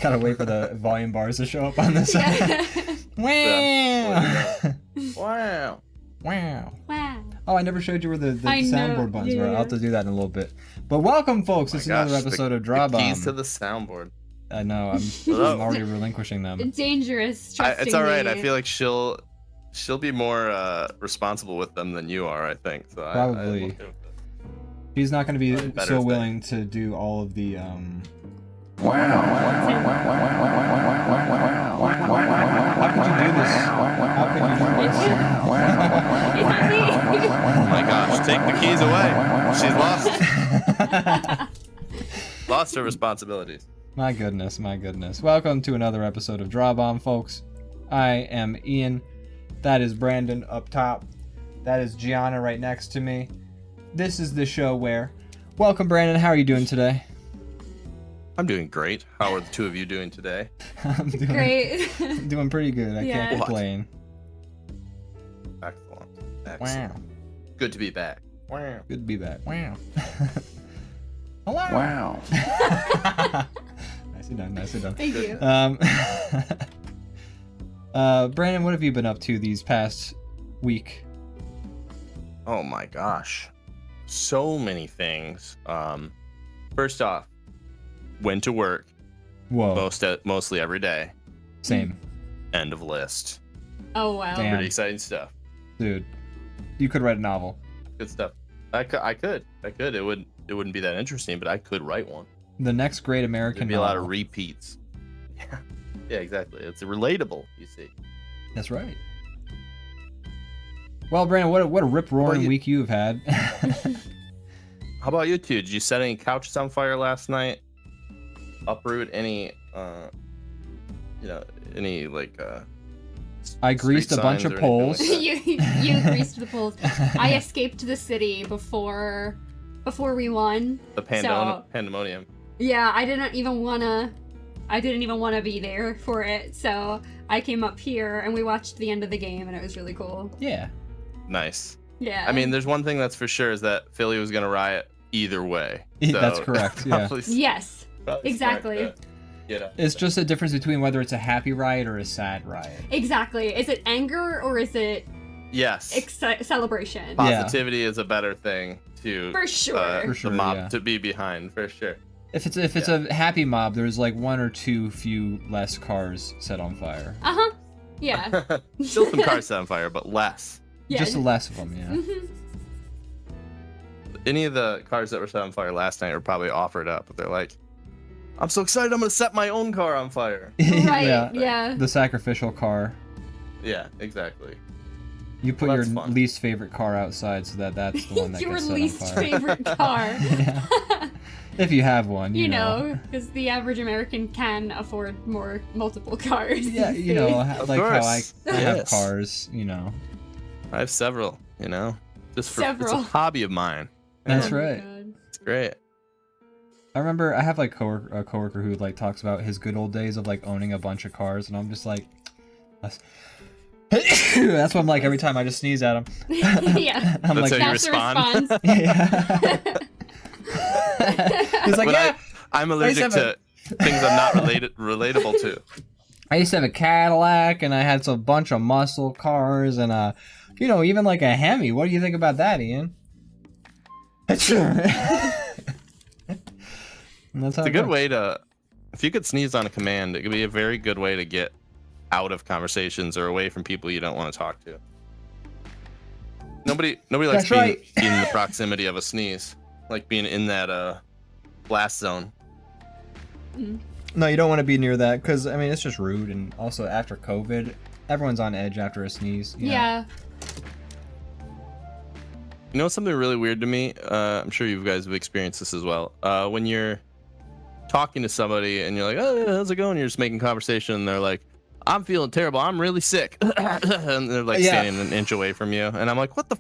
Gotta wait for the volume bars to show up on this side. Wow! Wow! Wow! Wow! Oh, I never showed you where the soundboard buttons were. I'll have to do that in a little bit. But welcome, folks. This is another episode of DrawBomb. The keys to the soundboard. I know. I'm already relinquishing them. Dangerous. It's all right. I feel like she'll be more responsible with them than you are. I think. So probably. She's not going to be so willing to do all of the. Wow. How could you do this? How could you do this? Oh my gosh, take the keys away. She's lost her responsibilities. My goodness, my goodness. Welcome to another episode of DrawBomb, folks. I am Ian. That is Brandon up top. That is Giana right next to me. This is the show where... Welcome, Brandon. How are you doing today? I'm doing great. How are the two of you doing today? I'm doing great. Doing pretty good. I can't complain. Excellent. Wow. Good to be back. Wow. Good to be back. Wow. Hello. Wow. Nicely done. Nicely done. Thank you. Brandon, what have you been up to these past week? Oh my gosh. So many things. First off, went to work. Whoa. Mostly every day. Same. End of list. Oh wow. Damn. Pretty exciting stuff. Dude, you could write a novel. Good stuff. I could. It wouldn't be that interesting, but I could write one. The next great American There'd be novel. a lot of repeats. Yeah, exactly. It's relatable, you see. That's right. Well, Brandon, what a rip-roaring week you've had. How about you two? Did you set any couches on fire last night? Uproot any, any like. I greased a bunch of poles. Like you greased the poles. I escaped the city before we won. The pandemonium. Yeah, I didn't even wanna be there for it, so I came up here and we watched the end of the game, and it was really cool. Yeah. Nice. Yeah. I mean, there's one thing that's for sure is that Philly was gonna riot either way. So that's correct. Yeah. Yes. Exactly. It's just a difference between whether it's a happy riot or a sad riot. Exactly. Is it anger or is it celebration? Positivity is a better thing to for sure. The mob to be behind for sure. If it's a happy mob, there's like one or two few less cars set on fire. Uh-huh. Yeah. Still some cars set on fire, but less. Yeah. Just less of them, yeah. Mm-hmm. Any of the cars that were set on fire last night were probably offered up, but they're like, I'm so excited, I'm gonna set my own car on fire. Right, yeah. The sacrificial car. Yeah, exactly. You put your least favorite car outside so that's the one that gets set on fire. Your least favorite car. Yeah. If you have one, you know, because the average American can afford multiple cars. Yeah, you know, like how I have cars, you know. I have several, you know. It's a hobby of mine. That's right. It's great. I remember I have like a coworker who like talks about his good old days of like owning a bunch of cars, and I'm just like, that's what I'm like every time I just sneeze at him. Yeah, that's how you respond. Yeah. He's like, yeah. I'm allergic to things I'm not relatable to. I used to have a Cadillac, and I had a bunch of muscle cars, and even like a Hemi. What do you think about that, Ian? It's a good way to, if you could sneeze on a command, it could be a very good way to get out of conversations or away from people you don't want to talk to. Nobody likes being in the proximity of a sneeze, like being in that blast zone. No, you don't want to be near that because I mean it's just rude, and also after COVID, everyone's on edge after a sneeze. Yeah. You know something really weird to me? I'm sure you guys have experienced this as well. When you're talking to somebody and you're like, oh, how's it going? You're just making conversation and they're like, I'm feeling terrible. I'm really sick. And they're like standing an inch away from you. And I'm like, what the?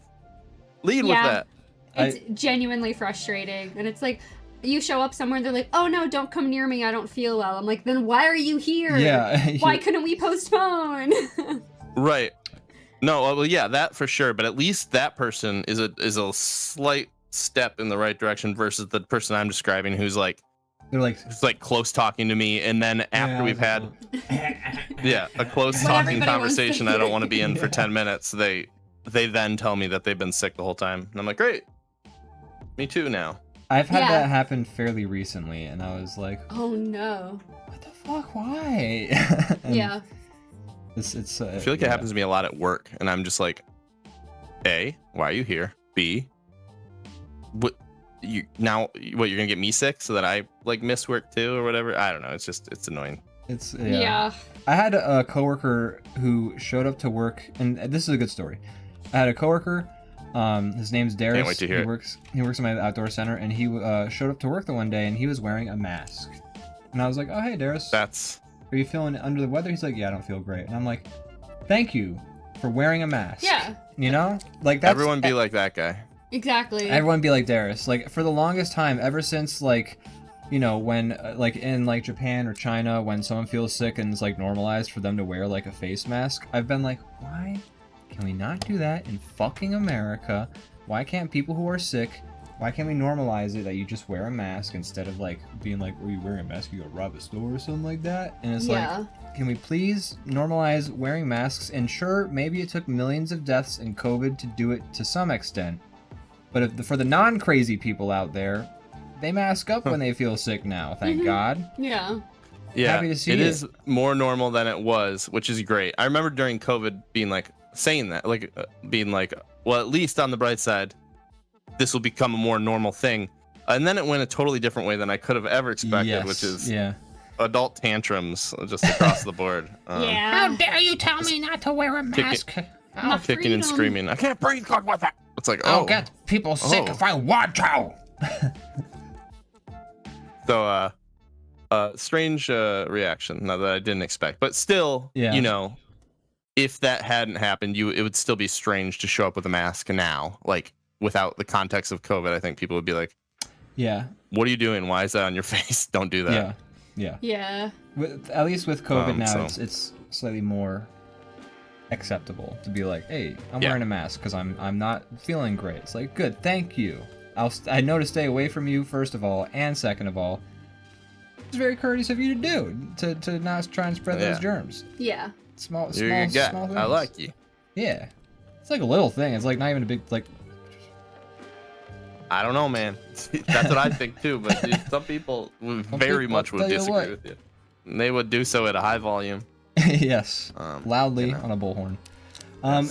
Lead with that. It's genuinely frustrating. And it's like, you show up somewhere and they're like, oh no, don't come near me. I don't feel well. I'm like, then why are you here? Yeah. Why couldn't we postpone? Right. No, well, yeah, that for sure. But at least that person is a slight step in the right direction versus the person I'm describing who's like, it's like close talking to me. And then after we've had, a close talking conversation I don't want to be in for 10 minutes, they then tell me that they've been sick the whole time. And I'm like, great. Me too now. I've had that happen fairly recently. And I was like, oh no. What the fuck? Why? Yeah. It's I feel like it happens to me a lot at work, and I'm just like, A, why are you here? B, you're gonna get me sick so that I like miss work too or whatever? I don't know. It's annoying. Yeah. I had a coworker who showed up to work, and this is a good story. I had a coworker. His name's Darius. Can't wait to hear it. He works in my outdoor center, and he showed up to work the one day, and he was wearing a mask. And I was like, oh hey Darius. Are you feeling under the weather? He's like, yeah, I don't feel great. And I'm like, thank you for wearing a mask. Yeah. You know? Like that's everyone be like that guy. Exactly. Everyone be like Darius. Like for the longest time, ever since like, you know, when like in like Japan or China, when someone feels sick and it's like normalized for them to wear like a face mask, I've been like, why can we not do that in fucking America? Why can't people who are sick, why can't we normalize it that you just wear a mask instead of like being like, are you wearing a mask? You go rob a store or something like that? And it's like, can we please normalize wearing masks? And sure, maybe it took millions of deaths in COVID to do it to some extent. But for the non-crazy people out there, they mask up when they feel sick now, thank God. Yeah. Yeah, happy to see it is more normal than it was, which is great. I remember during COVID being like, saying that, like being like, well, at least on the bright side, this will become a more normal thing. And then it went a totally different way than I could have ever expected, which is adult tantrums just across the board. How dare you tell me not to wear a mask? Kicking and screaming. I can't breathe. God, what that? It's like, I'll get people sick if I want to. So, strange reaction that I didn't expect, but still, you know, if that hadn't happened, it would still be strange to show up with a mask now, like without the context of COVID. I think people would be like, what are you doing? Why is that on your face? Don't do that. Yeah. At least with COVID now, it's slightly more acceptable to be like, hey, I'm wearing a mask because I'm not feeling great. It's like, good, thank you. I know to stay away from you, first of all, and second of all, it's very courteous of you to do to not try and spread those germs. Yeah. Small You're things. I like you. Yeah. It's like a little thing. It's like not even a big, like. I don't know, man. That's what I think too, but some people very much would disagree with you. And they would do so at a high volume. Yes. Loudly on a bullhorn. M.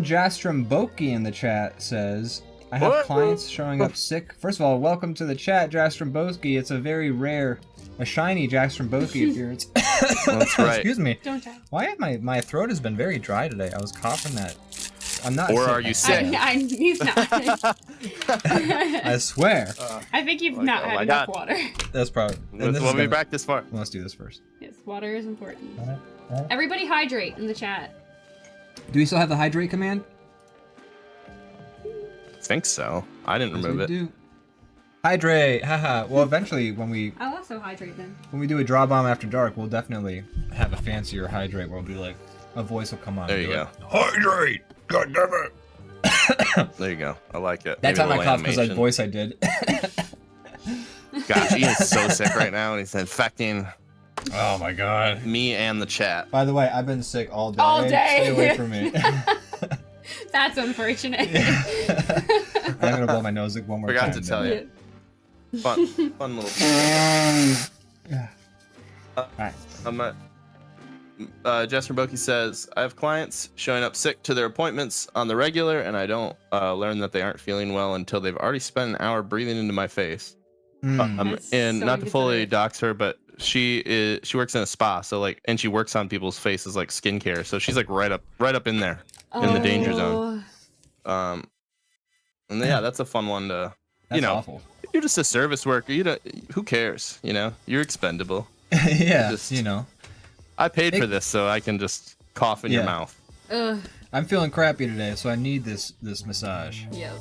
Jastromboki in the chat says, I have clients showing up sick. First of all, welcome to the chat, Jastromboki. It's a very rare, a shiny Jastromboki appearance. That's right. Excuse me. Don't try. Why have my throat has been very dry today? I was coughing that. I'm not. Or sick. are you sick? He's not. I swear. I think you've not had enough water. That's probably. We'll be back this far. Let's do this first. Yes, water is important. Everybody hydrate in the chat. Do we still have the hydrate command? I think so. I didn't remove it. Do. Hydrate, haha. Well, eventually, when I'll also hydrate then. we do a DrawBomb After Dark, we'll definitely have a fancier hydrate where we'll be like, a voice will come on. There you go. Like, hydrate! God damn it! There you go. I like it. That time I coughed because that voice I did. Gosh, he is so sick right now, and he's infecting. Oh my god. Me and the chat. By the way, I've been sick all day. All day. Stay away from me. That's unfortunate. I'm gonna blow my nose one more time. Forgot to tell you. Fun little. Alright. Jester Boki says, I have clients showing up sick to their appointments on the regular, and I don't learn that they aren't feeling well until they've already spent an hour breathing into my face. And so not to fully deserved. dox her, but she works in a spa, so like, and she works on people's faces like skincare, so she's like right up in there in the danger zone. And yeah, that's a fun one to, That's awful. You're just a service worker. Who cares? You're expendable. Yeah, I paid for this, so I can just cough in your mouth. Ugh. I'm feeling crappy today, so I need this massage. Yep.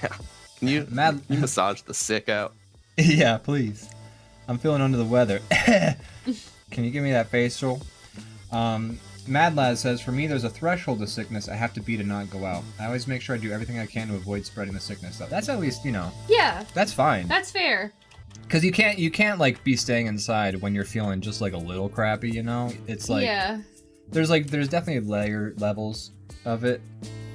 Yeah. Can you massage the sick out? Yeah, please. I'm feeling under the weather. Can you give me that facial? Mad Lad says, for me, there's a threshold to sickness I have to be to not go out. I always make sure I do everything I can to avoid spreading the sickness. So that's at least, Yeah. That's fine. That's fair. Because you can't like be staying inside when you're feeling just like a little crappy, It's like there's definitely levels of it.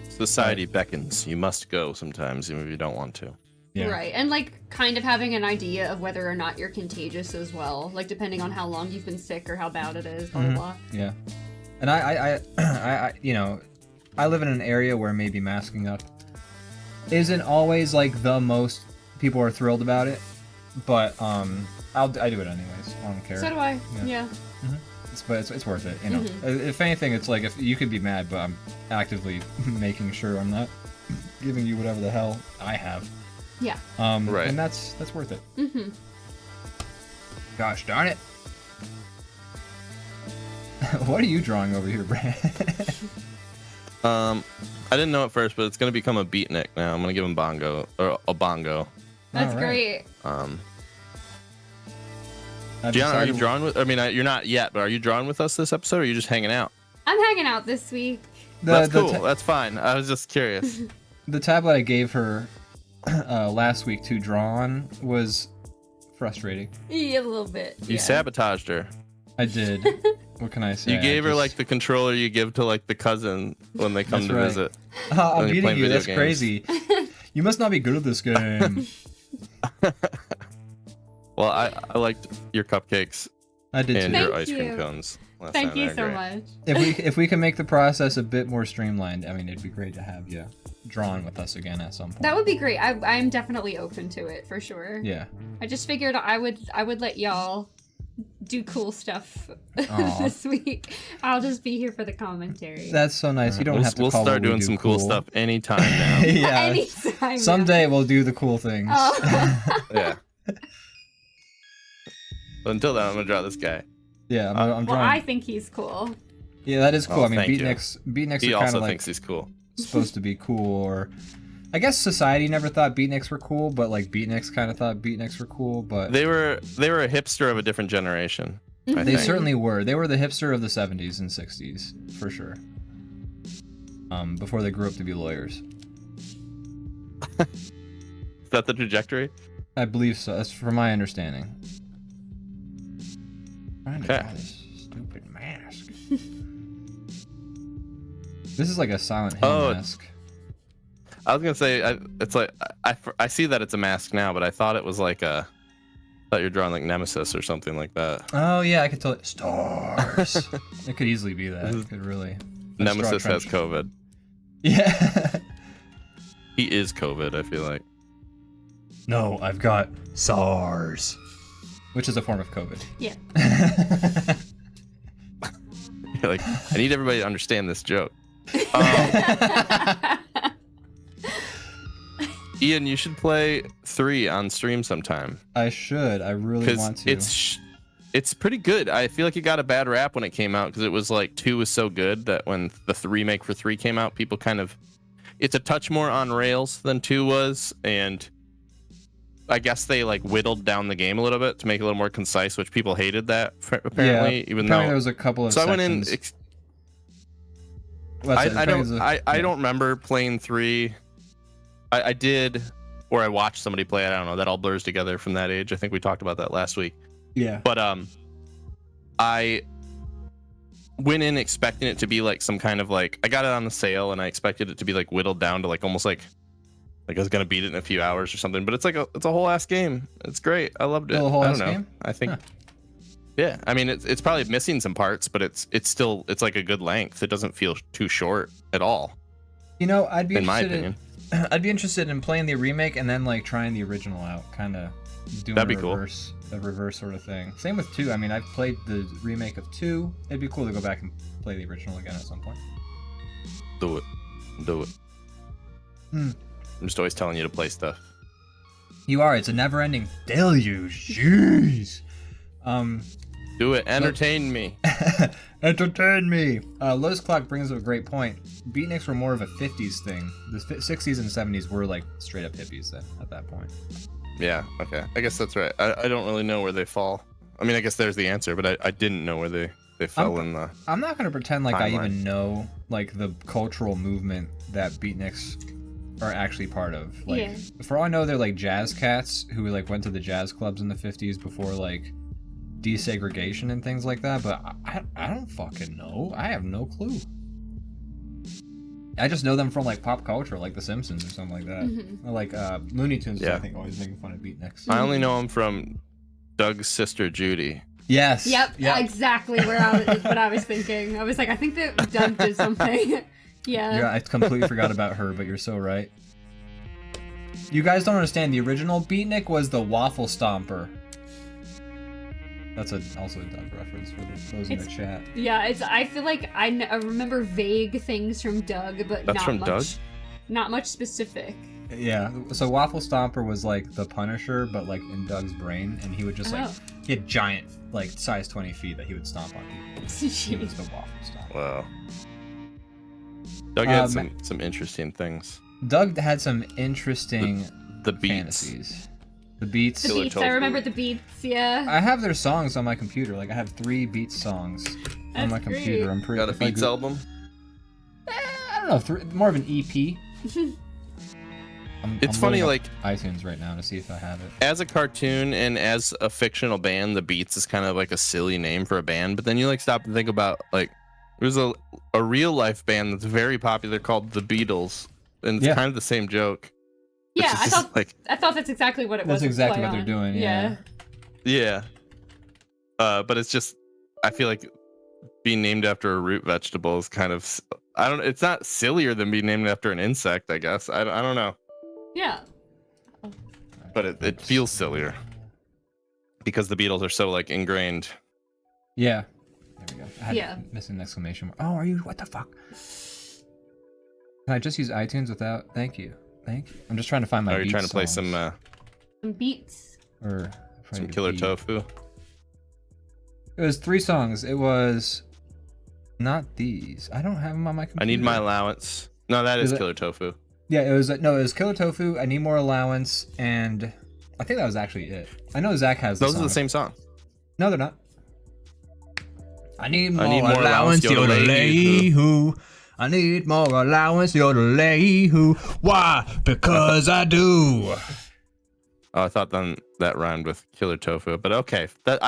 Society beckons. You must go sometimes, even if you don't want to. Yeah. Right, and like kind of having an idea of whether or not you're contagious as well, like depending on how long you've been sick or how bad it is, blah blah blah. Yeah, and I I live in an area where maybe masking up isn't always like the most people are thrilled about it, but I do it anyways. I don't care. So do I. Yeah. It's worth it, If anything, it's like if you could be mad, but I'm actively making sure I'm not giving you whatever the hell I have. Yeah. Right. And that's worth it. Mm-hmm. Gosh darn it. What are you drawing over here, Brad? I didn't know at first, but it's gonna become a beatnik now. I'm gonna give him bongo or a bongo. That's great. Giana, are you drawing with? I mean, you're not yet, but are you drawing with us this episode, or are you just hanging out? I'm hanging out this week. That's cool. That's fine. I was just curious. The tablet I gave her last week to draw on was frustrating. Yeah, a little bit. You sabotaged her. I did. What can I say? You gave her like the controller you give to like the cousin when they come to visit. I'm beating you. That's crazy. You must not be good at this game. Well, I liked your cupcakes. I did and too. your ice cream cones. Thank you so much. If we can make the process a bit more streamlined, I mean, it'd be great to have you drawn with us again at some point. That would be great. I'm definitely open to it for sure. Yeah. I just figured I would let y'all do cool stuff this week. I'll just be here for the commentary. That's so nice. You don't have to. We'll start doing some cool stuff anytime now. Yeah. Anytime. Someday we'll do the cool things. Oh. Yeah. But until then, I'm gonna draw this guy. Yeah, I'm drawing. Well, I think he's cool. Yeah, that is cool. I mean, thank you. beatniks He are kind also of like thinks he's cool. supposed to be cool, or I guess society never thought beatniks were cool, but like beatniks kind of thought beatniks were cool. But They were a hipster of a different generation. I they think. certainly were. They were the hipster of the 70s and 60s for sure. Before they grew up to be lawyers. Is that the trajectory? I believe so. That's from my understanding. Okay. Stupid mask. This is like a Silent Hill mask. I was gonna say it's like I see that it's a mask now, but I thought it was like I thought you're drawing like Nemesis or something like that. Oh yeah, I could tell it. Stars. It could easily be that. It could really. Nemesis has COVID. Yeah. He is COVID, I feel like. No, I've got SARS. Which is a form of COVID. Yeah. You're like, I need everybody to understand this joke. Ian, you should play 3 on stream sometime. I should. I really want to. It's pretty good. I feel like it got a bad rap when it came out because it was like 2 was so good that when the remake for 3 came out, people kind of... It's a touch more on rails than 2 was, and I guess they like whittled down the game a little bit to make it a little more concise, which people hated that apparently. Yeah, even apparently though there was a couple of so sections. I don't remember playing 3. I did, or I watched somebody play it. I don't know. That all blurs together from that age. I think we talked about that last week. Yeah. But I went in expecting it to be like some kind of like, I got it on the sale and I expected it to be like whittled down to like almost like I was gonna beat it in a few hours or something. But it's like it's a whole ass game. It's great. I loved it. A whole I ass don't know. game? I think. Huh. Yeah, I mean it's probably missing some parts, but it's still like a good length. It doesn't feel too short at all. You know, I'd be in my opinion. I'd be interested in playing the remake and then like trying the original out, kind of doing a reverse sort of thing. Same with 2. I mean, I've played the remake of 2. It'd be cool to go back and play the original again at some point. Do it. Do it. I'm just always telling you to play stuff. You are. It's a never-ending deluge. Jeez. Do it. Entertain me. Entertain me. Lotus Clock brings up a great point. Beatniks were more of a 50s thing. The 60s and 70s were like straight up hippies then at that point. Yeah, okay. I guess that's right. I don't really know where they fall. I mean, I guess there's the answer, but I didn't know where they fell in the I'm not going to pretend like I timeline. even know like the cultural movement that Beatniks are actually part of. Like, Yeah. for all I know, they're like jazz cats who like went to the jazz clubs in the 50s before like desegregation and things like that, but I don't fucking know. I have no clue. I just know them from like pop culture, like The Simpsons or something like that. Or like Looney Tunes, Yeah. I think, always making fun of Beatniks. I only know them from Doug's sister Judy. Yes. Yep, exactly what I was thinking. I was like, I think that Doug did something. Yeah, I completely forgot about her, but you're so right. You guys don't understand. The original Beatnik was the Waffle Stomper. That's also a Doug reference for those in the chat. Yeah, I feel like I remember vague things from Doug, but That's not from much. Doug? Not much specific. Yeah, so Waffle Stomper was like the Punisher, but like in Doug's brain, and he would just like, he had giant, like size 20 feet that he would stomp on people. He was the Waffle Stomper. Wow. Doug had some interesting things. Doug had some interesting The beats. fantasies. The beats. The Killer beats, Tofu. I remember the beats, yeah. I have their songs on my computer. Like I have 3 Beats songs on my That's computer. great. I'm pretty. Got a if I Beats go- album? I don't know. More of an EP. It's I'm funny, loading like, up iTunes right now to see if I have it. as a cartoon and as a fictional band, the Beats is kind of like a silly name for a band. But then you like stop and think about like there's a real life band that's very popular called the Beatles, and it's kind of the same joke. Yeah, It's just I thought that's exactly what it was. That's exactly play what they're on. doing. Yeah. Yeah. But it's just I feel like being named after a root vegetable is kind of it's not sillier than being named after an insect, I guess. I don't know. Yeah. But it feels sillier because the Beatles are so like ingrained. Yeah. There we go. I had Yeah. missing an exclamation mark. Oh, are you? What the fuck? Can I just use iTunes without? Thank you. Thank you. I'm just trying to find my. Are you Beats trying to play songs. Some beats. Or some Killer Tofu? It was 3 songs. It was not these. I don't have them on my computer. I Need My Allowance. No, that is Is it- Killer Tofu. Yeah, it was Killer Tofu. I Need More Allowance, and I think that was actually it. I know Zach has. Those are song. the same song. No, they're not. I need more allowance, allowance, yodelay-hoo. I need more allowance, yodelay-hoo. Why? Because I do. Oh, I thought then that rhymed with Killer Tofu, but okay. That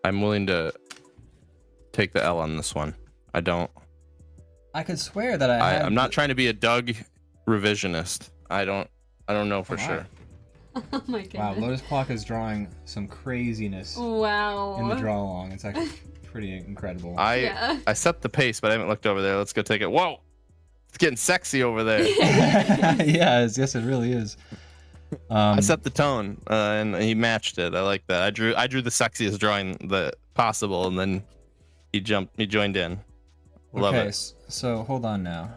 I'm willing to take the L on this one. I could swear that I'm not trying to be a Doug revisionist. I don't know for sure. Oh my goodness. Wow, Lotus Clock is drawing some craziness Wow. in the draw along. It's actually pretty incredible. Yeah. I set the pace, but I haven't looked over there. Let's go take it. Whoa, it's getting sexy over there. Yes, it really is. I set the tone, and he matched it. I like that. I drew the sexiest drawing the possible, and then he joined in. Love okay, it. so hold on now.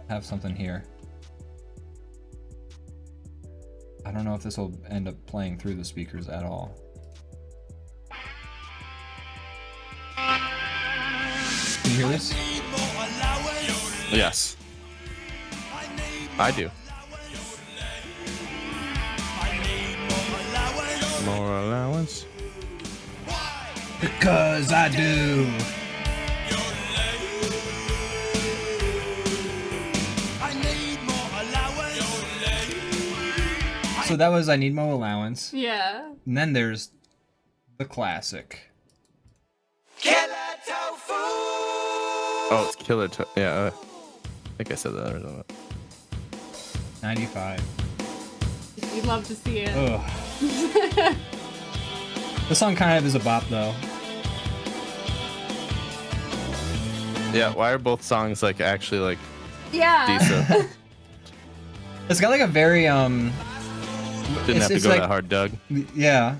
I have something here. I don't know if this will end up playing through the speakers at all. Can you hear this? Yes, I do. More allowance. Because I do. So that was I Need More Allowance. Yeah. And then there's the classic. Oh, it's Killer Tofu. Yeah, I think I said that already. 95. You'd love to see it. Ugh. This song kind of is a bop though. Yeah, why are both songs like actually like Yeah. decent? It's got like a very Didn't have to it's go like- that hard, Doug. yeah.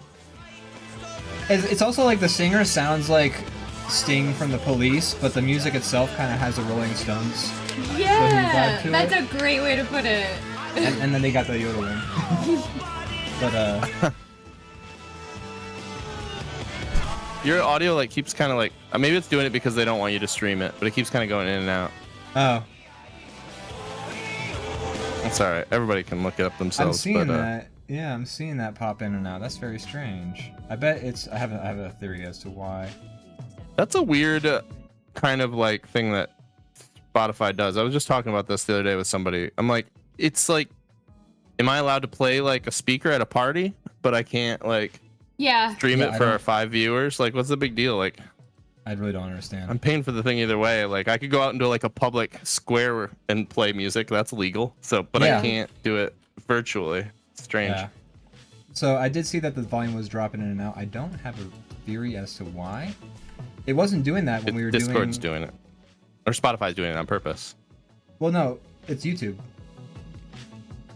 It's also like the singer sounds like Sting from the Police, but the music itself kind of has a Rolling Stones. Yeah, to that's it. a great way to put it. And then they got the yodeling. But Your audio like keeps kind of like maybe it's doing it because they don't want you to stream it, but it keeps kind of going in and out. oh, That's all right. Everybody can look it up I'm themselves. seeing but, that. Yeah, I'm seeing that pop in and out. That's very strange. I bet it's. I have a theory as to why. That's a weird kind of like thing that Spotify does. I was just talking about this the other day with somebody. I'm like, it's like, am I allowed to play like a speaker at a party, but I can't like stream it for our 5 viewers? Like, what's the big deal? Like, I really don't understand. I'm paying for the thing either way. Like, I could go out into like a public square and play music. That's legal. So, but I can't do it virtually. It's strange. Yeah. So I did see that the volume was dropping in and out. I don't have a theory as to why. It wasn't doing that when we were Discord's doing it. Or Spotify's doing it on purpose. Well, no, it's YouTube.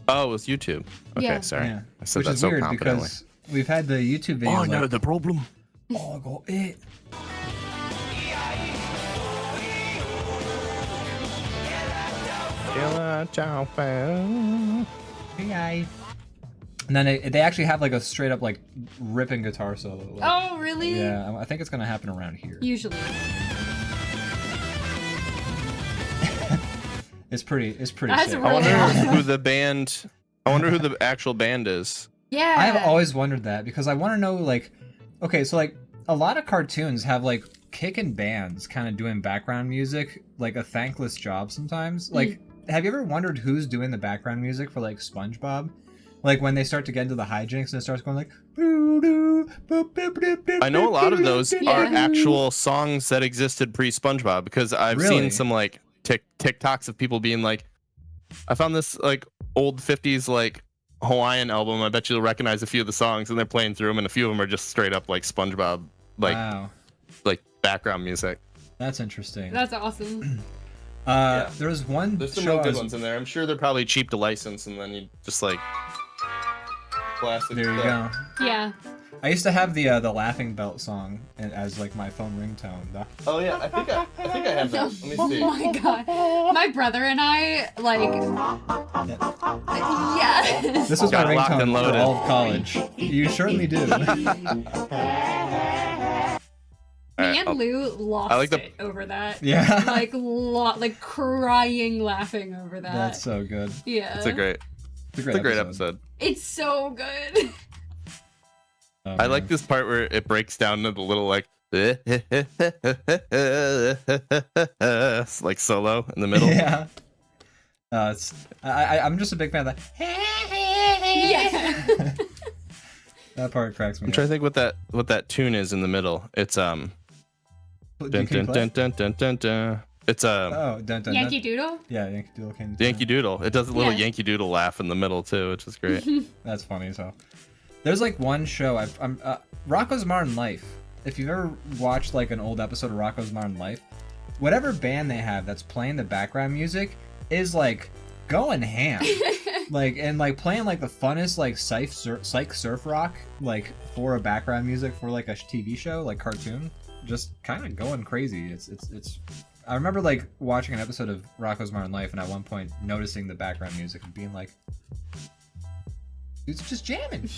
Oh, it was YouTube. Okay, Yeah. sorry. Yeah. I said Which that is so weird confidently. because we've had the YouTube videos. Like, the problem. oh, go it. Hey. And then they actually have like a straight up like ripping guitar solo. Like, Oh, really? yeah, I think it's gonna happen around here. Usually. It's pretty That's sick. really I wonder awesome. who the band. I wonder who the actual band is. Yeah. I have always wondered that because I want to know like, okay, so like a lot of cartoons have like kicking bands kind of doing background music, like a thankless job sometimes. Like, have you ever wondered who's doing the background music for like SpongeBob? Like when they start to get into the hijinks and it starts going like. I know a lot of those Yeah. are actual songs that existed pre SpongeBob because I've Really? seen some like TikToks of people being like, I found this like old 50s like Hawaiian album. I bet you'll recognize a few of the songs, and they're playing through them, and a few of them are just straight up like SpongeBob, like Wow, like background music. that's interesting. That's awesome. There was one There's some show real I good was- ones in there. I'm sure they're probably cheap to license, and then you just like classic. There you stuff. go. Yeah. I used to have the Laughing Belt song as like my phone ringtone. Oh yeah, I think I have that. Let me Oh see. my god. My brother and I, like. Yeah. This was my Got locked ringtone and for loaded. all of college. You certainly do. Me Alright, and Lou lost I like the- it over that. Yeah. Like crying, laughing over that. That's so good. Yeah. It's a great episode. It's so good. Oh, I man. like this part where it breaks down into the little like like solo in the middle. Yeah. I'm just a big fan of that. Yeah. That part cracks me I'm up. trying to think what that tune is in the middle. It's dun Can you dun play? dun dun dun dun dun. It's Oh, dun, dun, Yankee dun. Doodle? Yeah, Yankee Doodle. Can you Yankee Doodle. It does a little Yeah. Yankee Doodle laugh in the middle too, which is great. That's funny as hell. There's like one show I'm Rocko's Modern Life. If you've ever watched like an old episode of Rocko's Modern Life, whatever band they have that's playing the background music is like going ham. Like and like playing like the funnest like psych surf rock like for a background music for like a TV show like cartoon, just kind of going crazy. It's I remember like watching an episode of Rocko's Modern Life and at one point noticing the background music and being like, it's just jamming.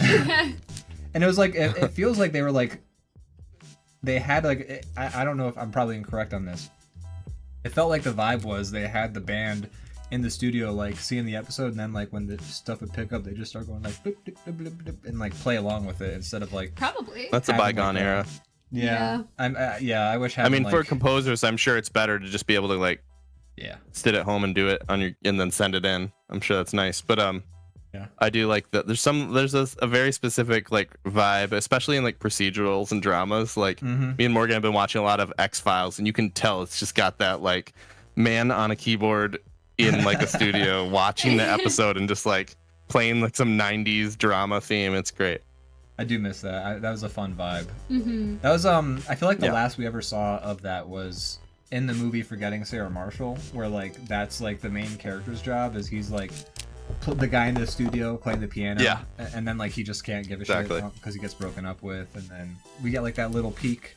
And it was like it feels like they were like they had like I don't know if I'm probably incorrect on this. It felt like the vibe was they had the band in the studio like seeing the episode and then like when the stuff would pick up they just start going like bloop, bloop, bloop, bloop, bloop, and like play along with it instead of like Probably. That's a having, bygone like, era. yeah. I'm I wish I having, mean, like, for composers, I'm sure it's better to just be able to like yeah. sit at home and do it on your and then send it in. I'm sure that's nice. But Yeah. I do like that. There's a very specific like vibe, especially in like procedurals and dramas. Like Mhm. me and Morgan have been watching a lot of X-Files, and you can tell it's just got that like man on a keyboard in like a studio watching the episode and just like playing like some 90s drama theme. It's great. I do miss that. That was a fun vibe. Mm-hmm. That was I feel like the Yeah. last we ever saw of that was in the movie Forgetting Sarah Marshall, where like that's like the main character's job is he's like the guy in the studio playing the piano. Yeah. And then like he just can't give a Exactly. shit because he gets broken up with, and then we get like that little peek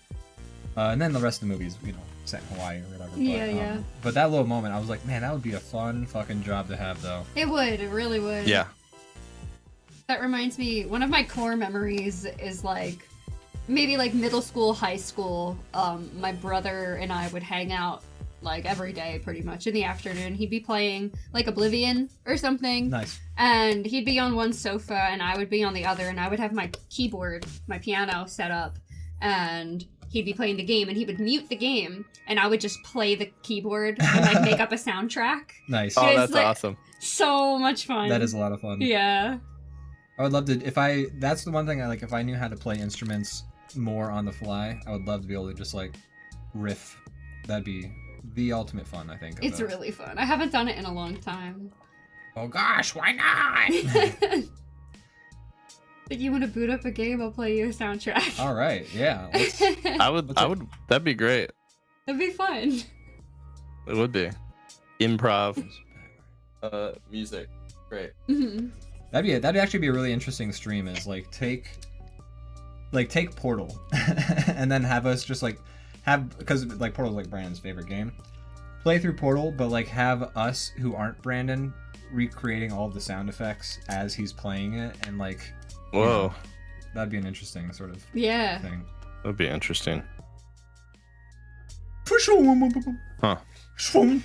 And then the rest of the movies, you know, set in Hawaii or whatever. Yeah. But that little moment, I was like, man, that would be a fun fucking job to have, though. It would. It really would. Yeah. That reminds me, one of my core memories is like maybe like middle school, high school. My brother and I would hang out like every day pretty much in the afternoon. He'd be playing like Oblivion or something. Nice. And he'd be on one sofa and I would be on the other, and I would have my keyboard, my piano set up, and he'd be playing the game and he would mute the game and I would just play the keyboard and like make up a soundtrack. Nice. Oh, It's, that's like, awesome. So much fun. That is a lot of fun. Yeah. I would love to, that's the one thing I like, if I knew how to play instruments more on the fly, I would love to be able to just like riff. That'd be the ultimate fun, I think. It's really fun. I haven't done it in a long time. Oh gosh, why not? If you want to boot up a game, I'll play you a soundtrack. All right, yeah. I would, that'd be great. It'd be fun. It would be. Improv. Music. Great. Mhm. That'd actually be a really interesting stream. Is like take Portal, and then have us just like because like Portal's like Brandon's favorite game. Play through Portal, but like have us who aren't Brandon recreating all of the sound effects as he's playing it, and like. Whoa. You know, that'd be an interesting sort of Yeah. thing. That'd be interesting. Huh. Such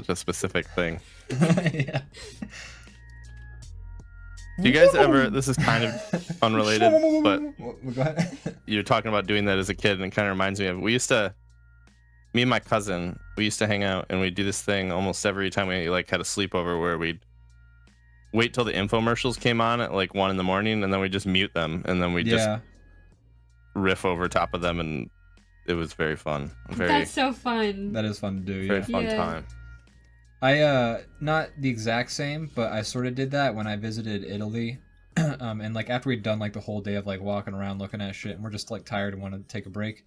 a specific thing. Yeah. Do you guys ever, this is kind of unrelated, but Well, go ahead. you're talking about doing that as a kid, and it kind of reminds me of, me and my cousin, we used to hang out and we'd do this thing almost every time we like had a sleepover where we'd wait till the infomercials came on at like 1 a.m. and then we just mute them and then we just riff over top of them, and it was very fun. That's so fun. That is fun to do. Very Yeah. fun time. I not the exact same, but I sort of did that when I visited Italy. And like after we'd done like the whole day of like walking around looking at shit, and we're just like tired and want to take a break,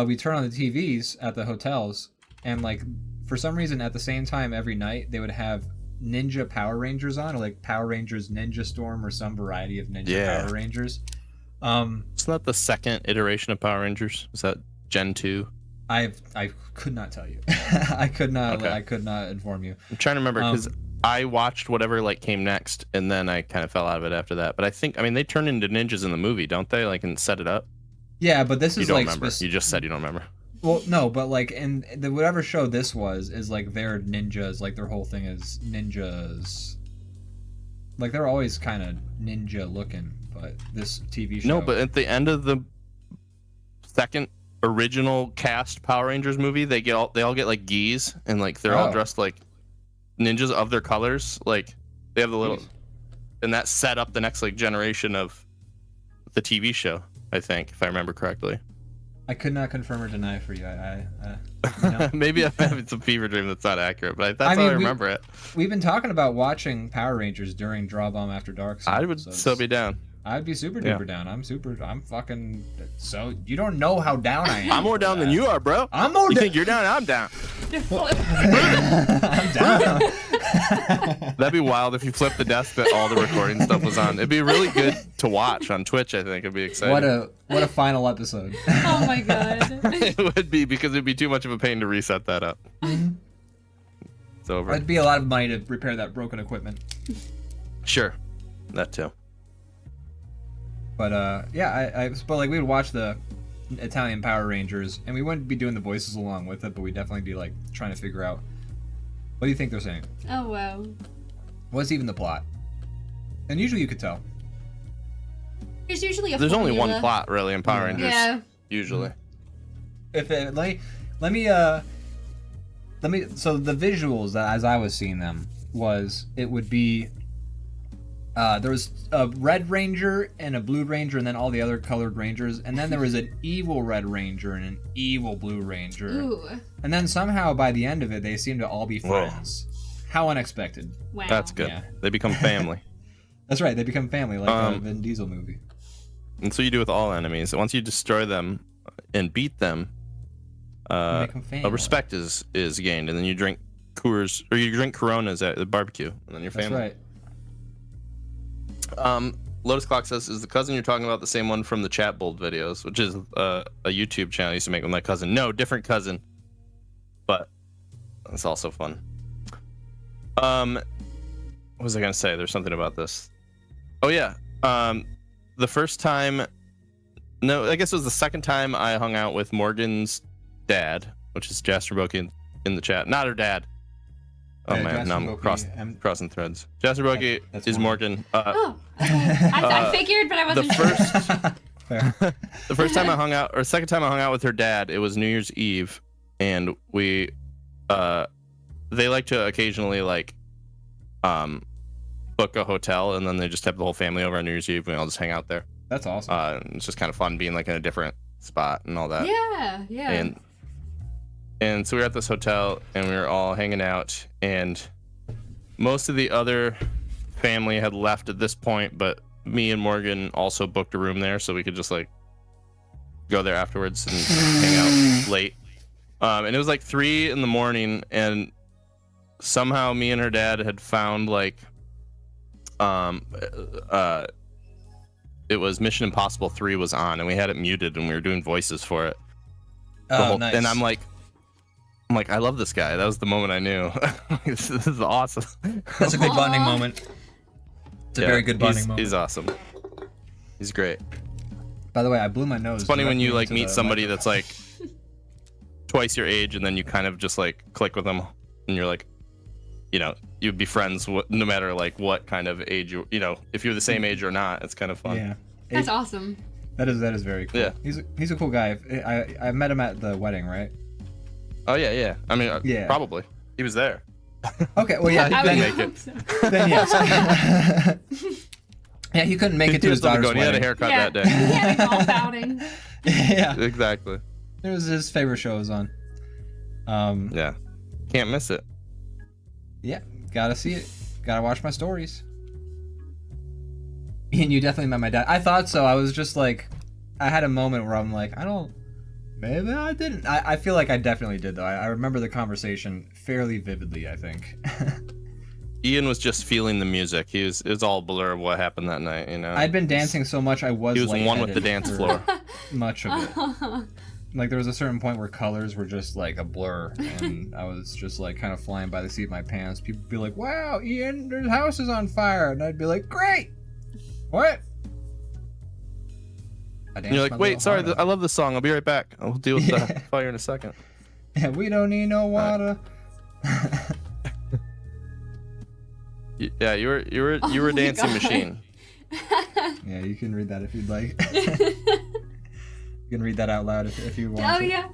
we turn on the TVs at the hotels, and like for some reason at the same time every night they would have Ninja Power Rangers on, or like Power Rangers Ninja Storm, or some variety of Ninja Power Rangers. It's not the second iteration of Power Rangers. Is that Gen 2? I could not tell you. I could not. Okay. I could not inform you. I'm trying to remember because I watched whatever like came next, and then I kind of fell out of it after that. But I mean, they turn into ninjas in the movie, don't they? Like, and set it up. Yeah, but this You is don't like remember. You just said you don't remember. Well, no, but like in the whatever show this was is like they're ninjas. Like their whole thing is ninjas. Like they're always kind of ninja looking, but this TV show. No, but at the end of the second original cast Power Rangers movie, they all get like gis, and like they're all dressed like ninjas of their colors. Like they have the little, and that set up the next like generation of the TV show. I think, if I remember correctly. I could not confirm or deny for you. You know? Maybe I'm having some fever dream that's not accurate, but that's how I remember it. We've been talking about watching Power Rangers during DrawBomb After Dark. I would so be down. I'd be super duper down. I'm fucking. So you don't know how down I am. I'm more down than you are, bro. I'm more. You think you're down? I'm down. I'm down. That'd be wild if you flipped the desk that all the recording stuff was on. It'd be really good to watch on Twitch. I think it'd be exciting. What a final episode. Oh my god. It would be, because it'd be too much of a pain to reset that up. It's over. It'd be a lot of money to repair that broken equipment. Sure, that too. But but like we would watch the Italian Power Rangers, and we wouldn't be doing the voices along with it, but we'd definitely be like trying to figure out, what do you think they're saying? Oh wow. What's even the plot? And usually you could tell. There's usually There's only one plot really in Power Rangers. Yeah. Usually. Let me so the visuals that as I was seeing them was it would be there was a Red Ranger and a Blue Ranger, and then all the other colored Rangers, and then there was an evil Red Ranger and an evil Blue Ranger. Ooh. And then somehow by the end of it they seem to all be friends. How unexpected. Wow. That's good. Yeah. They become family. That's right, they become family like the Vin Diesel movie. And so you do with all enemies. Once you destroy them and beat them, They become family. a respect is gained, and then you drink Coors, or you drink Coronas at the barbecue, and then you're That's family. right. Lotus Clock says, is the cousin you're talking about the same one from the Chat Bold videos, which is a YouTube channel I used to make with my cousin? No, different cousin. But it's also fun. What was I gonna say? There's something about this. Oh yeah. The first time, no, I guess it was the second time I hung out with Morgan's dad, which is Jastroboki in the chat. Not her dad. Oh Yeah, man, now I'm crossing threads. Jastroboki That's is Morgan. I figured, but I wasn't The sure. Fair. The first time I hung out, or second time I hung out with her dad, it was New Year's Eve, and we, they like to occasionally like, book a hotel, and then they just have the whole family over on New Year's Eve, and we all just hang out there. That's awesome. It's just kind of fun being like in a different spot and all that. Yeah. And so we were at this hotel, and we were all hanging out, and most of the other family had left at this point, but me and Morgan also booked a room there, so we could just like go there afterwards and hang out late. And it was like 3 a.m, and somehow me and her dad had found like it was Mission Impossible 3 was on, and we had it muted, and we were doing voices for it. Nice. And I'm like, I love this guy. That was the moment I knew. This is awesome. That's a good bonding moment. It's a very good bonding moment. He's awesome. He's great. By the way, I blew my nose. It's funny when you directly like into meet the somebody microphone. that's like twice your age, and then you kind of just like click with them, and you're like, you know, you'd be friends no matter like what kind of age you know, if you're the same age or not. It's kind of fun. Yeah. That's awesome. That is very cool. Yeah. He's a cool guy. I met him at the wedding, right? Oh yeah. I mean, Yeah. probably. He was there. Okay. Well, yeah. I would Then, make hope it. so. then yes. Yeah, he couldn't make it to He his was still daughter's going. He had a wedding. haircut Yeah. that day. He had a golf outing. Yeah. Exactly. It was his favorite show was on. Yeah. Can't miss it. Yeah. Gotta see it. Gotta watch my stories. Ian, you definitely met my dad. I thought so. I was just like, I had a moment where I'm like, maybe I didn't. I feel like I definitely did though. I remember the conversation fairly vividly, I think. Ian was just feeling the music. It was all blur of what happened that night, you know. I'd been dancing so much I was He was one with the lightheaded dance for floor. Much of it. Like there was a certain point where colors were just like a blur, and I was just like kind of flying by the seat of my pants. People would be like, "Wow, Ian, their house is on fire," and I'd be like, "Great, what?" And you're like, wait, sorry, I love this song. I'll be right back. I'll deal with the fire in a second. Yeah, we don't need no water. Yeah, you were a my dancing God. machine. Yeah, you can read that if you'd like. You can read that out loud if you want. Oh to. yeah.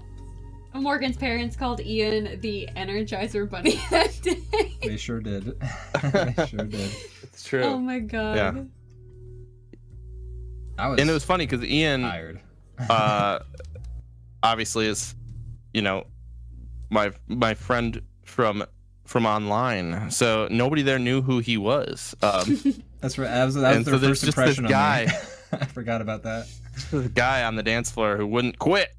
Morgan's parents called Ian the Energizer Bunny that day. They sure did. They sure did. It's true. Oh my god. Yeah. I was And it was funny because Ian, tired. obviously is, you know, my friend from online, so nobody there knew who he was. That's right. That was and their so there's first just impression this guy, of me. I forgot about that. this guy on the dance floor who wouldn't quit.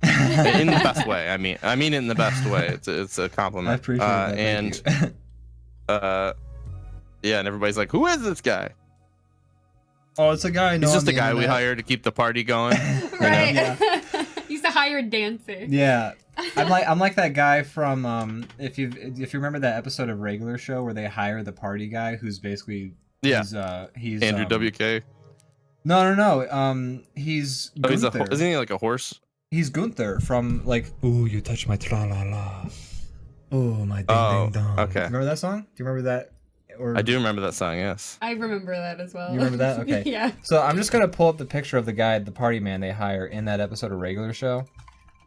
In the best way. I mean it in the best way. It's a compliment. I appreciate that. And Thank you. yeah, and everybody's like, "Who is this guy?" Oh, it's a guy. I know He's on just a the guy we internet. hired to keep the party going. Right. Yeah. He's a hired dancer. Yeah, I'm like that guy from if you remember that episode of Regular Show where they hire the party guy who's basically Yeah. he's Andrew WK. No. He's Oh, Gunther. isn't he like a horse? He's Gunther from like. Ooh, you touch my tra la la. Oh my ding ding dong. okay. Remember that song? Do you remember that? Or I do remember that song. Yes. I remember that as well. You remember that? Okay. Yeah. So I'm just gonna pull up the picture of the guy, the party man they hire in that episode of Regular Show,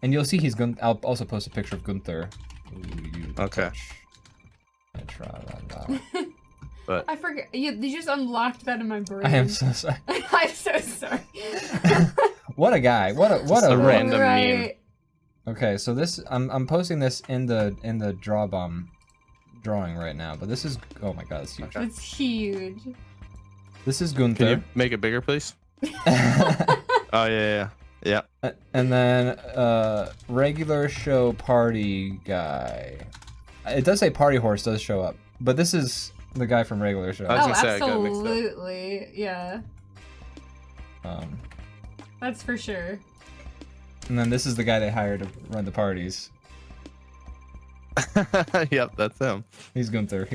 and you'll see he's I'll also post a picture of Gunther. Ooh, you Okay. touch my tra la la. But I forget. You just unlocked that in my brain. I am so sorry. I'm so sorry. What a guy! What a a rip. random meme. Right. Okay, so this I'm posting this in the DrawBomb drawing right now, but this is oh my god, it's huge. It's huge. This is Can Gunther. you make it bigger, please? Oh yeah. And then regular show party guy. It does say party horse does show up, but this is the guy from Regular Show. I was Oh, gonna say, I got mixed up. absolutely. Yeah. That's for sure. And then this is the guy they hired to run the parties. Yep, that's him. He's Gunther.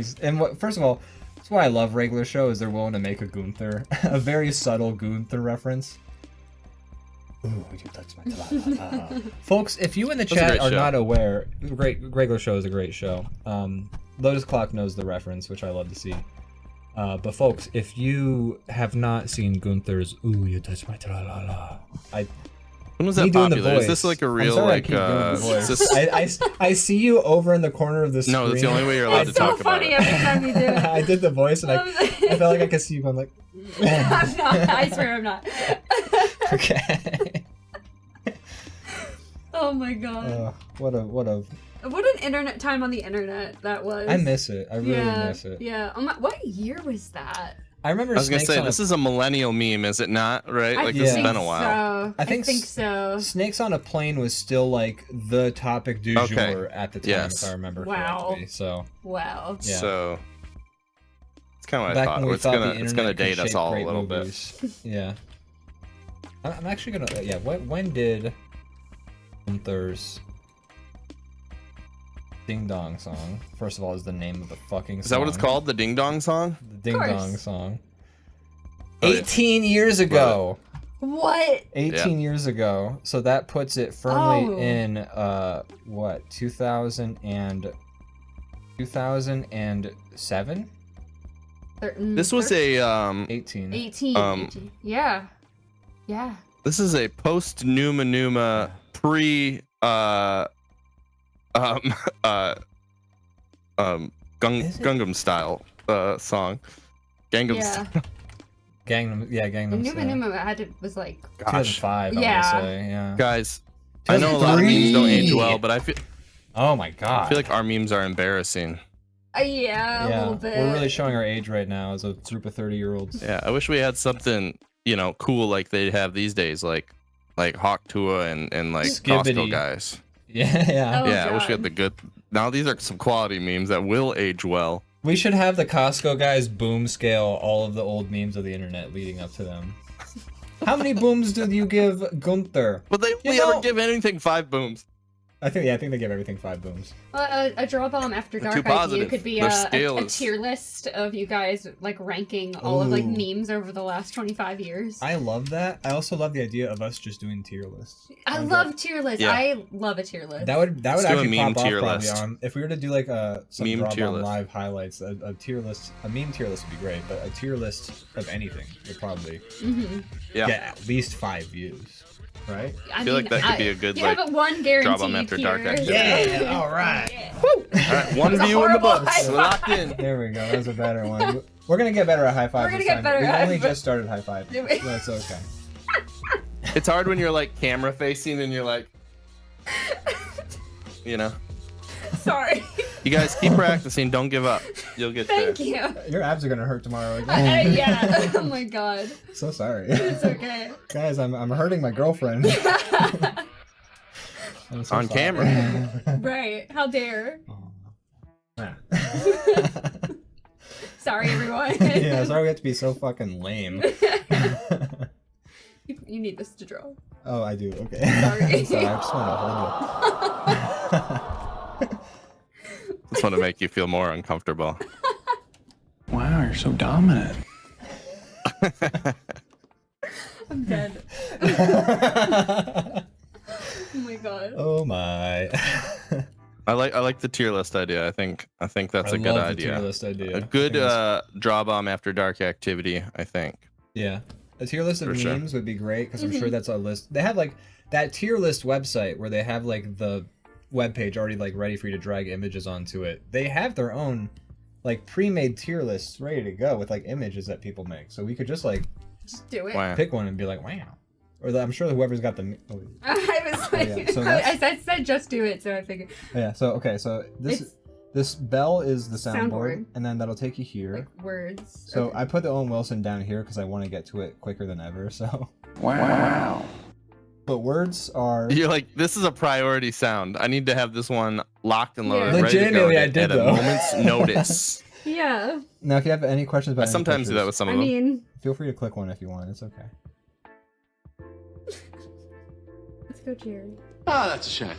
First of all, that's why I love regular show is they're willing to make a Gunther, a very subtle Gunther reference. Ooh, you touched my ta-la-la-la. Folks, if you in the chat are not aware, regular show is a great show. Lotus Clock knows the reference, which I love to see. But folks, if you have not seen Gunther's "Ooh, you touched my tra-la-la," When was that popular? Is this like a real like? Is this... I see you over in the corner of the screen. No, that's the only way you're allowed to talk about it. It's so funny every time you do it. I did the voice and I felt like I could see you going like. I'm not. I swear I'm not. Okay. Oh my god. What an internet time on the internet that was. I miss it. I really miss it. Yeah. What year was that? I remember. I was gonna say this is a millennial meme, is it not? Right? Like this has been a while. So. I think so. Snakes on a Plane was still like the topic du jour at the time, if I remember correctly. So. Wow. Yeah. So. It's kind of what I thought. It's gonna date us all a little bit. Yeah. I'm actually gonna. Yeah. When did Gunther's Ding Dong song, first of all, is the name of the fucking song. Is that what it's called? The Ding Dong song? The Ding Dong song. 18 years ago. What? 18 years ago. So that puts it firmly in what? 2007? This was a 18. 18. Yeah. Yeah. This is a post Numa Numa pre Gangnam Style song. Gangnam Style. Gangnam Style. Numa was like 2005, yeah. I want to say, yeah. Guys, I know a lot of memes don't age well, but I feel oh my god. I feel like our memes are embarrassing. Yeah, a little bit. We're really showing our age right now as a group of 30-year-olds. Yeah, I wish we had something, cool like they have these days, like Hawk Tua and like Costco guys. Yeah. Oh, yeah, I wish we had the good. Now these are some quality memes that will age well. We should have the Costco guys boom scale all of the old memes of the internet leading up to them. How many booms did you give Gunther? But they only ever give anything 5 booms. I think they give everything 5 booms. A DrawBomb After Dark idea could be a tier list of you guys like ranking all of like memes over the last 25 years. I love that. I also love the idea of us just doing tier lists. I love tier lists. Yeah. I love a tier list. That would actually pop off probably list. On if we were to do like some meme DrawBomb live highlights. A tier list, a meme tier list would be great, but a tier list of anything would probably get at least 5 views. Right? I feel like that could be a good like one guaranteed DrawBomb After Dark activity. Yeah, all right. Yeah. Woo! All right, 1 view in the books. We're locked in. There we go. That was a better one. We're gonna get better at high fives. We're gonna get better. We only just started high five. That's okay. It's hard when you're like camera facing and you're like, Sorry. You guys keep practicing. Don't give up. You'll get there. Thank you. Your abs are gonna hurt tomorrow again. Yeah. Oh my god. So sorry. It's okay. Guys, I'm hurting my girlfriend. So on camera. Right. How dare. Sorry, everyone. Yeah, sorry we have to be so fucking lame. You need this to draw. Oh, I do. Okay. Sorry. Sorry, I just want to hold it. Just want to make you feel more uncomfortable. Wow, you're so dominant. I'm dead. Oh my god. Oh my. I like the tier list idea. I think that's a good idea. Tier list idea. A good DrawBomb After Dark activity, I think. Yeah. A tier list of memes would be great because I'm sure that's a list. They have like that tier list website where they have like the web page already like ready for you to drag images onto it. They have their own like pre-made tier lists ready to go with like images that people make. So we could just like do it. Wow. Pick one and be like, wow. Or I'm sure whoever's got the. Oh. I was like, I said just do it, so I figured. Yeah. So okay. So this bell is the soundboard, and then that'll take you here. Like words. So I put the Owen Wilson down here because I want to get to it quicker than ever. So. Wow. But words are. You're like, this is a priority sound. I need to have this one locked and loaded. Yeah. Legitimately, I ready to did go though. at a moment's notice. Yeah. Now, if you have any questions about, I sometimes do that with some of I them. mean, feel free to click one if you want. It's okay. go, Jerry. Ah, that's a shame.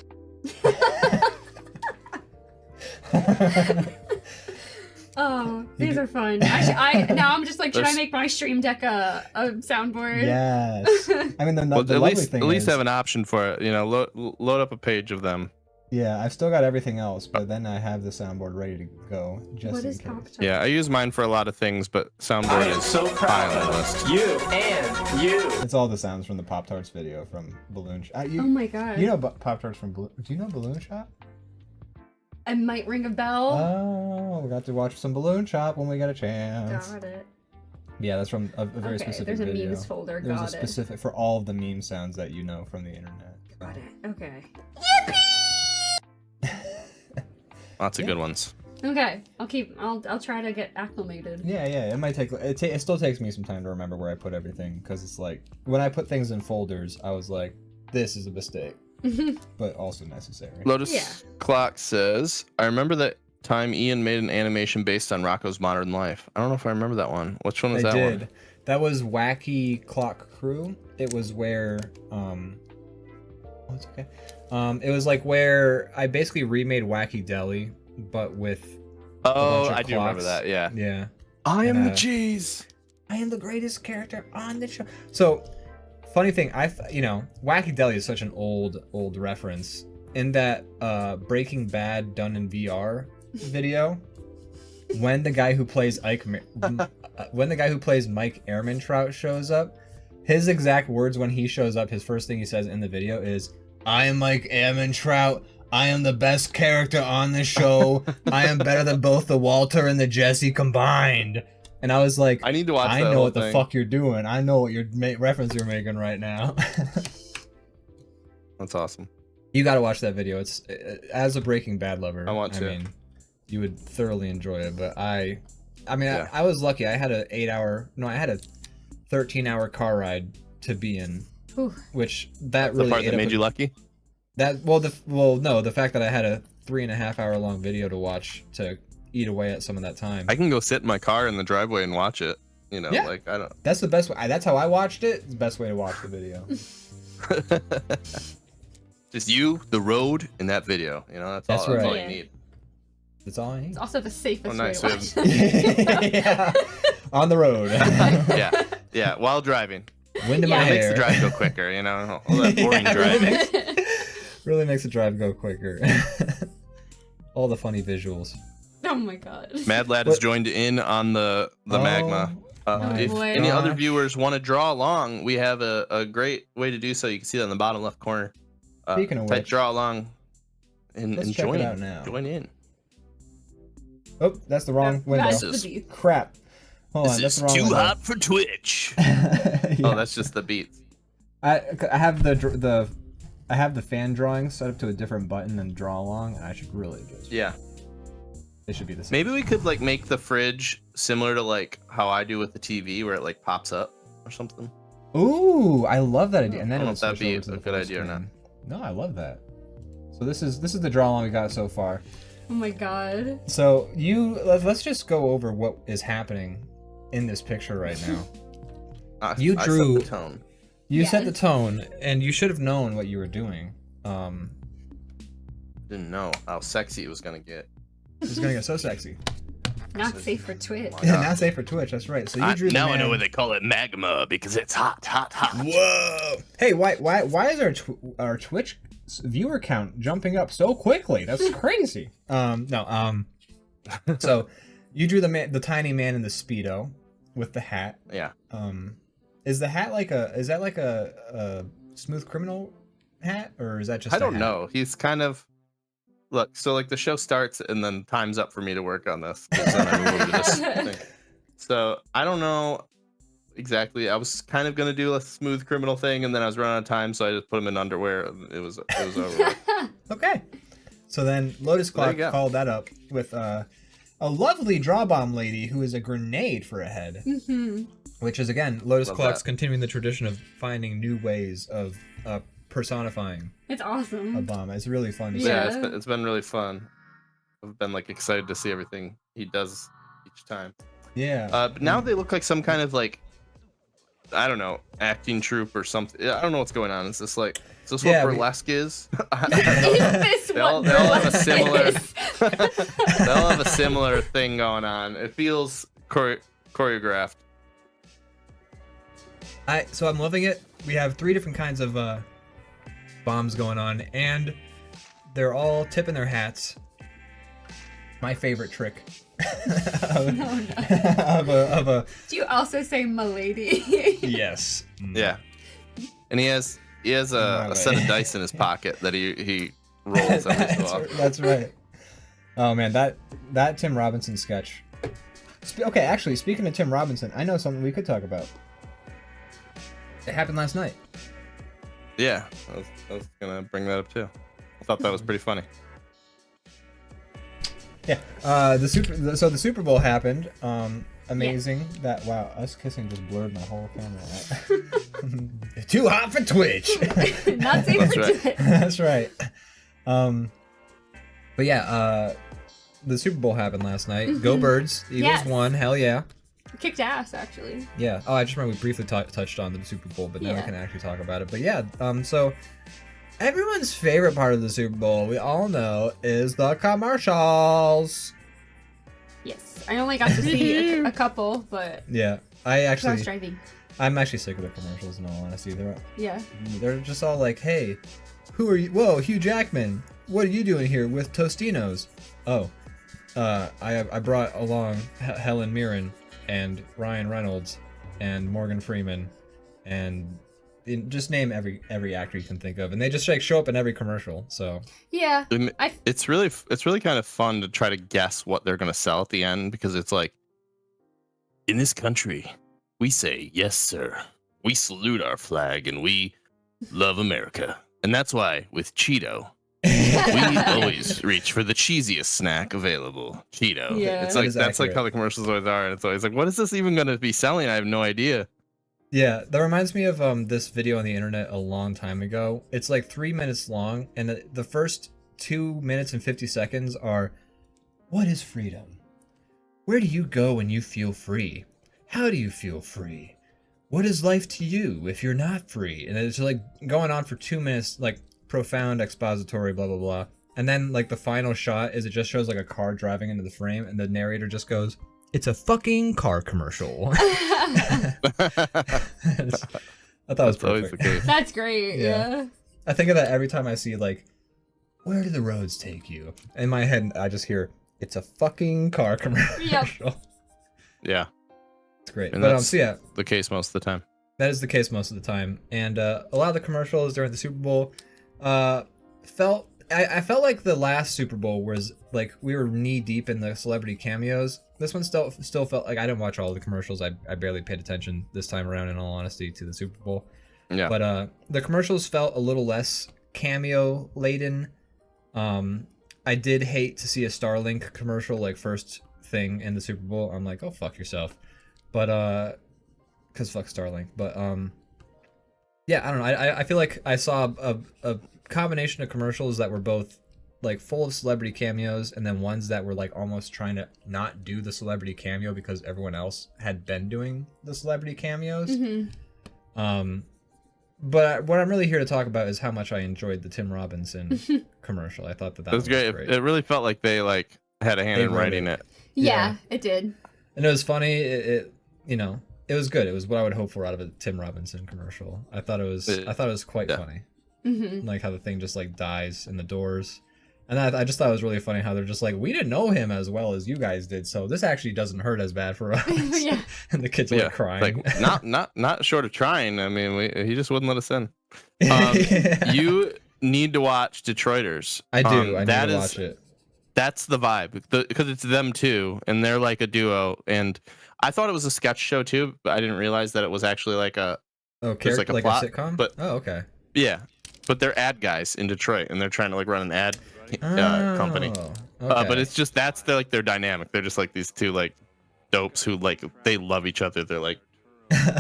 Oh, these are fun. Now I'm just like trying to make my stream deck a soundboard. Yes. I mean, the Well, lovely thing at least is, have an option for it. You know, load up a page of them. yeah, I've still got everything else, but then I have the soundboard ready to go just What in is case. Pop-Tart? Yeah, I use mine for a lot of things, but I soundboard am is so high proud on the of list. you and you. It's all the sounds from the Pop-Tarts video from Balloon Shop. Oh my god. You know Pop-Tarts from Balloon... Do you know Balloon Shop? It might ring a bell. Oh, we got to watch some Balloon Shop when we got a chance. Got it. Yeah, that's from a very specific There's a video. memes folder. There's Got a it. specific for all of the meme sounds that you know from the internet. Got it. Okay. Lots of good ones. Okay. I'll try to get acclimated. Yeah, it might take. It still takes me some time to remember where I put everything because it's like when I put things in folders, I was like, this is a mistake, but also necessary. Lotus Clock says, I remember that time Ian made an animation based on Rocco's Modern Life. I don't know if I remember that one. Which one was that one? That was Wacky Clock Crew. It was where it's okay. It was like where I basically remade Wacky Deli, but with Oh, a bunch of I do remember clocks. that. Yeah. Yeah. I am And, the cheese. I am the greatest character on the show. So, funny thing, Wacky Deli is such an old reference. In that Breaking Bad done in VR video, when the guy who plays Mike Ehrmantraut shows up, his exact words when he shows up, his first thing he says in the video is, "I am Mike Ehrmantraut. I am the best character on the show. I am better than both the Walter and the Jesse combined." And I was like, I need to watch that I know whole what the thing. fuck you're doing. I know what reference you're making right now. That's awesome. You got to watch that video. It's as a Breaking Bad lover. I want to. I mean, you would thoroughly enjoy it. But I Yeah. I was lucky. I had a 13-hour car ride to be in, Ooh. which that The really part ate that up made you lucky? the fact that I had a 3.5 hour long video to watch to eat away at some of that time. I can go sit in my car in the driveway and watch it. You know, Yeah. like I don't. That's the best way. That's how I watched it. It's the best way to watch the video. Just you, the road, and that video. You know, that's That's all. That's all right. you need. That's all I need. It's also the safest Oh, nice. way to watch it. Yeah. On the road. Yeah. While driving, Wind in Yeah. my it makes hair. the drive go quicker. You know, all that boring Yeah, really driving. Really makes the drive go quicker. All the funny visuals. Oh my god. Mad Lad has joined in on the magma. my If boy. any other gosh. viewers want to draw along, we have a great way to do so. You can see that in the bottom left corner. Speaking of type which, draw along and let's check join it out now. Join in. Oh, that's the wrong window. That's This the beat. Crap. Hold on, that's the wrong window. for Twitch. Yeah. Oh, that's just the beats. I have the fan drawing set up to a different button than draw along, and I should really just. Yeah. They should be the same. Maybe we could like make the fridge similar to like how I do with the TV, where it like pops up or something. Ooh, I love that idea. And then I don't know it'll if that'd switch be over to a the good full idea or not. screen. No, I love that. So this is the draw along we got so far. Oh my god. So let's just go over what is happening in this picture right now. You I set drew- the tone. You set Yeah. the tone, and you should have known what you were doing. Didn't know how sexy it was gonna get. It's gonna get so sexy. Not safe for Twitch. Oh my God. Not safe for Twitch. That's right. So you drew the now I man- know why they call it magma, because it's hot. Whoa! Hey, why is our Twitch viewer count jumping up so quickly? That's crazy. So you drew the tiny man in the Speedo with the hat. Yeah. Is the hat like a Smooth Criminal hat, or is that just? I a don't hat? know. He's kind of look. So like the show starts and then time's up for me to work on this. 'Cause then I move over to this thing. So I don't know exactly. I was kind of gonna do a Smooth Criminal thing, and then I was running out of time, so I just put him in underwear. And it was over. with. Okay. So then Lotus There you Clock go. followed that up with a lovely DrawBomb lady who is a grenade for a head. Mm-hmm. Which is, again, Lotus Love Clock's that. continuing the tradition of finding new ways of personifying It's a awesome. bomb. It's really fun to see. Yeah, Yeah. it's been really fun. I've been like excited to see everything he does each time. Yeah. But now they look like some kind of like I don't know, acting troupe or something. I don't know what's going on. Is this what Yeah, burlesque is? Is this They all what have a burlesque similar is? they all have a similar thing going on. It feels choreographed. So I'm loving it. We have 3 different kinds of bombs going on, and they're all tipping their hats. My favorite trick of a Do you also say "milady"? yes. Yeah, and he has a set of dice in his pocket that he rolls every so often. That's right. Oh man, that Tim Robinson sketch. Okay, actually, speaking of Tim Robinson, I know something we could talk about. It happened last night. Yeah, I was gonna bring that up too. I thought that was pretty funny. Yeah. The Super Bowl happened. Amazing. That wow, us kissing just blurred my whole camera. Too hot for Twitch. Not safe That's for right. Twitch. That's right. But yeah, the Super Bowl happened last night. Go Birds! Eagles Yes. won. Hell yeah. Kicked ass, actually. Yeah. Oh, I just remember we briefly touched on the Super Bowl, but now we Yeah. can actually talk about it. But yeah, so everyone's favorite part of the Super Bowl, we all know, is the commercials. Yes, I only got to see a couple, but Yeah, I was driving. I'm actually sick of the commercials. In all honesty, Yeah. they're just all like, "Hey, who are you? Whoa, Hugh Jackman. What are you doing here with Tostinos? Oh, I brought along Helen Mirren and Ryan Reynolds and Morgan Freeman and just name every actor you can think of, and they just like show up in every commercial. So Yeah. It's really kind of fun to try to guess what they're gonna sell at the end, because it's like, in this country, we say yes, sir. We salute our flag and we love America, and that's why with Cheeto, we always reach for the cheesiest snack available, Cheeto. Yeah. It's That like is that's like accurate. how the commercials always are, and it's always like, what is this even going to be selling? I have no idea. yeah, that reminds me of this video on the internet a long time ago. It's like 3 minutes long, and the first 2 minutes and 50 seconds are, "What is freedom? Where do you go when you feel free? How do you feel free? What is life to you if you're not free?" And it's like going on for 2 minutes, like profound expository, blah blah blah. And then like the final shot is it just shows like a car driving into the frame, and the narrator just goes, "It's a fucking car commercial." I thought it was That's always the perfect. case. That's great. Yeah. Yeah. I think of that every time I see like, "Where do the roads take you?" In my head, I just hear, "It's a fucking car commercial." Yeah, It's great. And But that's- so yeah, the case most of the time. that is the case most of the time. And a lot of the commercials during the Super Bowl I felt like the last Super Bowl was like we were knee deep in the celebrity cameos. This one still felt like I didn't watch all the commercials. I barely paid attention this time around, in all honesty, to the Super Bowl. Yeah, But the commercials felt a little less cameo laden. I did hate to see a Starlink commercial like first thing in the Super Bowl. I'm like, oh fuck yourself. But cause fuck Starlink. But yeah, I don't know. I feel like I saw a combination of commercials that were both like full of celebrity cameos, and then ones that were like almost trying to not do the celebrity cameo because everyone else had been doing the celebrity cameos. Mm-hmm. But what I'm really here to talk about is how much I enjoyed the Tim Robinson commercial. I thought that it was great. It really felt like they like had a hand They in wrote writing it. it. Yeah, it did. And it was funny. It it was good. It was what I would hope for out of a Tim Robinson commercial. I thought it was quite Yeah. funny. Mm-hmm. Like how the thing just like dies in the doors. And I just thought it was really funny how they're just like, we didn't know him as well as you guys did, so this actually doesn't hurt as bad for us. Yeah. And the kids are like crying. Like not short of trying. I mean, he just wouldn't let us in. Yeah. You need to watch Detroiters. I do. I need that to is- watch it. That's the vibe, because it's them too, and they're like a duo. And I thought it was a sketch show too, but I didn't realize that it was actually like a Oh, there's like a plot, sitcom? but- oh, okay. yeah. But they're ad guys in Detroit, and they're trying to like run an ad company. Oh, But okay. it's just that's their dynamic. They're just like these two like dopes who like they love each other. They're like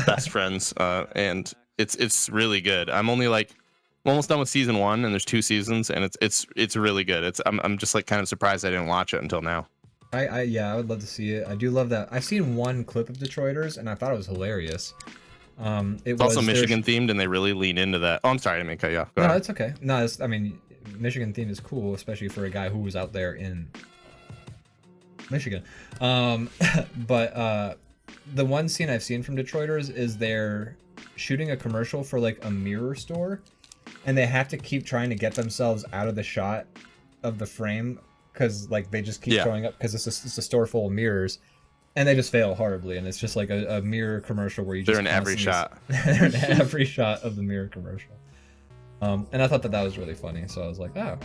best friends, and it's really good. I'm almost done with season 1, and there's 2 seasons, and it's really good. I'm just like kind of surprised I didn't watch it until now. I would love to see it. I do love that. I've seen one clip of Detroiters, and I thought it was hilarious. It's also Michigan themed, and they really lean into that. Oh, I'm sorry, I didn't mean to cut you off. Go ahead. it's okay. No, I mean, Michigan theme is cool, especially for a guy who was out there in Michigan. But the one scene I've seen from Detroiters is they're shooting a commercial for like a mirror store, and they have to keep trying to get themselves out of the shot of the frame because like they just keep showing up because it's a store full of mirrors. And they just fail horribly, and it's just like a mirror commercial where you just... They're in every shot. They're in every shot of the mirror commercial. And I thought that was really funny, so I was like, oh,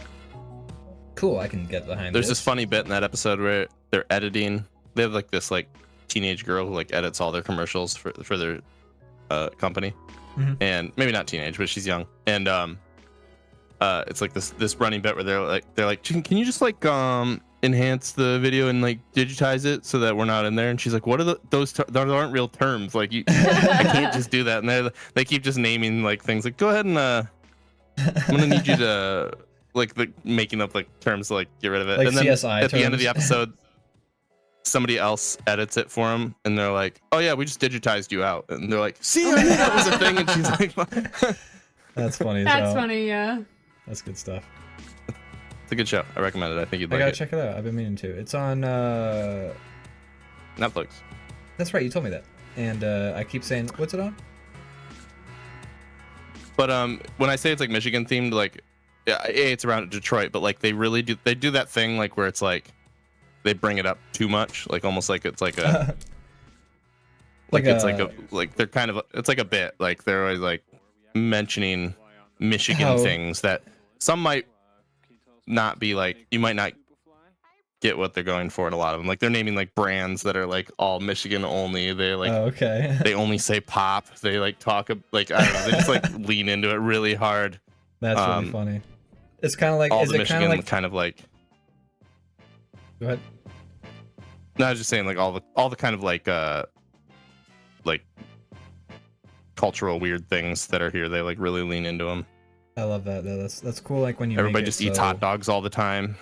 cool, I can get behind There's this. this funny bit in that episode where they're editing. They have like this like teenage girl who like edits all their commercials for their company. Mhm. And maybe not teenage, but she's young. And it's like this running bit where they're like, can you just like enhance the video and like digitize it so that we're not in there? And she's like, what are those aren't real terms, like I can't just do that. And they keep just naming like things like, go ahead and I'm gonna need you to like making up like terms to like get rid of it. Like and then CSI at the end of terms. the episode somebody else edits it for them, and they're like, oh yeah, we just digitized you out. And they're like, see, I knew that was a thing. And she's like, That's funny. That's funny, yeah. That's good stuff. it's a good show. I recommend it. I think you'd I like gotta it. check it out. I've been meaning to. It's on. Netflix. That's right. You told me that, and I keep saying, what's it on? But when I say it's like Michigan themed, like yeah, it's around Detroit, but like they really do that thing like where it's like they bring it up too much, like almost like it's like a like they're kind of, it's like a bit, like they're always like mentioning Michigan things that some might not be like, you might not get what they're going for in a lot of them. Like they're naming like brands that are like all Michigan only. They like okay. they only say pop. They like talk like I don't know. They just like lean into it really hard. That's really funny. It's kind of like, all is the it Michigan kind of like? Go ahead. No, I was just saying like all the kind of like cultural weird things that are here. They like really lean into them. I love that. That's cool. Like when you Everybody make just it eats hot dogs all the time.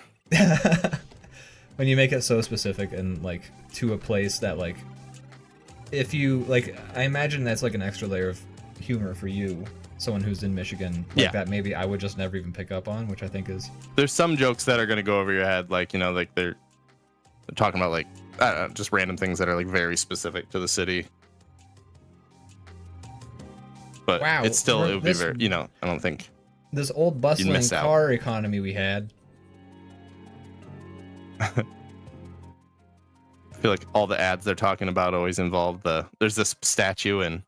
When you make it so specific and like to a place that like, if you like, I imagine that's like an extra layer of humor for you, someone who's in Michigan, like that maybe I would just never even pick up on, which I think is. There's some jokes that are gonna go over your head, like you know, like they're talking about like I don't know, just random things that are like very specific to the city. But Wow, it would be very, you know, I don't think this old bustling miss out. car economy we had. I feel like all the ads they're talking about always involve there's this statue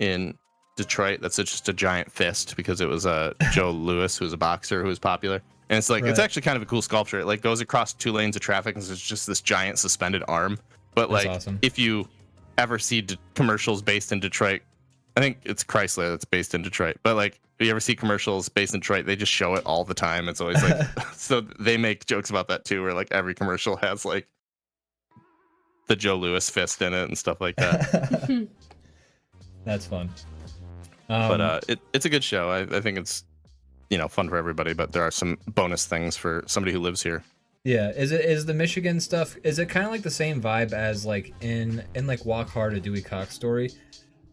in Detroit that's just a giant fist because it was Joe Louis, who was a boxer who was popular. And it's like, it's actually kind of a cool sculpture. It like goes across 2 lanes of traffic and it's just this giant suspended arm. But That's like, awesome. if you ever see commercials based in Detroit, I think it's Chrysler that's based in Detroit. But like, if you ever see commercials based in Detroit, they just show it all the time. It's always like, so they make jokes about that too, where like every commercial has like the Joe Louis fist in it and stuff like that. That's fun. But it's a good show. I think it's, you know, fun for everybody, but there are some bonus things for somebody who lives here. Yeah, is the Michigan stuff, is it kind of like the same vibe as like in like Walk Hard, a Dewey Cox story?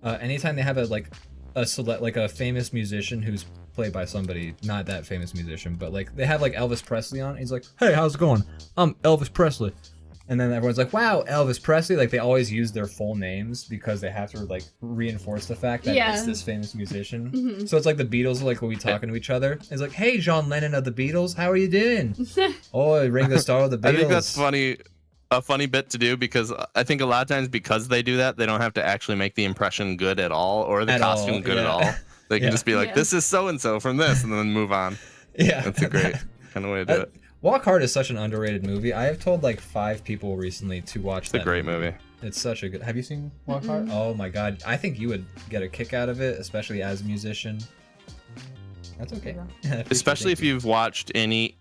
Anytime they have a famous musician who's played by somebody, not that famous musician, but like they have like Elvis Presley on, he's like, hey, how's it going? I'm Elvis Presley. And then everyone's like, wow, Elvis Presley. Like they always use their full names because they have to like reinforce the fact that it's this famous musician. Mm-hmm. So it's like the Beatles are like, when we talking to each other, it's like, hey, John Lennon of the Beatles, how are you doing? Oh, Ringo Starr of the Beatles. I think that's funny. A funny bit to do, because I think a lot of times because they do that, they don't have to actually make the impression good at all or the costume good at all. They can just be like, this is so and so from this, and then move on. Yeah, that's a great kind of way to do it. Walk Hard is such an underrated movie. I have told like 5 people recently to watch that. It's a great movie. It's such a good. Have you seen Walk Hard? Oh my god, I think you would get a kick out of it, especially as a musician. That's okay. Especially if you've watched any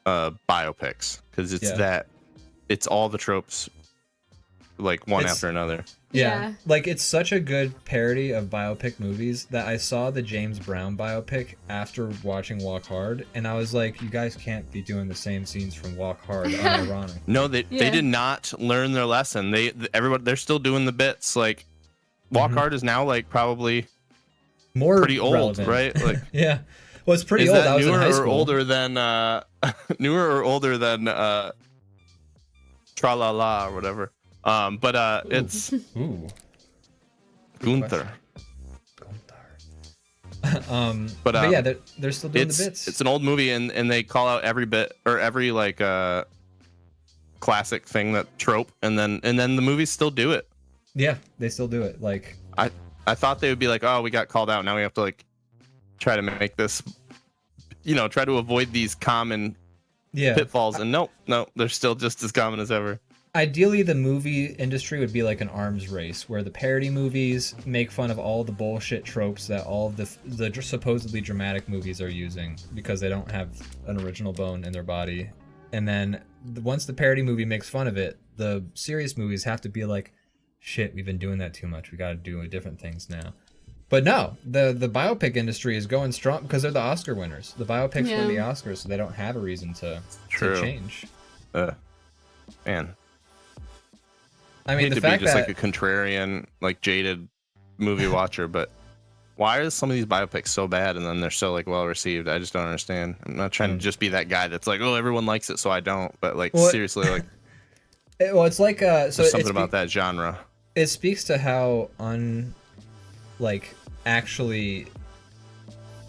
biopics, because it's all the tropes, like one after another. Yeah, like it's such a good parody of biopic movies that I saw the James Brown bbiopic after watching Walk Hard, and I was like, you guys can't be doing the same scenes from Walk Hard, unironic. No, they did not learn their lesson. They're still doing the bits. Like Walk Hard is now like probably More pretty old, relevant. right? Like, Yeah. Well, it's pretty is old. that I was in newer high or school. older than newer or older than Tra La La or whatever? But it's Ooh. Gunther. But yeah, they're still doing the bits. It's an old movie, and they call out every bit or every like classic thing, that trope, and then the movies still do it. Yeah, they still do it. Like I thought they would be like, oh, we got called out, now we have to like try to make this, try to avoid these common pitfalls, and no, they're still just as common as ever. Ideally, the movie industry would be like an arms race, where the parody movies make fun of all the bullshit tropes that all of the supposedly dramatic movies are using, because they don't have an original bone in their body. And then once the parody movie makes fun of it, the serious movies have to be like, shit, we've been doing that too much, we gotta do different things now. But no, the biopic industry is going strong because they're the Oscar winners. The biopics win the Oscars, so they don't have a reason to change. Man, I mean, I hate the to fact be just that like a contrarian, like jaded movie watcher, but why are some of these biopics so bad and then they're so like well received? I just don't understand. I'm not trying to just be that guy that's like, oh, everyone likes it, so I don't. But like, seriously, like, well, it's like there's something about that genre. It speaks to how actually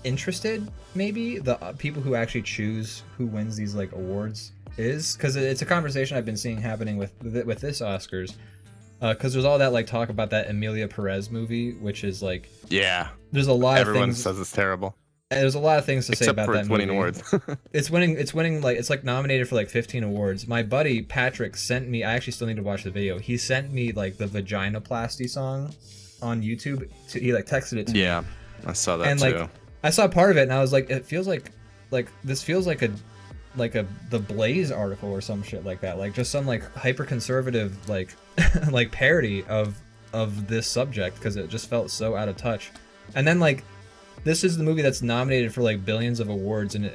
interested maybe the people who actually choose who wins these like awards is, because it's a conversation I've been seeing happening with this Oscars, because there's all that like talk about that Emilia Perez movie, which is like, there's a lot everyone of things says it's terrible. There's a lot of things to say about that movie. Winning awards. It's winning like, it's like nominated for like 15 awards. My buddy Patrick sent me, I actually still need to watch the video, he sent me like the Vaginoplasty song on YouTube. He like texted it to me. Yeah, I saw that and too. Like, I saw part of it and I was like, it feels like this feels like the Blaze article or some shit like that, like just some like hyper conservative like like parody of this subject, because it just felt so out of touch. And then like, this is the movie that's nominated for like billions of awards, and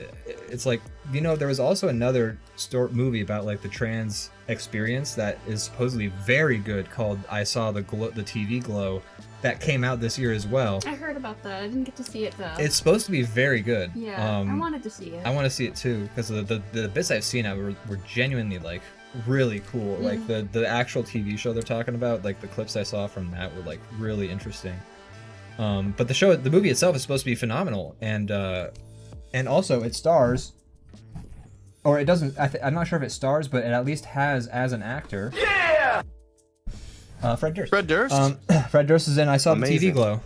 it's like, there was also another movie about like the trans experience that is supposedly very good, called I Saw the TV Glow, that came out this year as well. I heard about that. I didn't get to see it though. It's supposed to be very good. Yeah, I wanted to see it. I want to see it too, because the bits I've seen were genuinely like really cool. Like the actual TV show they're talking about, like the clips I saw from that were like really interesting. But the movie itself is supposed to be phenomenal, and also it stars, or it doesn't. I'm not sure if it stars, but it at least has as an actor. Yeah. Fred Durst. Fred Durst. Fred Durst is in I Saw the TV Glow.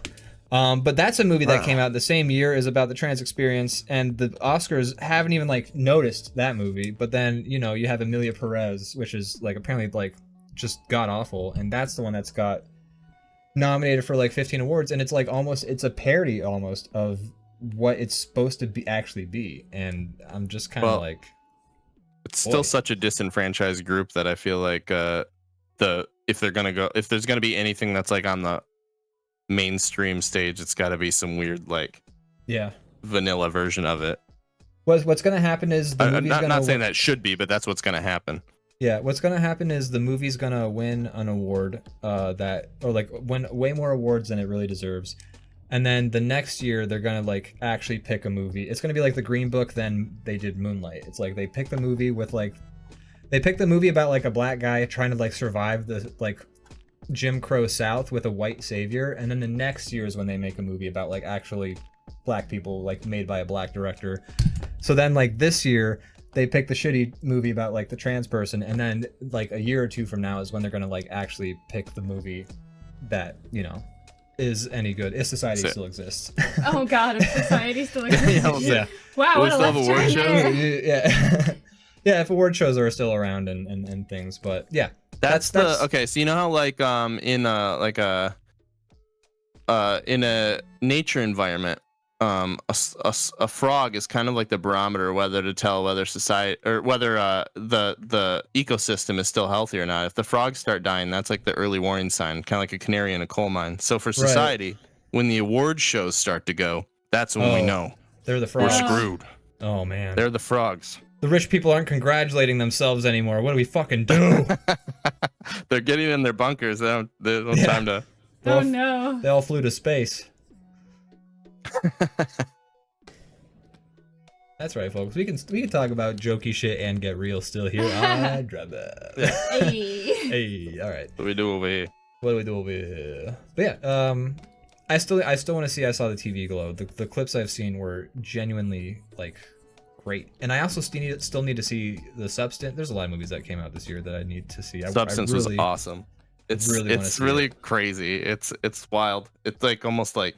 But that's a movie that came out the same year as about the trans experience, and the Oscars haven't even like noticed that movie. But then you have Emilia Perez, which is like apparently like just god awful, and that's the one that's got nominated for like 15 awards, and it's like it's a parody almost of what it's supposed to actually be, and I'm just kind of like, it's still such a disenfranchised group that I feel like if there's gonna be anything that's like on the mainstream stage, it's got to be some weird like vanilla version of it. What's gonna happen is the movie's not saying that should be, but that's what's gonna happen. Yeah, what's gonna happen is the movie's gonna win an award win way more awards than it really deserves, and then the next year they're gonna like actually pick a movie. It's gonna be like the Green Book, then they did Moonlight. It's like they picked the movie about like a black guy trying to like survive the like Jim Crow South with a white savior, and then the next year is when they make a movie about like actually black people, like made by a black director. So then like this year they pick the shitty movie about like the trans person, and then like a year or two from now is when they're gonna like actually pick the movie that is any good, if society still exists. Oh god, if society still exists. Yeah. Wow, what a left turn there. Yeah. Yeah, if award shows are still around and things, but yeah. That's okay. So how like in a nature environment, a frog is kind of like the barometer whether to tell whether society or whether the ecosystem is still healthy or not. If the frogs start dying, that's like the early warning sign, kind of like a canary in a coal mine. So for society, when the award shows start to go, that's when we know they're the frogs. We're screwed. Oh man, they're the frogs. The rich people aren't congratulating themselves anymore. What do we fucking do? They're getting in their bunkers. They don't have time to They Oh all- no. They all flew to space. That's right, folks. We can talk about jokey shit and get real still here on DrawBomb. Hey. Hey, all right. What do we do over here? What do we do over here? But yeah, I still want to see. I saw the TV glow. The clips I've seen were genuinely like great, and I also still need to see the Substance. There's a lot of movies that came out this year that I need to see. Substance I really, was awesome. It's really wanna it's see really it. crazy. It's wild. It's like almost like,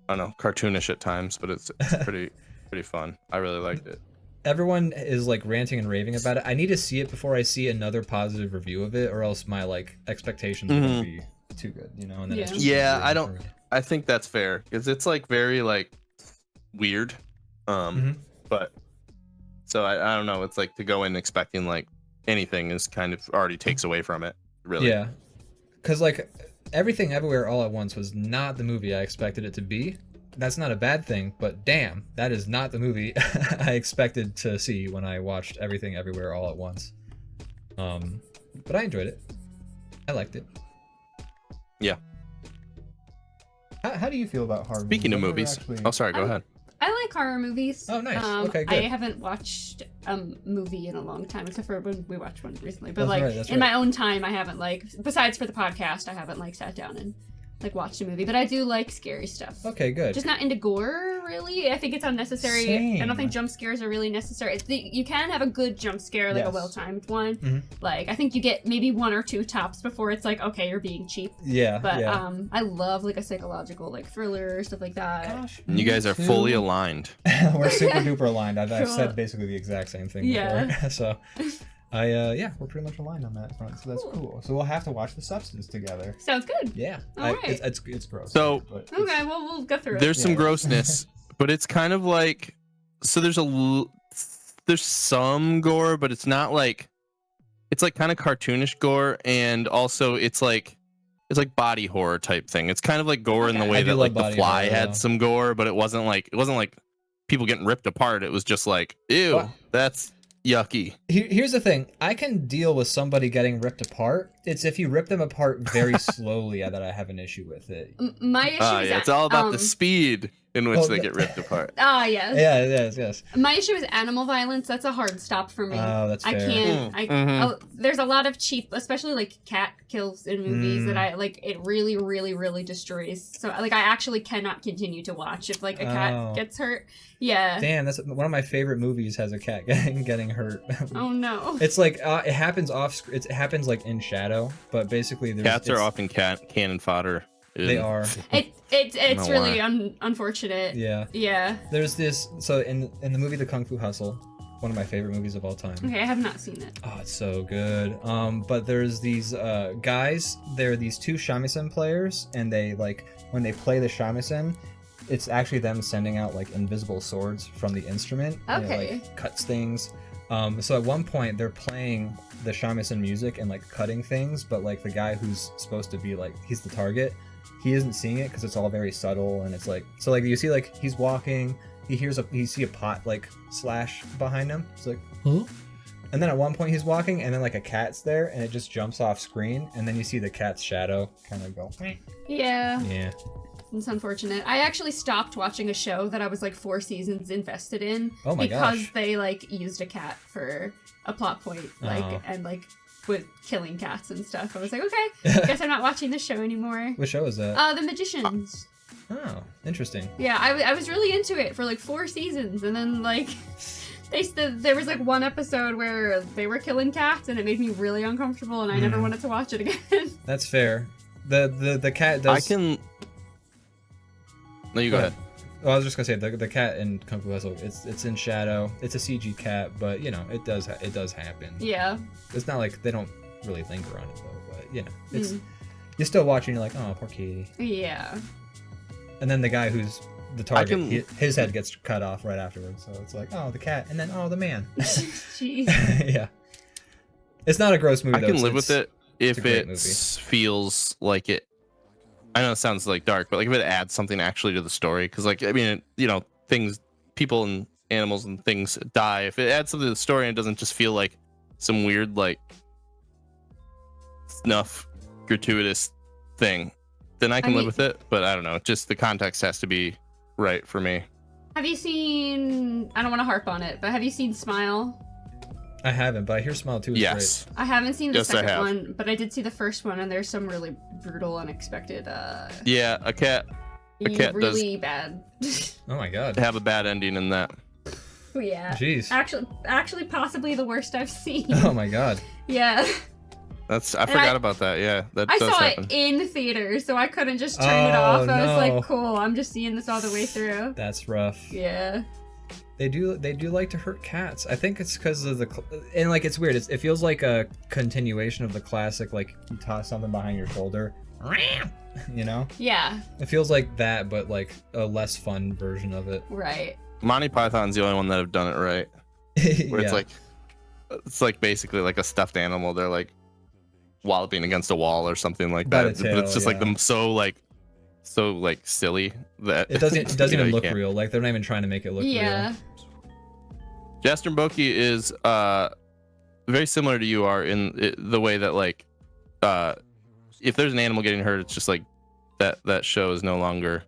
I don't know, cartoonish at times, but it's pretty fun. I really liked it. Everyone is like ranting and raving about it. I need to see it before I see another positive review of it, or else my like expectations are gonna be too good, you know. And then it's just Yeah, really I don't- for me. I think that's fair because it's like very like weird. But so I don't know. It's like to go in expecting like anything is kind of already takes away from it. Really. Yeah, because like Everything Everywhere All at Once was not the movie I expected it to be. That's not a bad thing, but damn, that is not the movie I expected to see when I watched Everything Everywhere All at Once. But I enjoyed it. I liked it. Yeah. How do you feel about horror Speaking of movies? movies. Oh, sorry. Go ahead. I like horror movies. Oh, nice. Okay, good. I haven't watched a movie in a long time, except for when we watched one recently. But That's like right, in my own time, I haven't like, besides for the podcast, I haven't like sat down and like watched a movie. But I do like scary stuff. Okay, good. Just not into gore, really. I think it's unnecessary. I Same. don't think jump scares are really necessary. You can have a good jump scare, like Yes. a well-timed one. Mhm. Like I think you get maybe one or two tops before it's like, okay, you're being cheap. Yeah, But yeah. I love like a psychological like thriller, stuff like that. Gosh, You guys are fully aligned. We're super duper aligned. I've Cool. said basically the exact same thing Yeah. before. So, yeah, we're pretty much aligned on that front, so that's cool. So we'll have to watch The Substance together. Sounds good. yeah. All right. It's gross. So- but it's- Okay, well we'll go through it. There's some Yeah. grossness, but it's kind of like, so there's some gore, but it's not like, it's like kind of cartoonish gore, and also it's like body horror type thing. It's kind of like gore in the Okay. way I do that love like The body Fly horror, had though. some gore, but it wasn't like people getting ripped apart. It was just like, ew, What? that's yucky. Here's the thing. I can deal with somebody getting ripped apart. It's if you rip them apart very slowly that I have an issue with it. My issue is Yeah, it's all about the um, speed in which well, they get ripped apart. yes. Yeah, yes. My issue is animal violence. That's a hard stop for me. Oh, that's I fair. can't. Mhm. There's a lot of cheap, especially like cat kills in movies Mm. that I like. It really, really, really destroys. So like, I actually cannot continue to watch if like a cat Oh. gets hurt. Yeah. Damn, that's one of my favorite movies. Has a cat getting hurt. Oh no. It's like it happens it happens like in shadow, but basically there's Cats are it's- often cannon fodder. They are. It's know really why. unfortunate. Yeah. Yeah. There's this. So in the movie The Kung Fu Hustle, one of my favorite movies of all time. Okay, I have not seen it. Oh, it's so good. But there's these guys. There are these two shamisen players, and they like when they play the shamisen, it's actually them sending out like invisible swords from the instrument. And it Okay. like cuts things. So at one point they're playing the shamisen music and like cutting things, but like the guy who's supposed to be like he's the target, he isn't seeing it because it's all very subtle, and it's like so like you see like he's walking, you see a pot like slash behind him. It's like, huh? And then at one point he's walking, and then like a cat's there, and it just jumps off screen, and then you see the cat's shadow kind of go. Yeah. Yeah. It's unfortunate. I actually stopped watching a show that I was like 4 seasons invested in Oh my because gosh. they like used a cat for a plot point, like Oh. and like with killing cats and stuff. I was like, okay, guess I'm not watching this show anymore. What show is that? The Magicians. Oh, interesting. Yeah, I was really into it for like 4 seasons, and then like there was like one episode where they were killing cats, and it made me really uncomfortable, and I never wanted to watch it again. That's fair. The cat does. I can. No, you go ahead. Well, I was just gonna say the cat in Kung Fu Hustle. It's in shadow. It's a CG cat, but you know it does happen. Yeah. It's not like they don't really linger on it though. But you know it's Mm. you're still watching. You're like, oh, poor kitty. Yeah. And then the guy who's the target, can- his head gets cut off right afterwards. So it's like, oh, the cat, and then oh, the man. Jeez. Yeah. It's not a gross movie. I though. can It's- live with it's- it if a great it movie. feels like it. I know it sounds like dark, but like if it adds something actually to the story, because like I mean, things, people and animals and things die. If it adds something to the story and it doesn't just feel like some weird like snuff, gratuitous thing, then I can mean- live with it. But I don't know. Just the context has to be right for me. Have you seen? I don't want to harp on it, but have you seen Smile? I haven't, but I hear Smile 2 is Yes. I haven't seen the Yes, I second have. one, but I did see the first one, and there's some really brutal, unexpected, Yeah, a cat cat really bad. great. Oh my god. have a bad ending in that. Yeah. Jeez. Actually, possibly the worst I've seen. Oh my god. Yeah. I forgot about that. Yeah, that I does saw happen. it in theaters, so I couldn't just turn it off. I was no. like, cool, I'm just seeing this all the way through. That's rough. Yeah. They do like to hurt cats. I think it's because of and like it's weird. It feels like a continuation of the classic, like you toss something behind your shoulder, you know. Yeah. It feels like that, but like a less fun version of it. Right. Monty Python's the only one that have done it right. Where Yeah. it's like basically like a stuffed animal. They're like walloping against a wall or something like By that. the But tail, it's just like yeah. them so silly that It doesn't you know, even you look can't. real. Like they're not even trying to make it look Yeah. real. Jaster Boki is very similar to you are in the way that like if there's an animal getting hurt, it's just like that show is no longer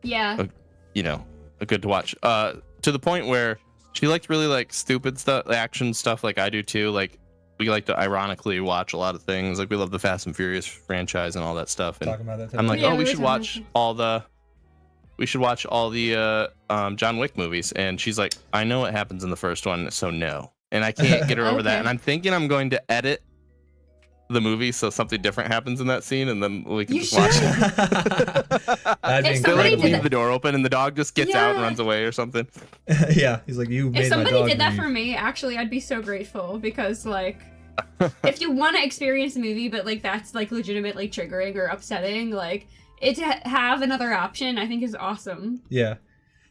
Yeah. you know good to watch. To the point where she likes really like stupid stuff, action stuff like I do too. Like we like to ironically watch a lot of things. Like we love the Fast and Furious franchise and all that stuff. And Talking about that. I'm like, Yeah, oh, we we should were watch talking all the John Wick movies. And she's like, I know what happens in the first one, so no. And I can't get her over that. Okay. And I'm thinking I'm going to edit the movie so something different happens in that scene, and then we can You just watch it. That'd be If They somebody like did leave that- the door open, and the dog just gets out and Yeah. runs away or something. yeah, he's like, you made If my somebody dog did that leave. for me, actually, I'd be so grateful because, like, if you want to experience a movie, but like that's like legitimately triggering or upsetting, like it to have another option, I think is awesome. Yeah.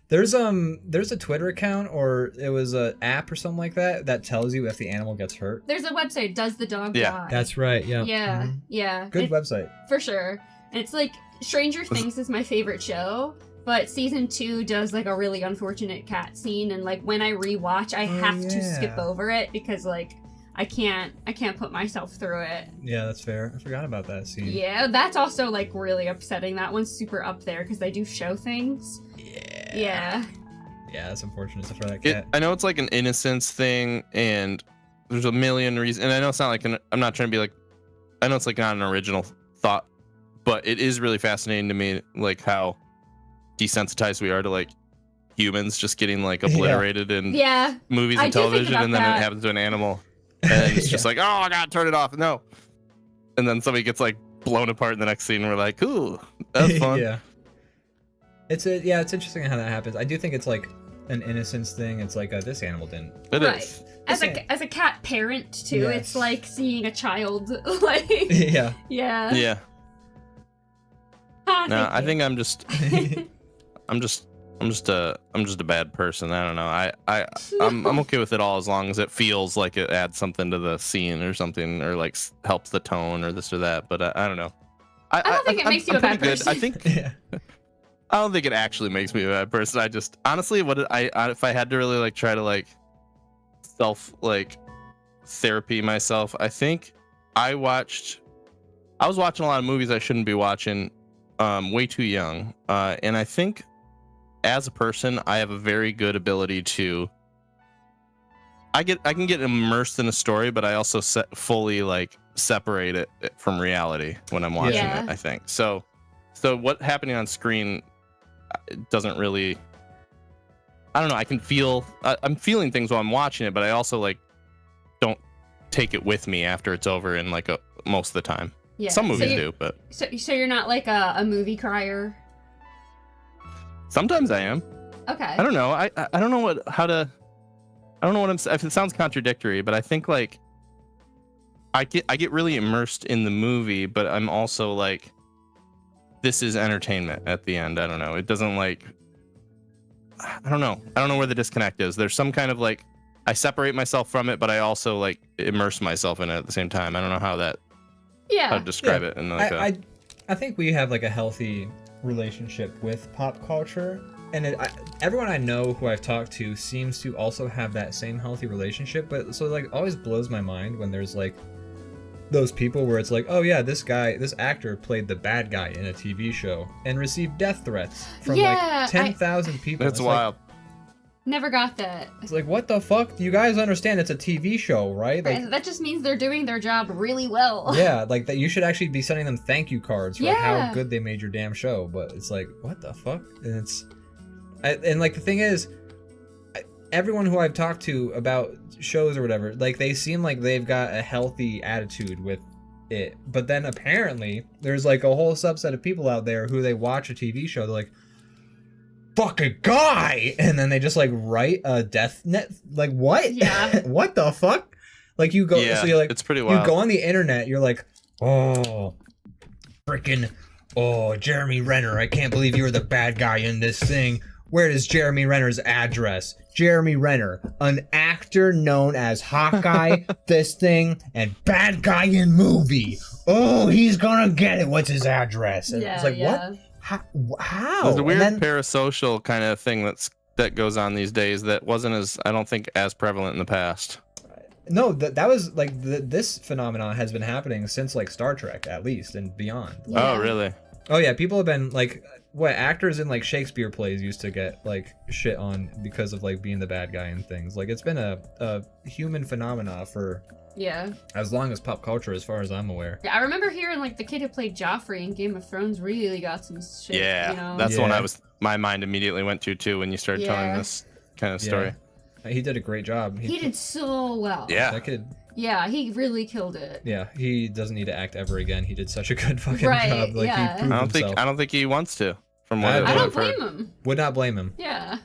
There's a Twitter account or it was a app or something like that tells you if the animal gets hurt. There's a website, Does the Dog Yeah. Die? That's right. Yeah. Yeah, Mhm. yeah. Good It- website. for sure. And it's like Stranger Things is my favorite show, but season 2 does like a really unfortunate cat scene, and like when I rewatch, I Oh, have to skip yeah. over it because like I can't put myself through it. Yeah, that's fair. I forgot about that scene. Yeah, that's also like really upsetting. That one's super up there because they do show things. Yeah. Yeah. Yeah, that's unfortunate for that cat. I know it's like an innocence thing, and there's a million reasons. And I know it's not like I'm not trying to be like, I know it's like not an original thought, but it is really fascinating to me, like how desensitized we are to like humans just getting like obliterated in Yeah. movies I and do think television, about and then that. it happens to an animal, and it's just Yeah. like, oh, I gotta turn it off. No, and then somebody gets like blown apart in the next scene, and we're like, ooh, that's fun. Yeah. It's interesting how that happens. I do think it's like an innocence thing. It's like this animal didn't. It Right. is. As a cat parent too, Yes. it's like seeing a child like Yeah. yeah. Yeah. Ah, No, thank I you. think I'm just a bad person. I don't know. I'm okay with it all as long as it feels like it adds something to the scene or something, or like helps the tone or this or that. But I don't know. I don't think it makes you a pretty bad person. I think Yeah. I don't think it actually makes me a bad person. I just honestly, if I had to really like try to like self like therapy myself, I think I was watching a lot of movies I shouldn't be watching, way too young, and I think as a person I have a very good ability to I can get immersed in a story, but I also fully like separate it from reality when I'm watching Yeah. it. I think so what happening on screen doesn't really, I don't know, I can feel I'm feeling things while I'm watching it, but I also like don't take it with me after it's over in like most of the time. Yeah. Some movies so do, but So you're not like a movie crier? sometimes I am. Okay. I don't know. I don't know I don't know what I'm if it sounds contradictory, but I think like I get really immersed in the movie, but I'm also like, this is entertainment at the end. I don't know. It doesn't like, I don't know where the disconnect is. There's some kind of like, I separate myself from it, but I also like immerse myself in it at the same time. I don't know how how Yeah. to describe it. In like I think we have like a healthy relationship with pop culture, and everyone I know who I've talked to seems to also have that same healthy relationship. But so like always blows my mind when there's like those people where it's like, oh yeah, this actor played the bad guy in a TV show and received death threats from Yeah, like 10,000 people. That's It's wild. Never got that. It's like, what the fuck? You guys understand it's a TV show, right? Like, That just means they're doing their job really well. yeah, like that. You should actually be sending them thank you cards for how Yeah. good they made your damn show. But it's like, what the fuck? And and like the thing is, everyone who I've talked to about shows or whatever, like they seem like they've got a healthy attitude with it. But then apparently there's like a whole subset of people out there who they watch a TV show, they're like, fucking guy, and then they just like write a death net. Like what? Yeah. What the fuck? Like you go, Yeah, so you're like, it's pretty wild. you go on the internet, you're like, oh, freaking, oh, Jeremy Renner, I can't believe you were the bad guy in this thing. Where is Jeremy Renner's address? Jeremy Renner, an actor known as Hawkeye, this thing, and bad guy in movie. Oh, he's gonna get it. What's his address? And it's like, what? How? There's a weird And then, parasocial kind of thing that goes on these days that wasn't I don't think as prevalent in the past. no, that was like this phenomenon has been happening since like Star Trek at least and beyond. Yeah. Oh, really? Oh yeah, people have been like, what, actors in like Shakespeare plays used to get like shit on because of like being the bad guy and things. Like it's been a human phenomena for Yeah. as long as pop culture, as far as I'm aware. Yeah, I remember hearing like the kid who played Joffrey in Game of Thrones really got some shit. Yeah, You know? that's the one Yeah. my mind immediately went to too when you started telling Yeah. this kind of story. Yeah. He did a great job. He did so well. Yeah. That kid. Yeah, he really killed it. Yeah, he doesn't need to act ever again. He did such a good fucking Right, job. Like yeah. he proved himself. I don't think he wants to. From what I I've I don't heard. blame him. Would not blame him. Yeah.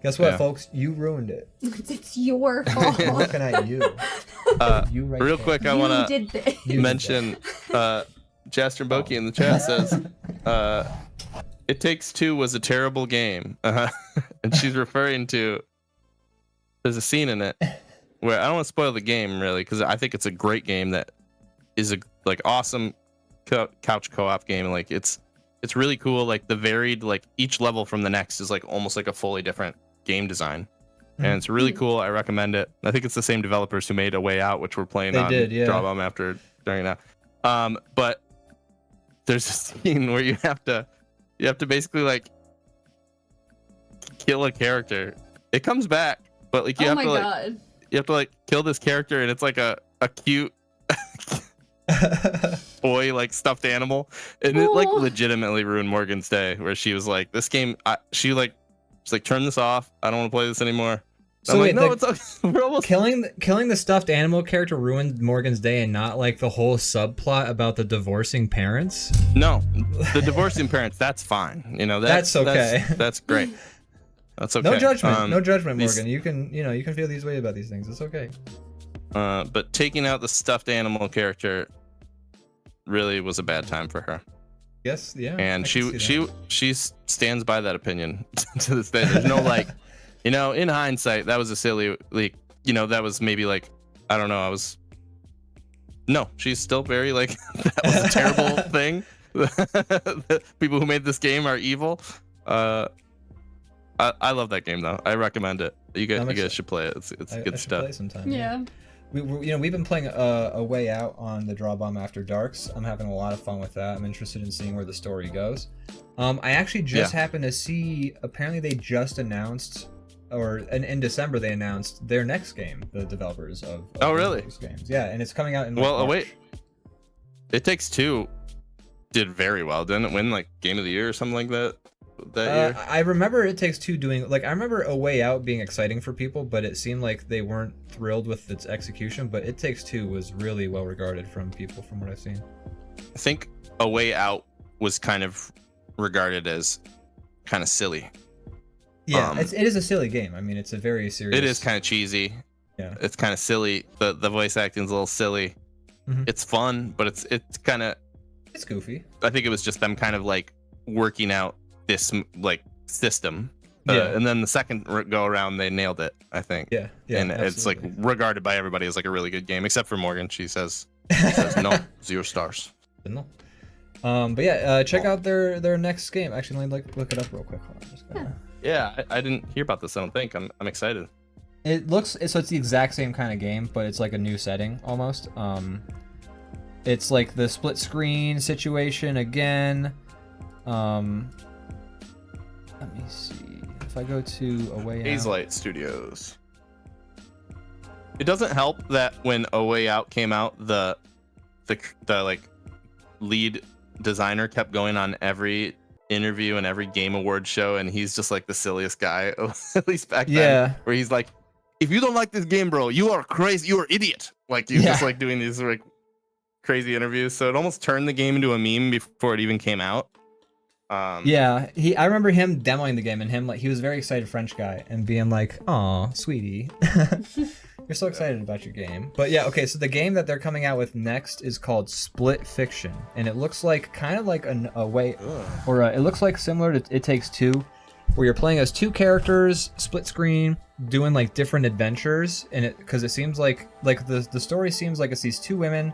Guess what, Yeah. folks? You ruined it. It's your fault. I'm looking at you. You right Real there. quick, I You want to did this. You did mention Jaster Boki in the chat says It Takes Two was a terrible game. And she's referring to, there's a scene in it where I don't want to spoil the game really, because I think it's a great game that is a like awesome couch co-op game. Like it's really cool. Like the varied, like each level from the next is like almost like a fully different game design. And it's really cool. I recommend it. I think it's the same developers who made A Way Out, which we're playing They on did, yeah. DrawBomb during that. But there's a scene where you have to basically like kill a character. It comes back, but like you Oh have my to like god. you have to like kill this character, and it's like a cute toy like stuffed animal, and it like Aw. legitimately ruined Morgan's day, where she was like, this game, she's like, turn this off, I don't want to play this anymore. So I'm wait, like, no, the- it's okay. We're almost killing the stuffed animal character ruined Morgan's day, and not like the whole subplot about the divorcing parents. no, the divorcing parents, that's fine, you know, That's okay. that's great, that's okay. No judgment. No judgment, these- Morgan. You can feel these ways about these things. It's okay. But taking out the stuffed animal character really was a bad time for her. Yes, yeah. And I can see that. she stands by that opinion to this day. There's no like, you know, in hindsight, that was a silly, like, you know, that was maybe like, I don't know, she's still very like, that was a terrible thing. The people who made this game are evil. I love that game though. I recommend it. You guys should play it. It's I good should stuff. play sometime. Yeah. We've been playing A Way Out on the DrawBomb After Darks. I'm having a lot of fun with that. I'm interested in seeing where the story goes. I actually just happened to see, apparently they just announced, or in December they announced their next game, the developers of Oh, really? those games. Yeah, and it's coming out in Well, March. wait. It Takes Two did very well. Didn't it win like Game of the Year or something like that year? I remember It Takes Two doing, like, I remember A Way Out being exciting for people, but it seemed like they weren't thrilled with its execution. But It Takes Two was really well regarded from people, from what I've seen. I think A Way Out was kind of regarded as kind of silly. Yeah, it is a silly game. I mean, it's a very serious. It is kind of cheesy. Yeah. It's kind of silly. The voice acting's a little silly. Mhm. It's fun, but it's kind of. It's goofy. I think it was just them kind of like working out this like system. Yeah. And then the second go around, they nailed it. I think. Yeah, yeah. And it's like absolutely. regarded by everybody as like a really good game, except for Morgan. She says no, 0 stars. No. But yeah, check out their next game. Actually, let me look it up real quick. Hold on, just gonna... Yeah, I didn't hear about this. I don't think. I'm excited. It looks so it's the exact same kind of game, but it's like a new setting almost. it's like the split screen situation again. Let me see. If I go to A Way Out. Hazelight Studios. It doesn't help that when A Way Out came out, the like lead designer kept going on every interview and every game award show, and he's just like the silliest guy, at least back then. Where he's like, if you don't like this game, bro, you are crazy, you are idiot. Like he's just like doing these like crazy interviews. So it almost turned the game into a meme before it even came out. I remember him demoing the game, and him like he was a very excited French guy and being like, "Aw, sweetie, you're so excited about your game." But yeah, okay, so the game that they're coming out with next is called Split Fiction, and it looks like kind of like it looks like similar to It Takes Two, where you're playing as two characters, split screen, doing like different adventures, and because it seems like the story seems like it's these two women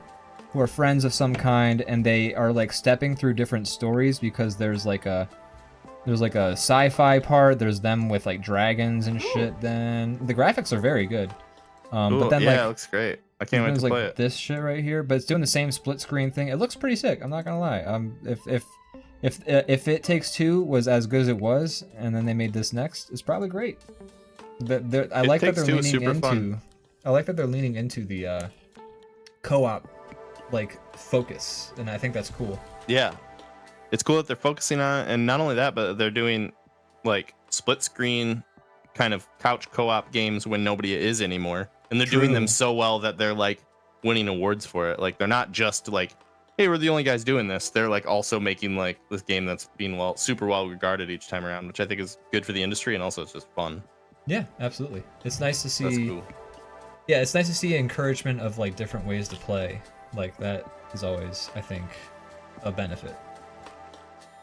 who are friends of some kind, and they are like stepping through different stories because there's like a sci-fi part, there's them with like dragons and shit. Then the graphics are very good. But then it looks great. I can't wait to play it. This shit right here, but it's doing the same split screen thing. It looks pretty sick. I'm not gonna lie. If It Takes Two was as good as it was, and then they made this next, it's probably great. I like that they're leaning into the co-op like focus, and I think that's cool. Yeah, it's cool that they're focusing on it, and not only that, but they're doing like split screen kind of couch co-op games when nobody is anymore, and they're doing them so well that they're like winning awards for it. Like they're not just like, hey, we're the only guys doing this. They're like also making like this game that's being super well regarded each time around, which I think is good for the industry, and also it's just fun. Yeah, absolutely. It's nice to see. That's cool. Yeah, it's nice to see encouragement of like different ways to play. Like that is always, I think, a benefit.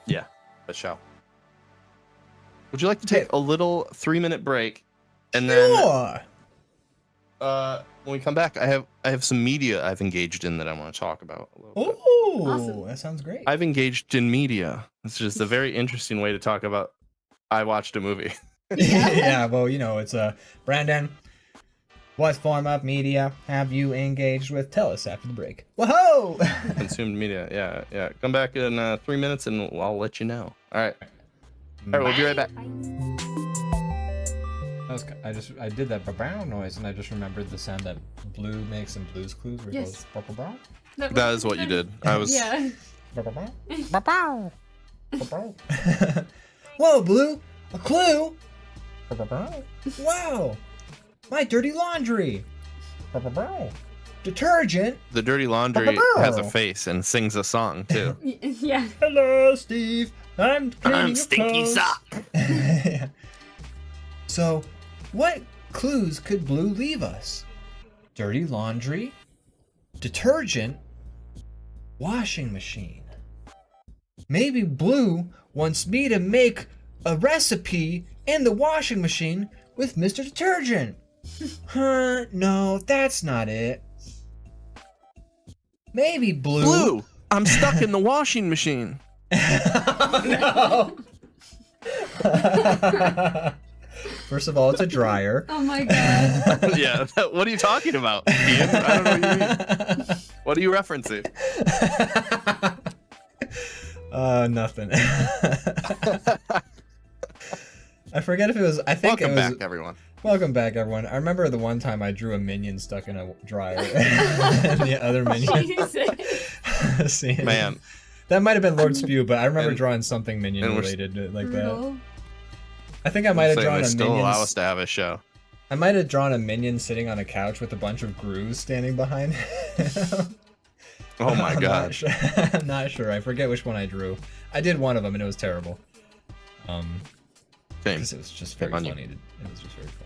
Yeah, that shall. Would you like to take a little 3-minute break, and then when we come back, I have some media I've engaged in that I want to talk about a little bit. Awesome. That sounds great. I've engaged in media. It's just a very interesting way to talk about. I watched a movie. Yeah, well, it's Brandon. What form of media have you engaged with? Tell us after the break. Whoa! Consumed media. Yeah. Come back in 3 minutes, and I'll let you know. All right. We'll be right back. I did that ba-bow noise, and I just remembered the sound that Blue makes in Blue's Clues, where it goes ba-ba-bow. That is what you did. I was. Yeah. Ba-ba-bow. Ba-bow. Ba-bow. Whoa, Blue! A clue! Ba-ba-bow. Wow! My dirty laundry! Ba-ba-bow. Detergent! The dirty laundry has a face and sings a song too. Yeah. Hello, Steve. I'm Stinky Sock. Yeah. So, what clues could Blue leave us? Dirty laundry, detergent, washing machine. Maybe Blue wants me to make a recipe in the washing machine with Mr. Detergent. No, that's not it. Maybe Blue. Blue, I'm stuck in the washing machine. Oh, no. First of all, it's a dryer. Oh my god. Yeah, what are you talking about, Ian? I don't know what you mean. What are you referencing? Nothing. I forget if it was. I think Welcome it was. back, everyone. Welcome back, everyone. I remember the one time I drew a minion stuck in a dryer, and the other minion. Jesus. Man, that might have been Lord Spew, but I remember drawing something minion related like that. I think I might have drawn a still minion. Allow us to have a show. I might have drawn a minion sitting on a couch with a bunch of grooves standing behind him. Oh my god. I'm not sure. I forget which one I drew. I did one of them and it was terrible. Same. Because it was just very funny. It was just very funny.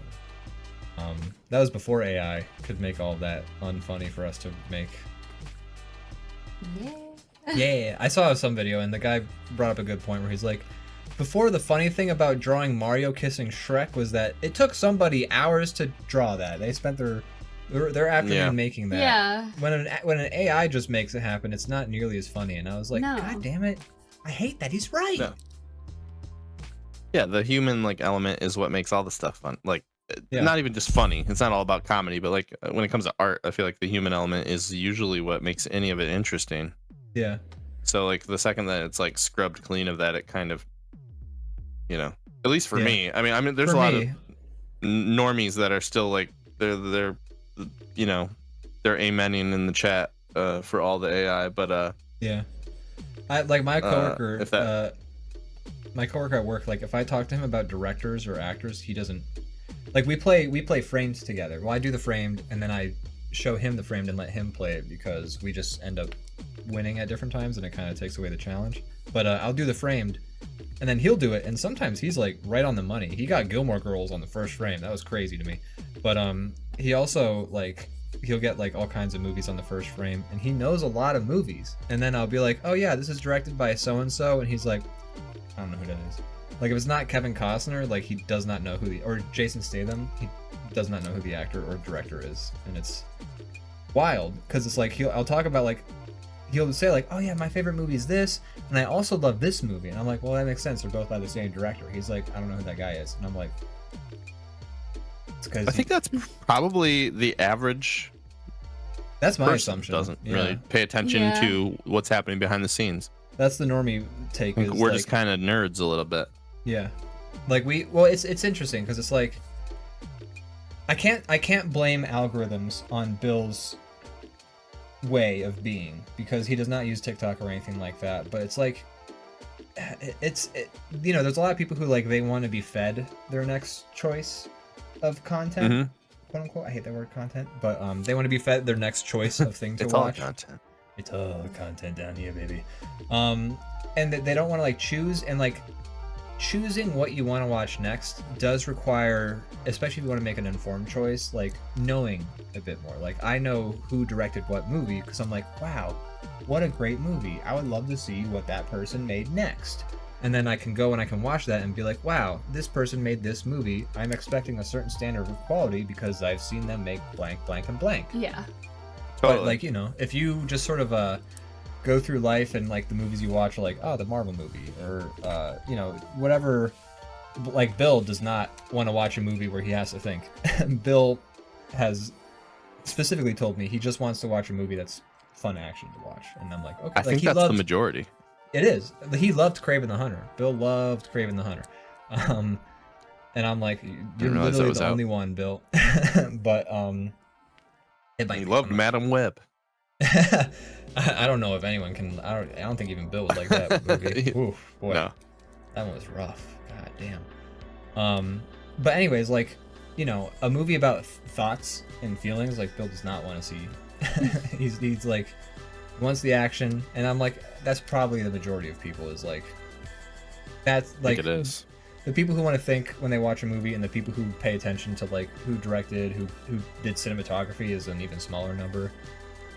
That was before AI could make all that unfunny for us to make. Yeah. Yeah. I saw some video and the guy brought up a good point where he's like, before, the funny thing about drawing Mario kissing Shrek was that it took somebody hours to draw that. They spent their afternoon making that. Yeah. When an AI just makes it happen, it's not nearly as funny. And I was like, No. God damn it! I hate that. He's right. No. Yeah, the human element is what makes all the stuff fun. Yeah. not even just funny. It's not all about comedy, but like when it comes to art, I feel like the human element is usually what makes any of it interesting. Yeah. So like the second that it's like scrubbed clean of that, it kind of, at least for me. I mean, there's For a lot me, of normies that are still like they're amening in the chat for all the AI, but yeah. I like my coworker. if that- My coworker at work, like if I talk to him about directors or actors, he doesn't. Like we play framed together. Well, I do the framed, and then I show him the framed and let him play it because we just end up winning at different times, and it kind of takes away the challenge. But I'll do the framed, and then he'll do it, and sometimes he's like right on the money. He got Gilmore Girls on the first frame. That was crazy to me. But he also like he'll get like all kinds of movies on the first frame, and he knows a lot of movies. And then I'll be like, oh yeah, this is directed by so and so, and he's like, I don't know who that is. Like if it's not Kevin Costner, like he does not know or Jason Statham, he does not know who the actor or director is, and it's wild because it's like I'll talk about like he'll say like, oh yeah, my favorite movie is this, and I also love this movie, and I'm like, well that makes sense, they're both by the same director. He's like, I don't know who that guy is, and I'm like, it's because I think that's probably the average. That's my person assumption. Doesn't Yeah. really pay attention Yeah. to what's happening behind the scenes. That's the normie take. Is We're like, just kind of nerds a little bit. Yeah, like it's interesting because it's like I can't blame algorithms on Bill's way of being because he does not use TikTok or anything like that. But it's like there's a lot of people who like they want to be fed their next choice of content, Mhm. quote unquote. I hate that word content, but they want to be fed their next choice of thing to It's all watch. content. It's all content down here, baby. And they don't want to like choose, and like choosing what you want to watch next does require, especially if you want to make an informed choice, like knowing a bit more. Like I know who directed what movie because I'm like, wow, what a great movie. I would love to see what that person made next. And then I can go and I can watch that and be like, wow, this person made this movie. I'm expecting a certain standard of quality because I've seen them make blank, blank, and blank. Yeah. Totally. But like, if you just sort of go through life and like the movies you watch are like, oh, the Marvel movie or whatever, like Bill does not want to watch a movie where he has to think. Bill has specifically told me he just wants to watch a movie that's fun action to watch, and I'm like, okay. I think that's the majority. It is. He loved Kraven the Hunter. Bill loved Kraven the Hunter. And I'm like, you're realize that literally was the out. only one, Bill. But it might He be loved coming. Madam Web. I don't know if anyone can. I don't think even Bill would like that movie. Oof, boy, No. that one was rough. God damn. But anyways, like, a movie about thoughts and feelings, like Bill does not want to see. he's like, he wants the action, and I'm like, that's probably the majority of people. Is like, that's I like think it is. the people who want to think when they watch a movie, and the people who pay attention to like who directed, who did cinematography is an even smaller number.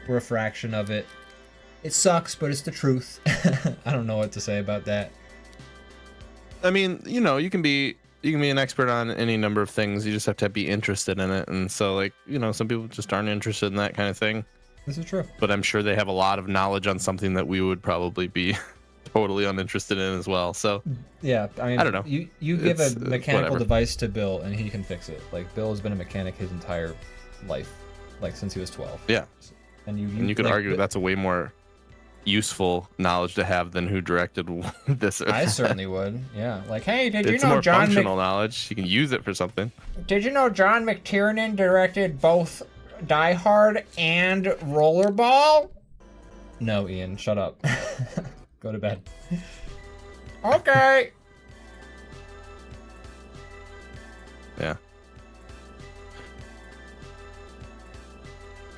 We're a fraction of it. It sucks, but it's the truth. I don't know what to say about that. I mean, you can be an expert on any number of things. You just have to be interested in it. And so, like, some people just aren't interested in that kind of thing. This is true. But I'm sure they have a lot of knowledge on something that we would probably be totally uninterested in as well. So Yeah, I mean, I don't know. You give It's, a mechanical whatever. device to Bill, and he can fix it. Like Bill has been a mechanic his entire life, like since he was 12. yeah, And you could like, argue that's a way more useful knowledge to have than who directed this. I certainly would. Yeah. Like, hey, did It's you know more John? functional knowledge. You can use it for something. Did you know John McTiernan directed both Die Hard and Rollerball? No, Ian, shut up. Go to bed. Okay. Yeah.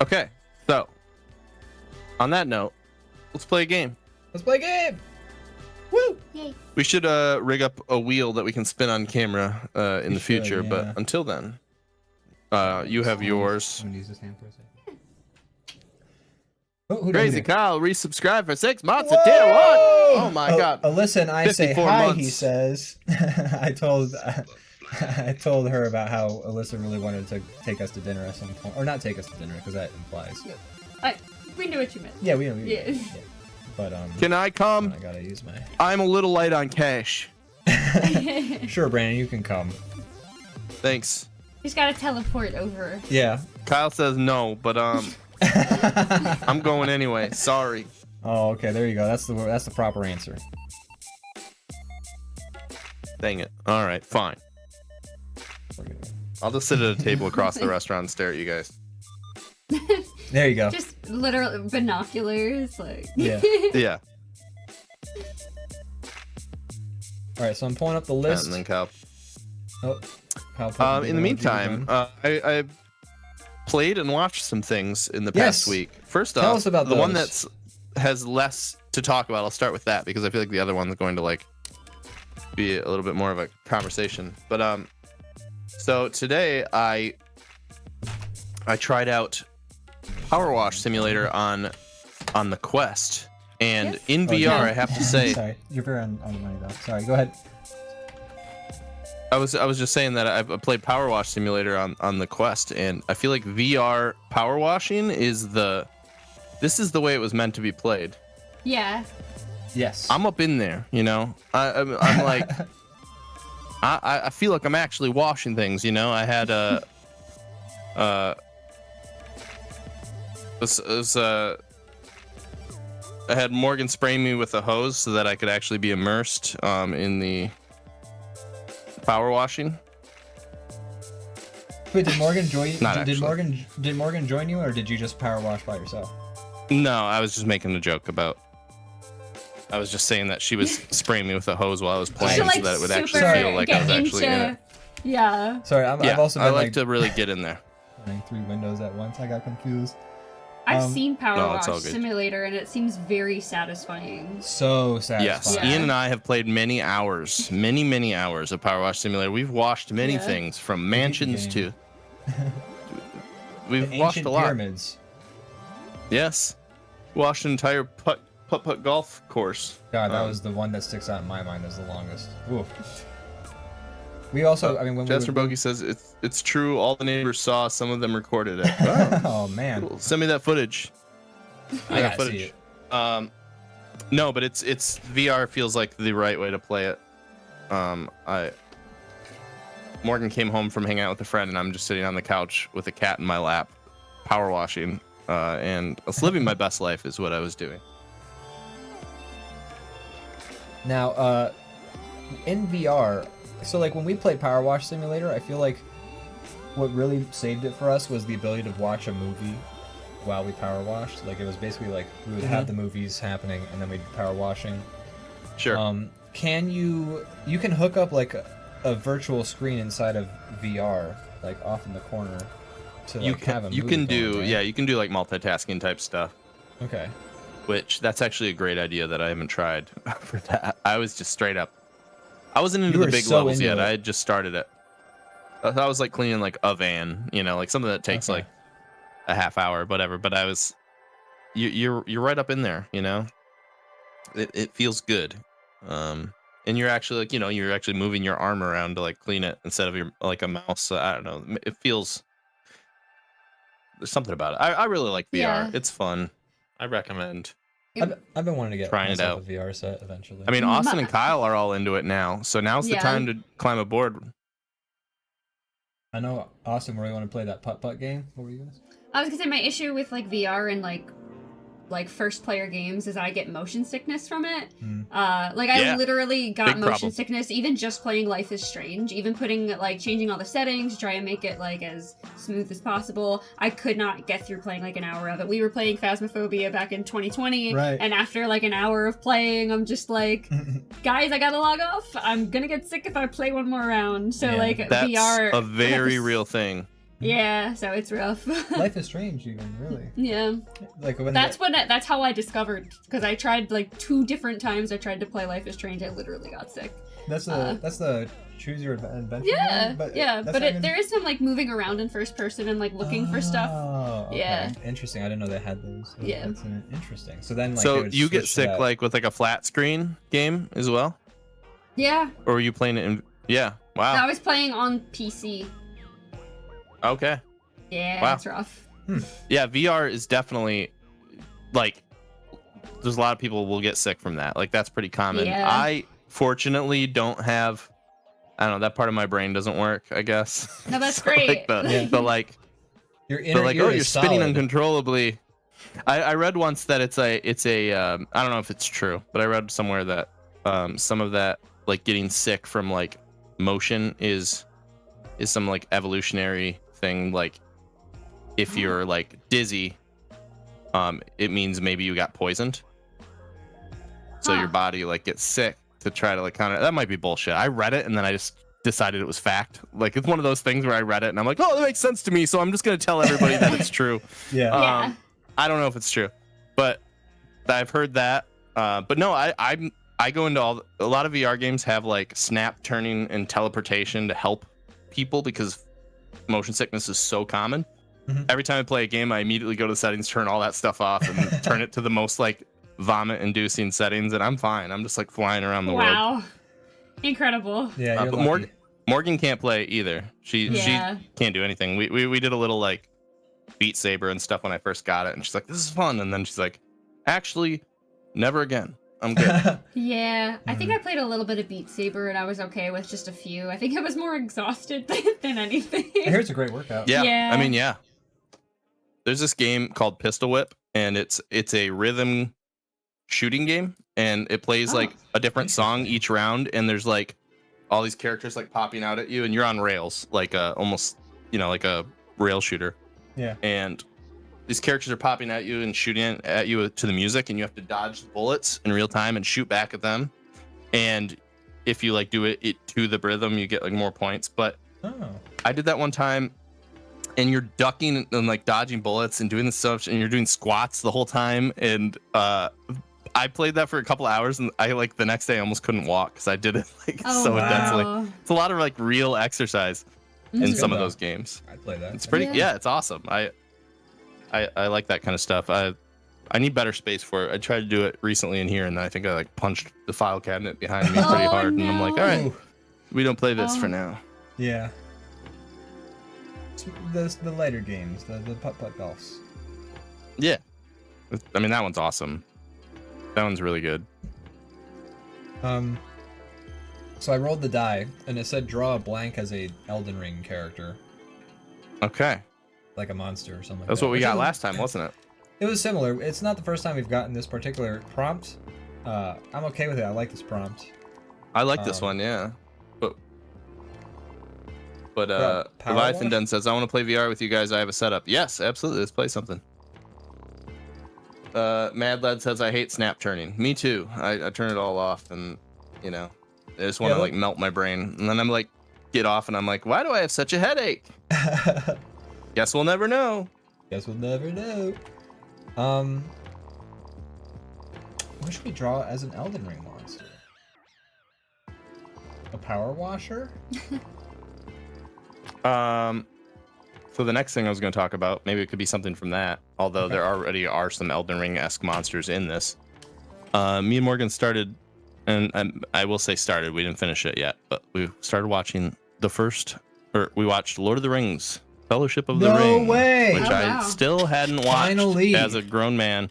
Okay, so on that note, let's play a game. Let's play a game. Woo! Yay. We should rig up a wheel that we can spin on camera in the should, future, yeah. but until then, you have yours. I'm gonna use this hand for a second. Oh, who Crazy did it? Kyle resubscribed for 6 months Whoa! at tier 1. Oh my god. Alyssa and I say 54 hi, months. he says. I told her about how Alyssa really wanted to take us to dinner at some point. Or not take us to dinner, because that implies. We knew what you meant. Yeah, we know. Yeah. But, Can I come? I gotta use my... I'm a little light on cash. Sure, Brandon, you can come. Thanks. He's got to teleport over. Yeah. Kyle says no, but I'm going anyway. Sorry. Oh, okay. There you go. That's the proper answer. Dang it. All right, fine. I'll just sit at a table across the restaurant and stare at you guys. There you go. Just literal binoculars, like. Yeah. Yeah. All right. So I'm pulling up the list. And then Kyle. Oh, Kyle put In the meantime, I played and watched some things in the past week. First Tell off, us about the one those. that has less to talk about. I'll start with that because I feel like the other one's going to like be a little bit more of a conversation. But so today I tried out Power Wash Simulator on the Quest, and Yes. in VR yeah. I have to say Sorry, you're very on the money though. Sorry. Go ahead. I was just saying that I've played Power Wash Simulator on the Quest, and I feel like VR power washing is the way it was meant to be played. Yeah. Yes. I'm up in there, you know. I'm like, I feel like I'm actually washing things, you know. I had I had Morgan spray me with a hose so that I could actually be immersed in the power washing. Wait, did Morgan join? Not did actually. Morgan join you, or did you just power wash by yourself? No, I was just making a joke about. I was just saying that she was spraying me with a hose while I was playing, To, so that it would actually super feel like I was get actually in it. into- Yeah. Sorry, I've Yeah, also I been like to really get in there. running 3 windows at once. I got confused. I've Um, seen Power no, it's all Wash good. Simulator, and it seems very satisfying. So Yes, satisfying. Yeah. Ian and I have played many hours of Power Wash Simulator. We've washed many Yeah. things, from mansions to. The We've washed ancient a lot. pyramids. Yes, washed an entire putt golf course. God, that Um, was the one that sticks out in my mind as the longest. Ooh. We also, I mean, when Jasper we were... Bogey says it's true. All the neighbors saw. Some of them recorded it. Oh man, Cool. Send me that footage. I got gotta see it. No, but it's VR feels like the right way to play it. Morgan came home from hanging out with a friend, and I'm just sitting on the couch with a cat in my lap, power washing, and I was living my best life is what I was doing. Now, in VR, so like when we played Power Wash Simulator, I feel like what really saved it for us was the ability to watch a movie while we power washed. Like it was basically like we would have the movies happening and then we'd be power washing. Sure. Can you can hook up like a virtual screen inside of VR, like off in the corner, to like have a movie you can going, do right? yeah, you can do like multitasking type stuff. Okay. Which that's actually a great idea that I haven't tried for that. I was just straight up. I wasn't into You the were big so levels into yet. it. I had just started it. I was like cleaning like a van, you know, like something that takes Okay. like a half hour, whatever. But you're right up in there, you know. It feels good, and you're actually like, you know, you're actually moving your arm around to like clean it instead of your like a mouse. So I don't know. It feels. There's something about it. I really like VR. Yeah. It's fun. I recommend. I've been wanting to get Trying it myself out. a VR set eventually. I mean, Austin and Kyle are all into it now, so now's the Yeah. time to climb aboard. I know Austin really want to play that putt game. What were you guys? I was gonna say my issue with like VR and like first player games is I get motion sickness from it. Like I Yeah. literally got Big motion problem. sickness even just playing Life is Strange, even putting like changing all the settings to try and make it like as smooth as possible. I could not get through playing like an hour of it. We were playing Phasmophobia back in 2020, Right. and after like an hour of playing, I'm just like, guys, I gotta log off. I'm gonna get sick if I play one more round. So Yeah. like That's VR, a very yes. real thing. Yeah, so it's rough. Life is Strange, even really. Yeah. Like when That's how I discovered, because I tried like 2 different times. I tried to play Life is Strange. I literally got sick. that's the choose your adventure. Yeah, one? yeah, that's but not even- there is some like moving around in first person and like looking for stuff. Oh, okay. Yeah. Interesting. I didn't know they had those. Yeah. That's interesting. So then, like, they So would you get switch to sick that. like with like a flat screen game as well, Yeah, or were you playing it in? Yeah. Wow. I was playing on PC. Okay. Yeah, Wow. it's rough. Yeah, VR is definitely like there's a lot of people will get sick from that. Like that's pretty common. Yeah. I fortunately don't have I don't know, that part of my brain doesn't work, I guess. No, that's So, great. like Your inner like, ear oh, is you're spinning solid. uncontrollably. I read once that it's a I don't know if it's true, but I read somewhere that some of that, like getting sick from like motion is some like evolutionary thing. Like if you're like dizzy, it means maybe you got poisoned. So your body like gets sick to try to like kind of, that might be bullshit. I read it and then I just decided it was fact. Like it's one of those things where I read it and I'm like, oh, that makes sense to me, so I'm just gonna tell everybody that it's true. Yeah. Yeah. I don't know if it's true, but I've heard that. But no, I go into a lot of VR games have like snap turning and teleportation to help people because motion sickness is so common. Every time I play a game, I immediately go to the settings, turn all that stuff off, and turn it to the most like vomit-inducing settings, and I'm fine. I'm just like flying around the world. Wow. Incredible. Yeah, you're But lucky. Morgan can't play either. She Yeah. can't do anything. We did a little like Beat Saber and stuff when I first got it, and she's like, "This is fun," and then she's like, "Actually, never again. I'm good." Yeah, I think I played a little bit of Beat Saber and I was okay with just a few. I think I was more exhausted than anything. I hear it's a great workout. Yeah. Yeah. I mean, yeah. There's this game called Pistol Whip, and it's a rhythm shooting game, and it plays like a different song each round, and there's like all these characters like popping out at you, and you're on rails, like almost, you know, like a rail shooter. Yeah. And these characters are popping at you and shooting at you to the music, and you have to dodge the bullets in real time and shoot back at them. And if you like do it to the rhythm, you get like more points. But I did that one time, and you're ducking and like dodging bullets and doing this stuff, and you're doing squats the whole time. And I played that for a couple hours, and I like the next day I almost couldn't walk because I did it like so intensely. It's a lot of like real exercise in some of those games. I'd play that. It's pretty, yeah, it's awesome. I like that kind of stuff. I need better space for it. I tried to do it recently in here, and I think I like punched the file cabinet behind me pretty hard, and I'm like, all right, we don't play this for now. Yeah. The lighter games, the putt-putt golfs. Yeah. I mean, that one's awesome. That one's really good. So I rolled the die, and it said draw a blank as a Elden Ring character, Okay. like a monster or something like That's that. what we Which got is- last time, wasn't it? It was similar. It's not the first time we've gotten this particular prompt. I'm okay with it. I like this prompt. I like this one, yeah. But Power Leviathan Wash? Den says, I want to play VR with you guys. I have a setup. Yes, absolutely. Let's play something. Mad Lad says, I hate snap turning. Me too. I turn it all off, and you know, I just want to like melt my brain. And then I'm like, get off, and I'm like, why do I have such a headache? Guess we'll never know. Guess we'll never know. What should we draw as an Elden Ring monster? A power washer? So the next thing I was going to talk about, maybe it could be something from that. Although there already are some Elden Ring-esque monsters in this. Me and Morgan started, and I will say started. We didn't finish it yet, but we started watching we watched Lord of the Rings, Fellowship of the Ring. No way! Which Oh, I wow. still hadn't watched Finally. as a grown man.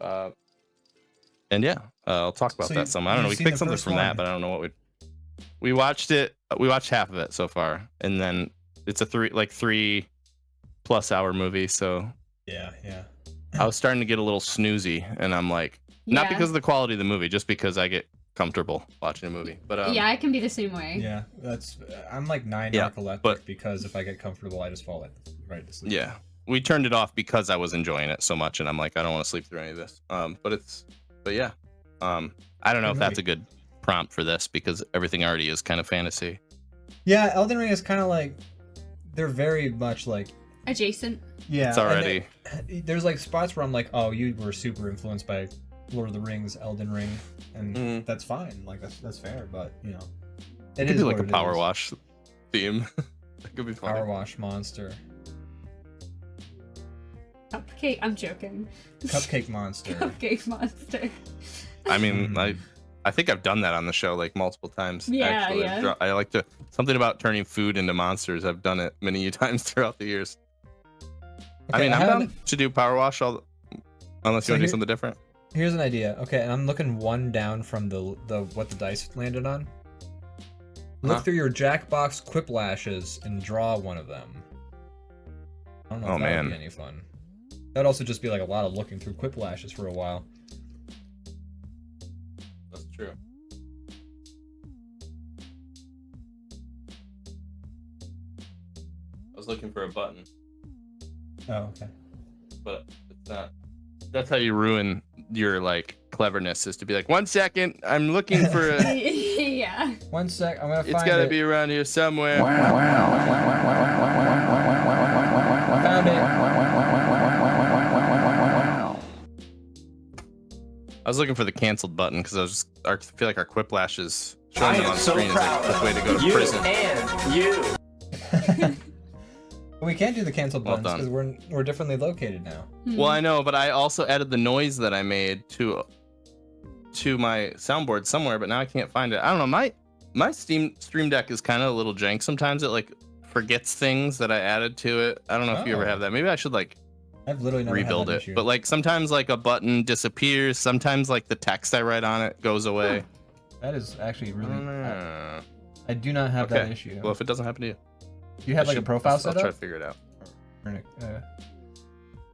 And yeah, I'll talk about So that some. I don't know. you've We seen picked the something first from one? that, but I don't know what we watched it. We watched half of it so far, and then it's a 3+ hour movie. So Yeah. I was starting to get a little snoozy, and I'm like, not because of the quality of the movie, just because I get comfortable watching a movie. But Yeah, I can be the same way. Yeah, I'm like 9 Yeah, narcoleptic but- because if I get comfortable, I just fall right to sleep. yeah, we turned it off because I was enjoying it so much, and I'm like, I don't want to sleep through any of this. But yeah, I don't know if that's a good prompt for this because everything already is kind of fantasy. Yeah, Elden Ring is kind of like, they're very much like, Adjacent. yeah. It's already. There's like spots where I'm like, oh, you were super influenced by Lord of the Rings, Elden Ring, and that's fine. Like that's fair, but you know, It could be like a power wash theme. That could be fun. Power wash monster, Cupcake. I'm joking. cupcake monster. Cupcake monster. I mean, I think I've done that on the show like multiple times. Yeah, actually. yeah. I like to something about turning food into monsters. I've done it many times throughout the years. I Okay, mean, I I'm have down to do power wash unless So you want to here- do something different. Here's an idea. Okay, and I'm looking one down from the what the dice landed on. Look through your Jackbox Quiplashes and draw one of them. I don't know if that would be any fun. That'd also just be like a lot of looking through Quiplashes for a while. That's true. I was looking for a button, Oh, okay. but it's not. That's how you ruin your like cleverness, is to be like, 1 second, I'm looking for a. Yeah. 1 sec, I'm gonna find it. It's gotta be around here somewhere. Found it. I was looking for the canceled button because I feel like our Quiplashes showing them on screen is like the way to go to prison. And you. We can't do the cancel Well buttons because we're differently located now. Well, I know, but I also added the noise that I made to my soundboard somewhere, but now I can't find it. I don't know. My Stream Deck is kind of a little jank. Sometimes it like forgets things that I added to it. I don't know if you ever have that. Maybe I should like I've literally never rebuild had that it. issue. But like sometimes like a button disappears. Sometimes like the text I write on it goes away. That is actually really. Uh, I do not have that issue. Well, if it doesn't happen to you, Do you have like a profile I'll set try to up? figure it out.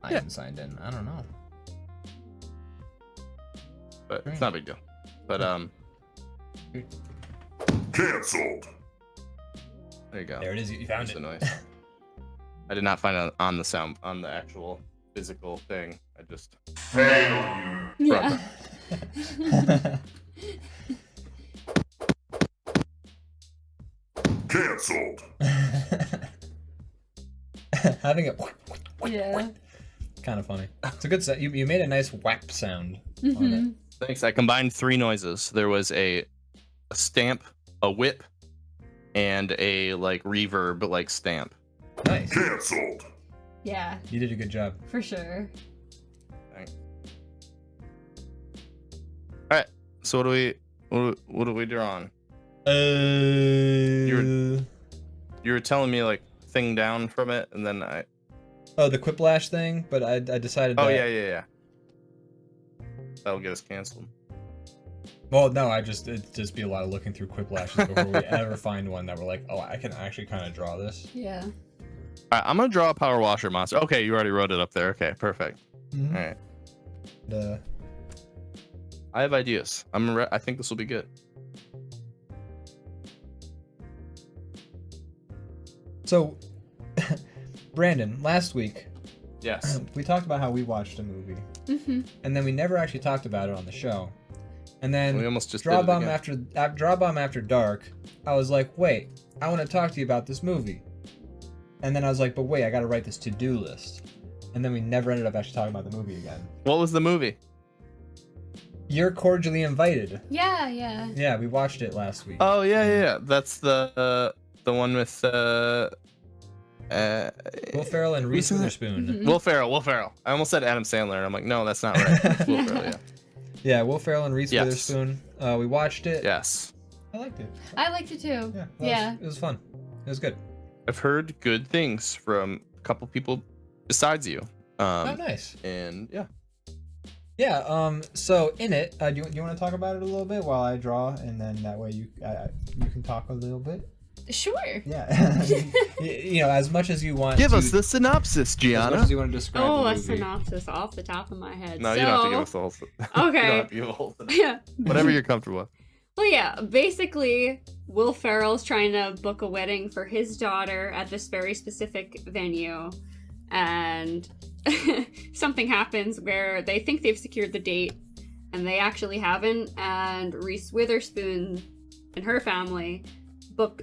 I haven't signed in. I don't know. But it's not a big deal. But Cancelled. there you go. There it is. You found There's it. the noise. I did not find it on the actual physical thing. I just Yeah. Cancelled. Having it Yeah. kind of funny. It's a good set. You made a nice whap sound on it. Thanks. I combined 3 noises. There was a stamp, a whip, and a like reverb like stamp. Nice. Cancelled. Yeah, You did a good job. for sure. Thanks. All right. So what do we draw on? You were telling me like thing down from it, and then I. Oh, the Quiplash thing, but I decided. Oh that... yeah. That'll get us canceled. Well, no, it'd just be a lot of looking through Quiplashes before we ever find one that we're like, oh, I can actually kind of draw this. Yeah. All right, I'm gonna draw a power washer monster. Okay, you already wrote it up there. Okay, perfect. Mhm. All right. The I have ideas. I think this will be good. So, Brandon, last week Yes. we talked about how we watched a movie, Mm-hmm. and then we never actually talked about it on the show. And then We almost just did it DrawBomb again. DrawBomb After Dark, I was like, wait, I want to talk to you about this movie. And then I was like, but wait, I got to write this to-do list. And then we never ended up actually talking about the movie again. What was the movie? You're cordially invited. Yeah. Yeah, we watched it last week. Oh yeah. That's the one with Will Ferrell and Reese Witherspoon. Mhm. Will Ferrell. I almost said Adam Sandler, and I'm like, no, that's not right. It's Will Ferrell, yeah. Yeah, Will Ferrell and Reese Yes. Witherspoon. We watched it. Yes. I liked it. I liked it too. Yeah. It was fun. It was good. I've heard good things from a couple people besides you. Oh, nice. And yeah. Yeah. So in it, do you want to talk about it a little bit while I draw, and then that way you can talk a little bit. Sure. Yeah. you know, as much as you want. Give to, us the synopsis, As much Gianna. as you want to describe. Oh, the a movie. synopsis off the top of my head. No, so, you don't have to give us the whole. You Okay. don't have to give a whole. Yeah. Whatever you're comfortable with. Well, yeah. Basically, Will Ferrell's trying to book a wedding for his daughter at this very specific venue, and something happens where they think they've secured the date, and they actually haven't. And Reese Witherspoon and her family book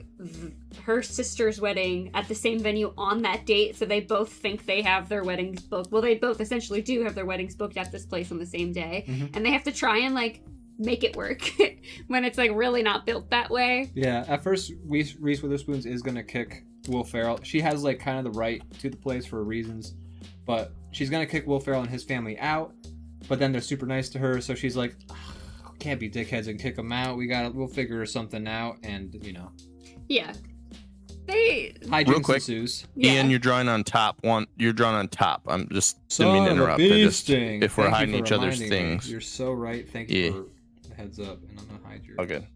her sister's wedding at the same venue on that date, so they both think they have their weddings booked. Well, they both essentially do have their weddings booked at this place on the same day, and they have to try and like make it work when it's like really not built that way. Yeah, at first Reese Witherspoon is gonna kick Will Ferrell. She has like kind of the right to the place for reasons, but she's gonna kick Will Ferrell and his family out. But then they're super nice to her, so she's like, can't be dickheads and kick them out. We'll figure something out, and you know. Yeah. They Hijinks quick. ensues. Yeah. Ian, you're drawing on top. You're drawing on top. I'm just didn't Son mean to of a interrupt. bee If sting. we're Thank you hiding for each other's reminding me. things. You're so right. Thank you Yeah. for the heads up, and I'm gonna hide your. Oh, good.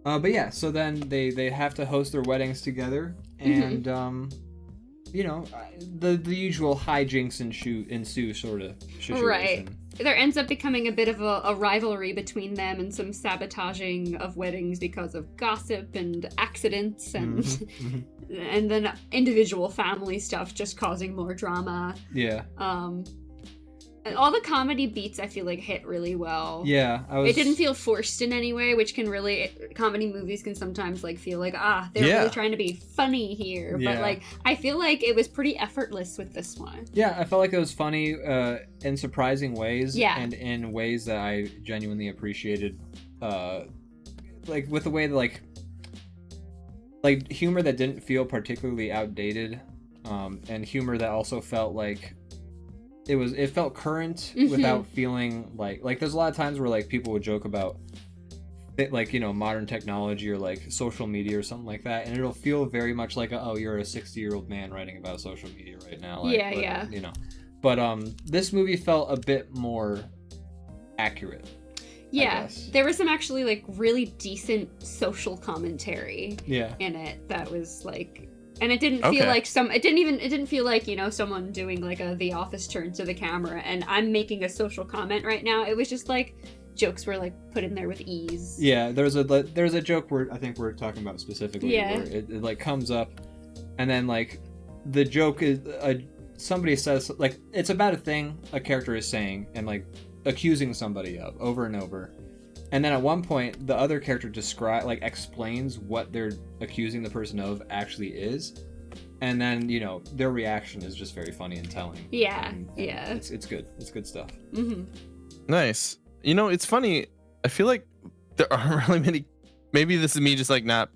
But yeah, so then they have to host their weddings together, and you know, the usual hijinks ensue sort of situation. Right. There ends up becoming a bit of a rivalry between them and some sabotaging of weddings because of gossip and accidents and and then individual family stuff just causing more drama. Yeah. And all the comedy beats I feel like hit really well. Yeah, It didn't feel forced in any way, which can really comedy movies can sometimes like feel like they're really trying to be funny here, Yeah. but like I feel like it was pretty effortless with this one. Yeah, I felt like it was funny in surprising ways, Yeah. and in ways that I genuinely appreciated. Like with the way that like humor that didn't feel particularly outdated, and humor that also felt like it felt current without feeling like there's a lot of times where like people would joke about like, you know, modern technology or like social media or something like that, and it'll feel very much like you're a 60-year-old man writing about social media right now, like, Yeah. you know. But this movie felt a bit more accurate. Yeah, there was some actually like really decent social commentary Yeah. in it that was like, and it didn't feel like it didn't feel like, you know, someone doing like The Office turn to the camera and I'm making a social comment right now. It was just like jokes were like put in there with ease. Yeah, there's a joke where I think we're talking about specifically where it like comes up, and then like the joke is somebody says like it's about a thing a character is saying and like accusing somebody of over and over, and then at one point the other character explains what they're accusing the person of actually is, and then, you know, their reaction is just very funny and telling. And it's good. It's good stuff. Nice. You know, it's funny. I feel like there aren't really many. Maybe this is me just like not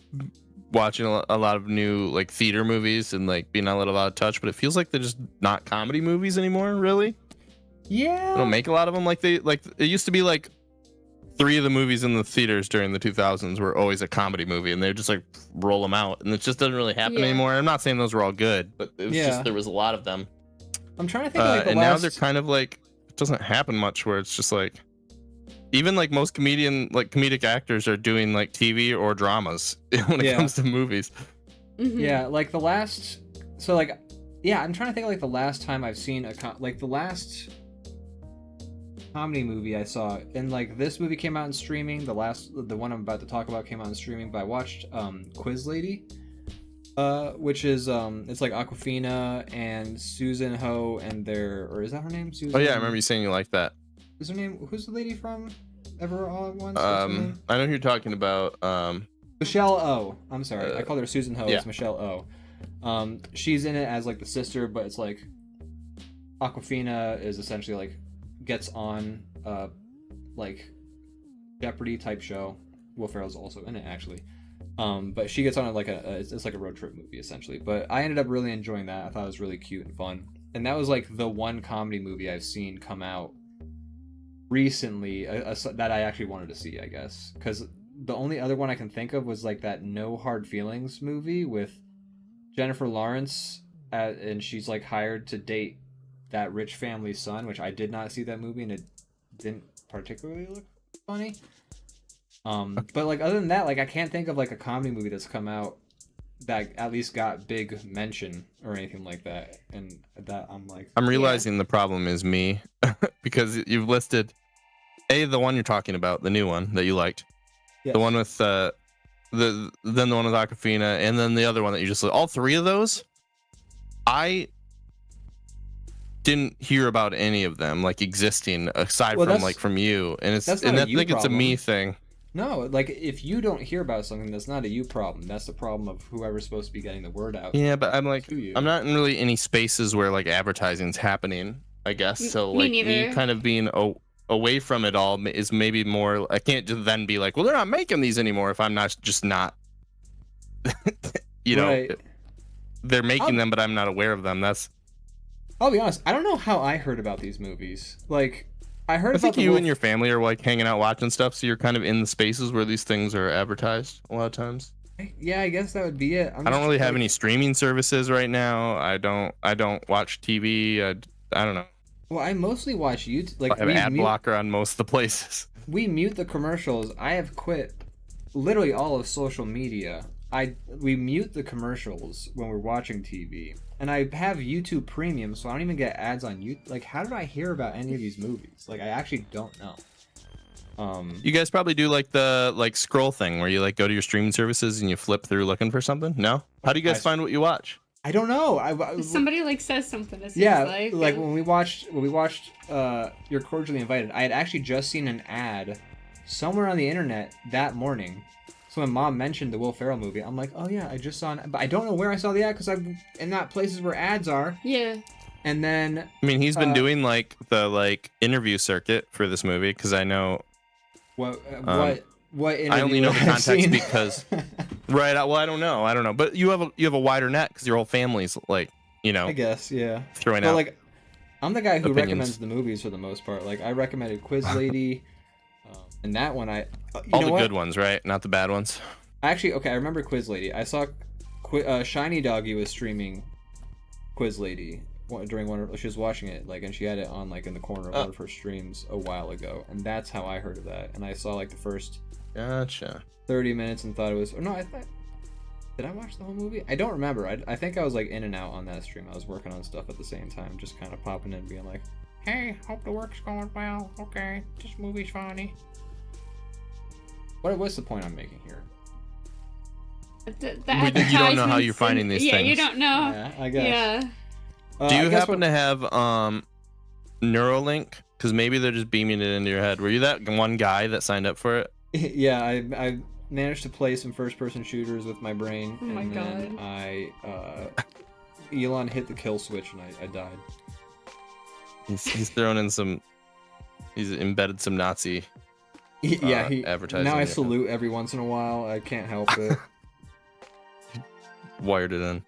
watching a lot of new like theater movies and like being a little out of touch, but it feels like they're just not comedy movies anymore. Really? Yeah. They don't make a lot of them. Like it used to be like 3 of the movies in the theaters during the 2000s were always a comedy movie, and they just like roll them out, and it just doesn't really happen anymore. I'm not saying those were all good, but it was just there was a lot of them. I'm trying to think of like now they're kind of like it doesn't happen much where it's just like. Even like most comedic actors are doing like TV or dramas when it comes to movies. Yeah, like the last. So like, yeah, I'm trying to think of like the last time I've seen the last comedy movie I saw, and like this movie came out in streaming. The one I'm about to talk about came out in streaming, but I watched Quiz Lady, which is it's like Awkwafina and Susan Ho and or is that her name? Susan? Oh yeah, I remember you saying you like that. Is her name? Who's the lady from Ever All at Once? I know who you're talking about. Michelle O. I'm sorry, I called her Susan Ho. Yeah. It's Michelle O. She's in it as like the sister, but it's like Awkwafina is essentially like gets on like Jeopardy type show. Will Ferrell's also in it actually. But she gets on like it's like a road trip movie essentially. But I ended up really enjoying that. I thought it was really cute and fun. And that was like the one comedy movie I've seen come out recently that I actually wanted to see, I guess, because the only other one I can think of was like that No Hard Feelings movie with Jennifer Lawrence, and she's like hired to date that rich family's son, which I did not see that movie, and it didn't particularly look funny. But like other than that, like I can't think of like a comedy movie that's come out that at least got big mention or anything like that, and that I'm realizing the problem is me because you've listed the one you're talking about, the new one that you liked, the one with then the one with Awkwafina, and then the other one that you just all 3 of those I didn't hear about any of them like existing aside from like from you, and I think it's a me thing. No, like if you don't hear about something, that's not a you problem. That's the problem of whoever's supposed to be getting the word out. Yeah, but I'm like, I'm not in really any spaces where like advertising's happening, I guess. So like me kind of being away from it all is maybe more. I can't just then be like, well, they're not making these anymore if I'm not just not. You know, they're making them, but I'm not aware of them. I'll be honest. I don't know how I heard about these movies. Like. I think you and your family are like hanging out watching stuff, so you're kind of in the spaces where these things are advertised a lot of times. Yeah, I guess that would be it. I don't really have any streaming services right now. I don't watch TV. I don't know. Well, I mostly watch YouTube. Like I have ad blocker on most of the places. We mute the commercials. I have quit literally all of social media, we mute the commercials when we're watching TV, and I have YouTube Premium, so I don't even get ads on YouTube. Like, how did I hear about any of these movies? Like, I actually don't know. You guys probably do like the scroll thing where you like go to your streaming services and you flip through looking for something. No? How do you guys find what you watch? I don't know. Somebody like says something. It seems Yeah, like when we watched You're Cordially Invited, I had actually just seen an ad somewhere on the internet that morning. So when Mom mentioned the Will Ferrell movie, I'm like, oh yeah, I just saw but I don't know where I saw the ad because I'm in not places where ads are. Yeah. And then I mean, he's been doing like the interview circuit for this movie because I know what interview I only know the I've context seen. because right. Well, I don't know, but you have a wider net because your whole family's like, I guess, yeah. throwing But out. like, I'm the guy who opinions. recommends the movies for the most part. Like, I recommended Quiz Lady, and that one All the good ones, right? Not the bad ones. Actually, okay, I remember Quiz Lady. I saw Shiny Doggy was streaming Quiz Lady during she was watching it, and she had it on in the corner of one of her streams a while ago, and that's how I heard of that. And I saw the first Gotcha. 30 minutes and thought it was, or no, I thought, did I watch the whole movie? I don't remember. I think I was in and out on that stream. I was working on stuff at the same time, just kind of popping in, being like, Hey, hope the work's going well. Okay, this movie's funny. what's the point I'm making here? The You don't know how you're advertisements finding these yeah, things. you don't know. Yeah, I guess. Yeah. Do you happen to have Neuralink? Because maybe they're just beaming it into your head. Were you that one guy that signed up for it? Yeah, I managed to play some first-person shooters with my brain, Oh my and then Elon hit the kill switch, and I died. He's thrown in some. He's embedded some Nazi. Yeah, advertising. now I yeah. salute every once in a while. I can't help it. Wired it in.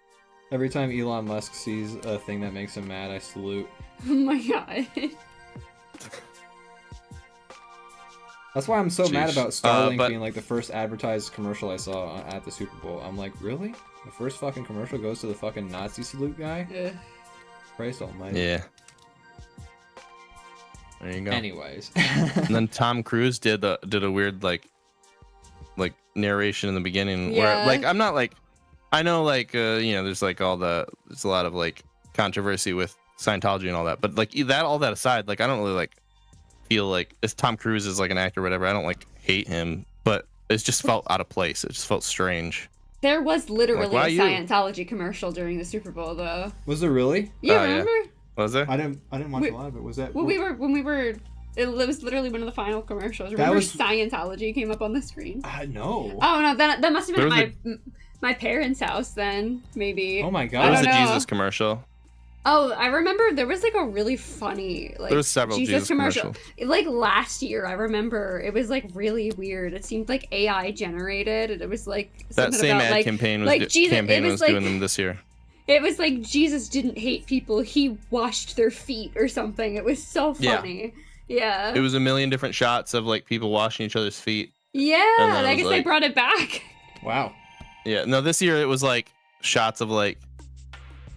Every time Elon Musk sees a thing that makes him mad, I salute. Oh my god. That's why I'm so mad Jeez. about Starlink but- being the first advertised commercial I saw at the Super Bowl. I'm like, really? The first fucking commercial goes to the fucking Nazi salute guy? Ugh. Christ almighty. Yeah. There you go. Anyways. And then Tom Cruise did a weird narration in the beginning Yeah. where I'm not I know there's there's a lot of controversy with Scientology and all that, but all that aside, I don't really feel if Tom Cruise is an actor or whatever, I don't hate him, but it just felt out of place. It just felt strange. There was literally why a you? Scientology commercial during the Super Bowl, though. Was there really? You Oh, yeah. remember? Was there? I didn't watch Wait, a lot of it. Was that When we were, it was literally one of the final commercials. Remember was- Scientology came up on the screen? no. Oh no, that must have There been was my parents' house then, maybe. Oh my There I was don't a know. Jesus commercial. Oh, I remember there was a really funny There was several Jesus commercials. Last year, I remember it was really weird. It seemed AI generated, and it was That something same about ad campaign was Jesus. It was doing them this year. It was Jesus didn't hate people; he washed their feet or something. It was so Yeah. funny. Yeah. It was a million different shots of people washing each other's feet. Yeah, And then I it was guess they brought it back. Wow. Yeah, no, this year it was shots of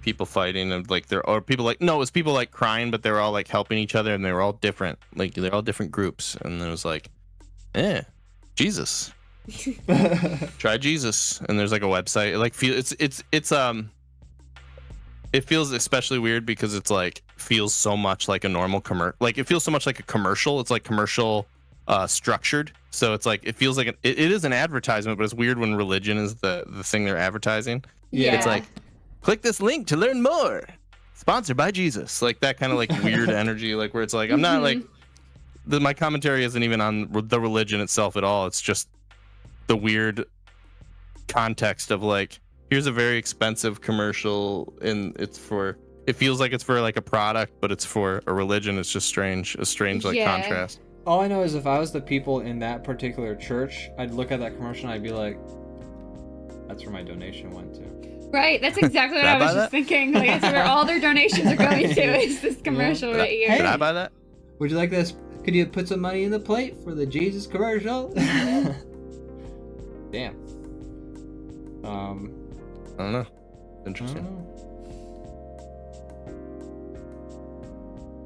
people fighting and it was people crying, but they were all helping each other, and they were all different. They're all different groups, and it was Jesus. Try Jesus, and there's a website. It feels especially weird because it's feels so much like a normal commercial. It feels so much like a commercial. It's commercial structured. So it's it feels it is an advertisement, but it's weird when religion is the thing they're advertising. Yeah. It's click this link to learn more. Sponsored by Jesus. That kind of weird energy, where it's I'm not my commentary isn't even on the religion itself at all. It's just the weird context of here's a very expensive commercial, and it feels like it's for a product, but it's for a religion. It's just a strange Yeah. contrast. All I know is if I was the people in that particular church, I'd look at that commercial and I'd be like, that's where my donation went to. Right, that's exactly what Did I I was buy just that? thinking. It's where all their donations are going to. Is this commercial right here? Did I buy that? Would you like this? Could you put some money in the plate for the Jesus commercial? Damn. I don't know. I Interesting. don't know.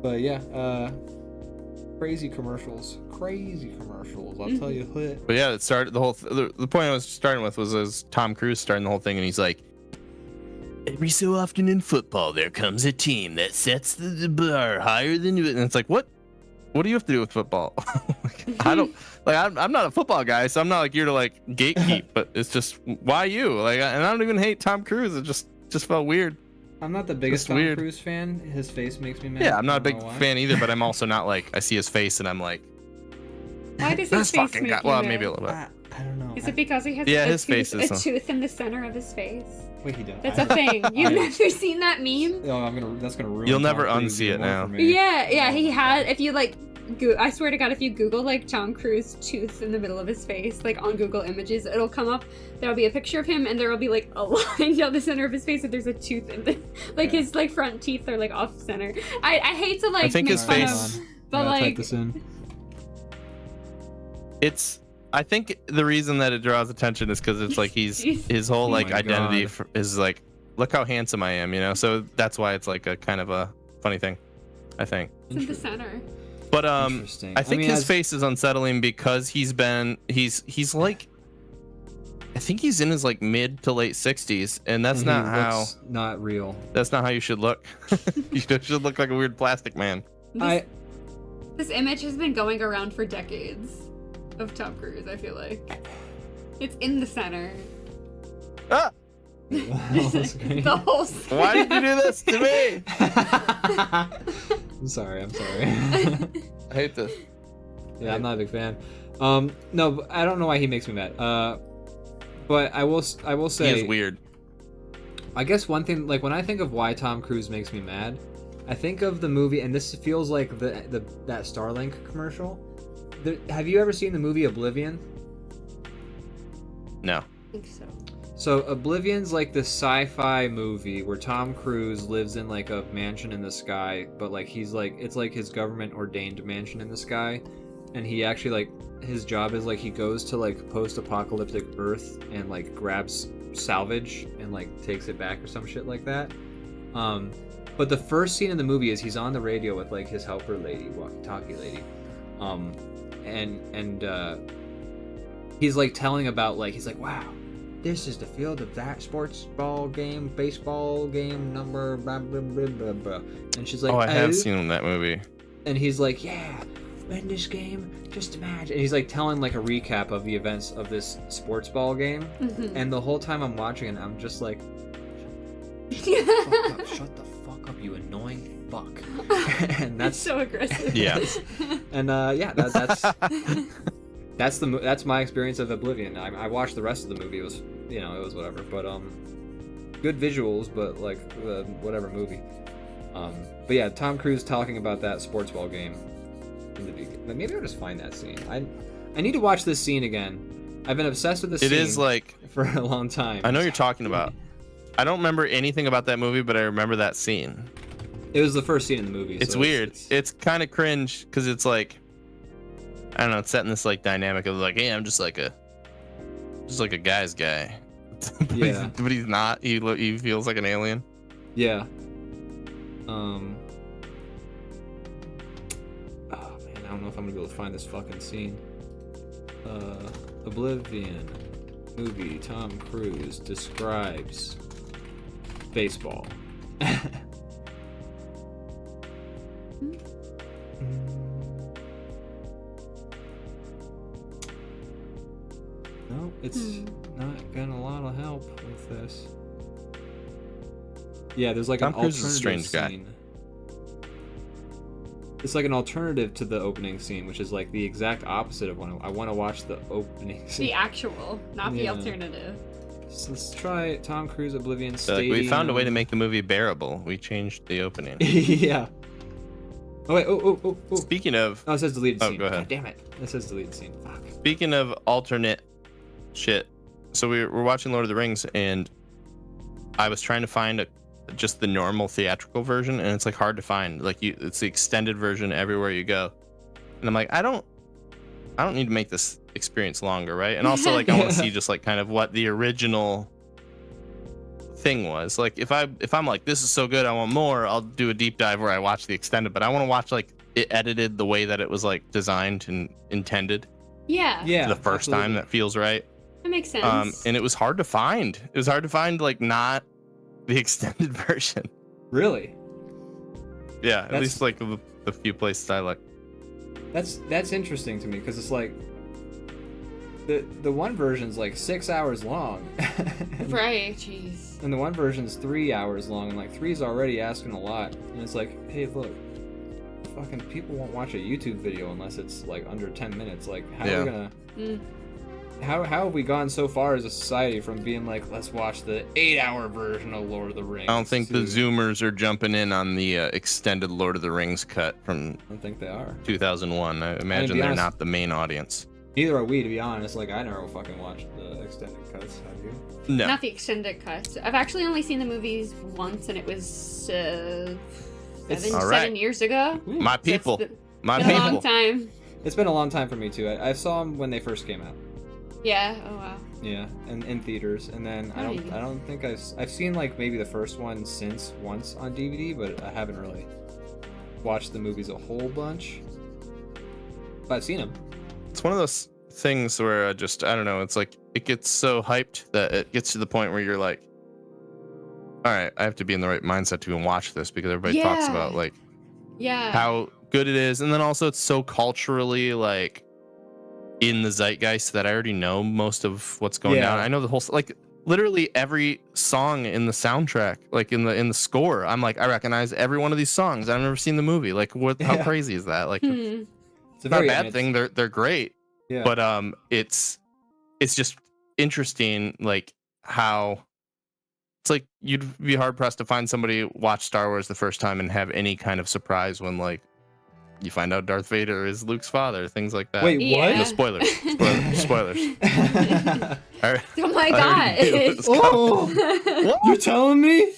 But yeah, Crazy commercials. I'll tell you what. But yeah, it started the point I was starting with was Tom Cruise starting the whole thing, and he's like, every so often in football, there comes a team that sets the bar higher than you. And it's like, what do you have to do with football? I don't like. I'm not a football guy, so I'm not like here to like gatekeep. But it's just, why you? Like, and I don't even hate Tom Cruise. It just felt weird. I'm not the biggest Tom weird. Cruise fan. His face makes me mad. Yeah, I'm not a big fan either, but I'm also not like, I see his face and I'm like, Why does his this face fucking make guy. you Well, mad? maybe a little bit. I don't know. Is it because he has Yeah, a, his tooth, face is a tooth in the center of his face? Wait, he does. That's a thing. You've never seen that meme? No, that's gonna ruin. You'll Tom never Cruise unsee even it more now. for me. Yeah, he had. If you like, I swear to God, if you Google like Tom Cruise tooth in the middle of his face, like on Google Images, it'll come up. There'll be a picture of him, and there'll be like a line down the center of his face, and there's a tooth in the, like his like front teeth are like off center. I hate to like I think make his fun face- of, I but gotta type like this in. I think the reason that it draws attention is because it's like his whole like my identity God. is like, look how handsome I am, you know. So that's why it's like a kind of a funny thing, I think. it's in the center. But Interesting. I think mean, his as- face is unsettling because he's like, I think he's in his like mid to late 60s, and that's he not how looks not real. you should look. You should look like a weird plastic man. This image has been going around for decades of Tom Cruise, I feel like. It's in the center. Ah! That's great. The whole Why did you do this to me? I'm sorry. I hate this. Yeah, I'm not a big fan. No, but I don't know why he makes me mad. But I will say He is weird. I guess one thing, like when I think of why Tom Cruise makes me mad, I think of the movie, and this feels like that Starlink commercial. Have you ever seen the movie Oblivion? No. I think so. So Oblivion's like this sci-fi movie where Tom Cruise lives in like a mansion in the sky, but like he's like, it's like his government ordained mansion in the sky, and he actually like, his job is like he goes to like post-apocalyptic Earth and like grabs salvage and like takes it back or some shit like that. But the first scene in the movie is he's on the radio with like his helper lady, walkie-talkie lady, and he's like telling about like, he's like, wow, this is the field of that baseball game number blah blah blah blah blah. And she's like, Oh, I have "Oh?" seen that movie. And he's like, yeah, win this game, just imagine. And he's like telling like a recap of the events of this sports ball game. Mhm. And the whole time I'm watching it, I'm just like, shut the fuck up, you annoying fuck. And That's that's so aggressive. Yeah. and yeah, that's my experience of Oblivion. I watched the rest of the movie. It was, you know, it was whatever, but good visuals, but like whatever movie. But yeah, Tom Cruise talking about that sports ball game in the beginning. Maybe I'll just find that scene. I need to watch this scene again. I've been obsessed with this It scene is like, for a long time. I know you're talking about. I don't remember anything about that movie, but I remember that scene. It was the first scene in the movie. It's so weird. It's kind of cringe because it's like, I don't know, it's setting this like dynamic of like, hey, I'm just like a guy's guy. But Yeah. but he's not. He feels like an alien. Yeah. Oh man, I don't know if I'm gonna be able to find this fucking scene. Oblivion movie. Tom Cruise describes baseball. No, it's not getting a lot of help with this. Yeah, there's like Tom an Cruise is a alternative strange guy. scene. It's like an alternative to the opening scene, which is like the exact opposite of one. I want to watch the opening scene. The actual, not the Yeah. alternative. So let's try Tom Cruise Oblivion So like, Stadium. we found a way to make the movie bearable. We changed the opening. Yeah. Oh wait, oh. Speaking of Oh, it says deleted Oh, scene. go ahead. God damn it. It says deleted scene. Fuck. Speaking of alternate shit, so we were watching Lord of the Rings, and I was trying to find just the normal theatrical version, and it's like hard to find. Like it's the extended version everywhere you go, and I'm like, I don't need to make this experience longer, right? And also like I want to see just like kind of what the original thing was. Like if I'm like, this is so good, I want more, I'll do a deep dive where I watch the extended, but I want to watch like it edited the way that it was like designed and intended. Yeah. Yeah. The first time that feels right. That makes sense. And it was hard to find. It was hard to find like not the extended version. Really? Yeah, at That's- least like the few places I like. That's interesting to me because it's like the one version's like 6 hours long. Right, jeez. And the one version's 3 hours long, and like 3's already asking a lot. And it's like, hey, look, fucking people won't watch a YouTube video unless it's like under 10 minutes. Like, how are we gonna? How have we gone so far as a society from being like, let's watch the 8-hour version of Lord of the Rings? I don't think the Zoomers are jumping in on the extended Lord of the Rings cut from I don't think they are. 2001. I imagine be they're honest- not the main audience. Neither are we, to be honest. Like, I never fucking watched the extended cuts. Have you? No. Not the extended cuts. I've actually only seen the movies once, and it was seven All right. 7 years ago. My people. So it's My been a long people. time. It's been a long time for me too. I saw them when they first came out. Yeah. Oh wow. Yeah, and in theaters, and then I Nice. don't think I've seen like maybe the first one once on DVD, but I haven't really watched the movies a whole bunch. But I've seen them. It's one of those things where I don't know, it's like it gets so hyped that it gets to the point where you're like, all right, I have to be in the right mindset to even watch this because everybody talks Yeah. about like Yeah. how good it is, and then also it's so culturally like in the zeitgeist that I already know most of what's going Yeah. down. I know the whole like literally every song in the soundtrack, like in the score. I'm like, I recognize every one of these songs. I've never seen the movie. Like, what? How Yeah. crazy is that? Like, Hmm. It's a not a very bad it's- thing. They're great, Yeah. but it's just interesting, like how it's like you'd be hard pressed to find somebody watch Star Wars the first time and have any kind of surprise when like you find out Darth Vader is Luke's father, things like that. Wait, what? Yeah. No, spoilers. Spoilers. All right. Oh my I god. already knew it was coming. Oh, you're telling me?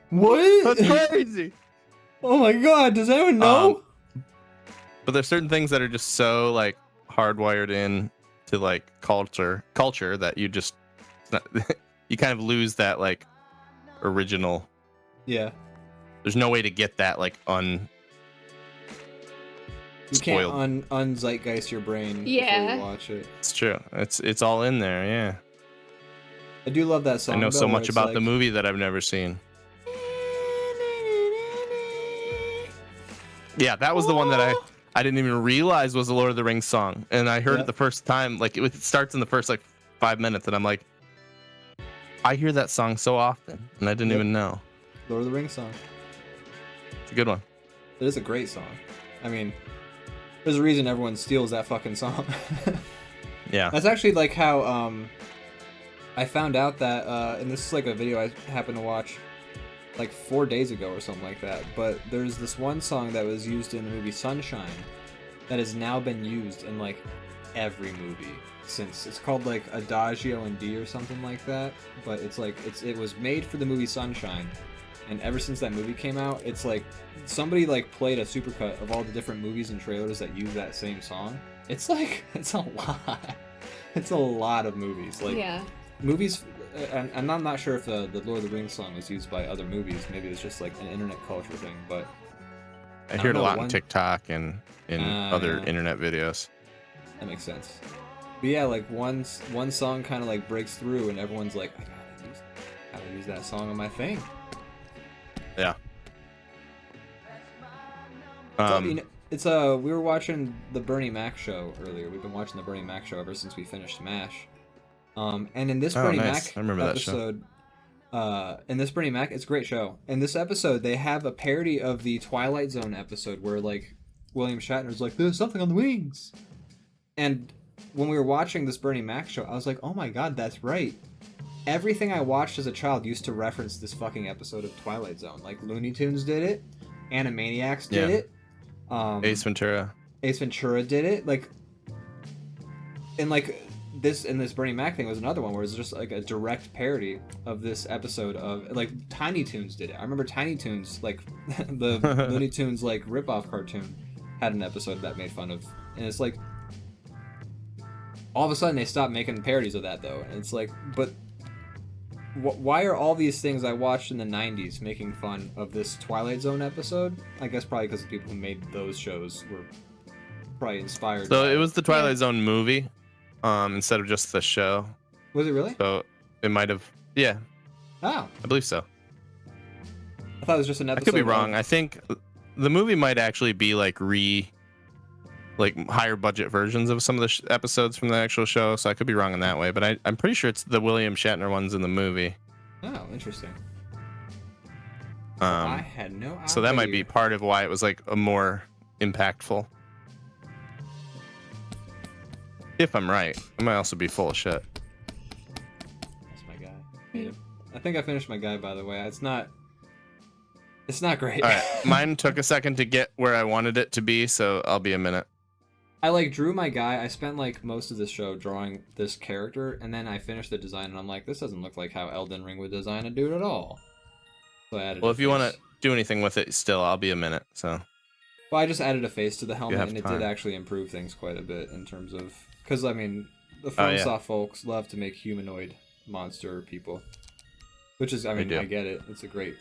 What? That's crazy. Oh my god, does anyone know? But there's certain things that are just so like hardwired in to like culture that you just it's not, you kind of lose that like original. Yeah. There's no way to get that like You spoiled. can't un-zeitgeist your brain Yeah. before you watch it. It's true. It's all in there. Yeah. I do love that song. I know though, so where much it's about the like- movie that I've never seen. Yeah, that was the one that I didn't even realize was the Lord of the Rings song, and I heard Yeah. it the first time. Like it starts in the first like 5 minutes, and I'm like, I hear that song so often, and I didn't Yep. even know. Lord of the Rings song. It's a good one. It is a great song. I mean, there's a reason everyone steals that fucking song. Yeah. That's actually like how I found out that and this is like a video I happened to watch like 4 days ago or something like that, but there's this one song that was used in the movie Sunshine that has now been used in like every movie since. It's called like Adagio in D or something like that, but it's like it was made for the movie Sunshine, and ever since that movie came out, it's like somebody like played a supercut of all the different movies and trailers that use that same song. It's like it's a lot. It's a lot of movies. Like Yeah. movies, and I'm not sure if the Lord of the Rings song was used by other movies. Maybe it's just like an internet culture thing, but I hear it a know, lot one- on TikTok and in other yeah. internet videos. that makes sense. But yeah, like one song kind of like breaks through, and everyone's like, I gotta use that song on my thing. Yeah. It's we were watching the Bernie Mac show earlier. We've been watching the Bernie Mac show ever since we finished Smash. And in this Oh, Bernie nice. Mac I remember that show. episode, in this Bernie Mac, it's a great show. In this episode, they have a parody of the Twilight Zone episode where like William Shatner's like, "There's something on the wings," and when we were watching this Bernie Mac show, I was like, "Oh my god, that's right." Everything I watched as a child used to reference this fucking episode of Twilight Zone. Like Looney Tunes did it, Animaniacs did Yeah. it. Ace Ventura. Ace Ventura did it, like, and like this Bernie Mac thing was another one where it was just like a direct parody of this episode of like Tiny Toons did it. I remember Tiny Toons, like the Looney Tunes like ripoff cartoon, had an episode that made fun of, and it's like all of a sudden they stopped making parodies of that though, and it's like, but why are all these things I watched in the 90s making fun of this Twilight Zone episode? I guess probably because the people who made those shows were probably inspired. So by it was the Twilight Zone movie, instead of just the show. Was it really? So it might have. Yeah, Oh, I believe so. I thought it was just an I episode. could be wrong. I think the movie might actually be like higher budget versions of some of the episodes from the actual show. So I could be wrong in that way, but I'm pretty sure it's the William Shatner ones in the movie. Oh, interesting. I Um, had no idea. so that might be part of why it was like a more impactful. If I'm right, I might also be full of shit. That's my guy. Hate him. I think I finished my guy, by the way. It's not great. All right, mine took a second to get where I wanted it to be, so I'll be a minute. I like drew my guy. I spent like most of this show drawing this character, and then I finished the design, and I'm like, this doesn't look like how Elden Ring would design a dude at all. So I added. Well, a if you want face. to do anything with it, still, I'll be a minute. So Well, I just added a face to the helmet, have and it time. did actually improve things quite a bit in terms of because I mean, the Oh, yeah. FromSoft folks love to make humanoid monster people, which is I mean do. I get it. It's a great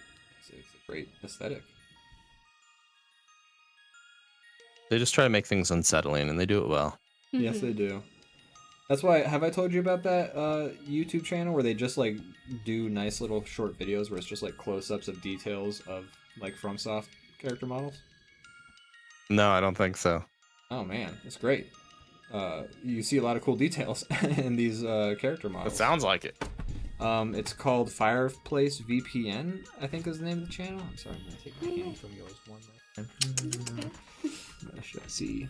aesthetic. they just try to make things unsettling, and they do it well. Yes, they do. That's why. Have I told you about that YouTube channel where they just like do nice little short videos where it's just like close-ups of details of like FromSoft character models? No, I don't think so. Oh man, it's great. You see a lot of cool details in these character It models. sounds like it. It's called Fireplace VPN, I think is the name of the channel. I'm sorry, I'm gonna take my hand from yours one last time. Let's see.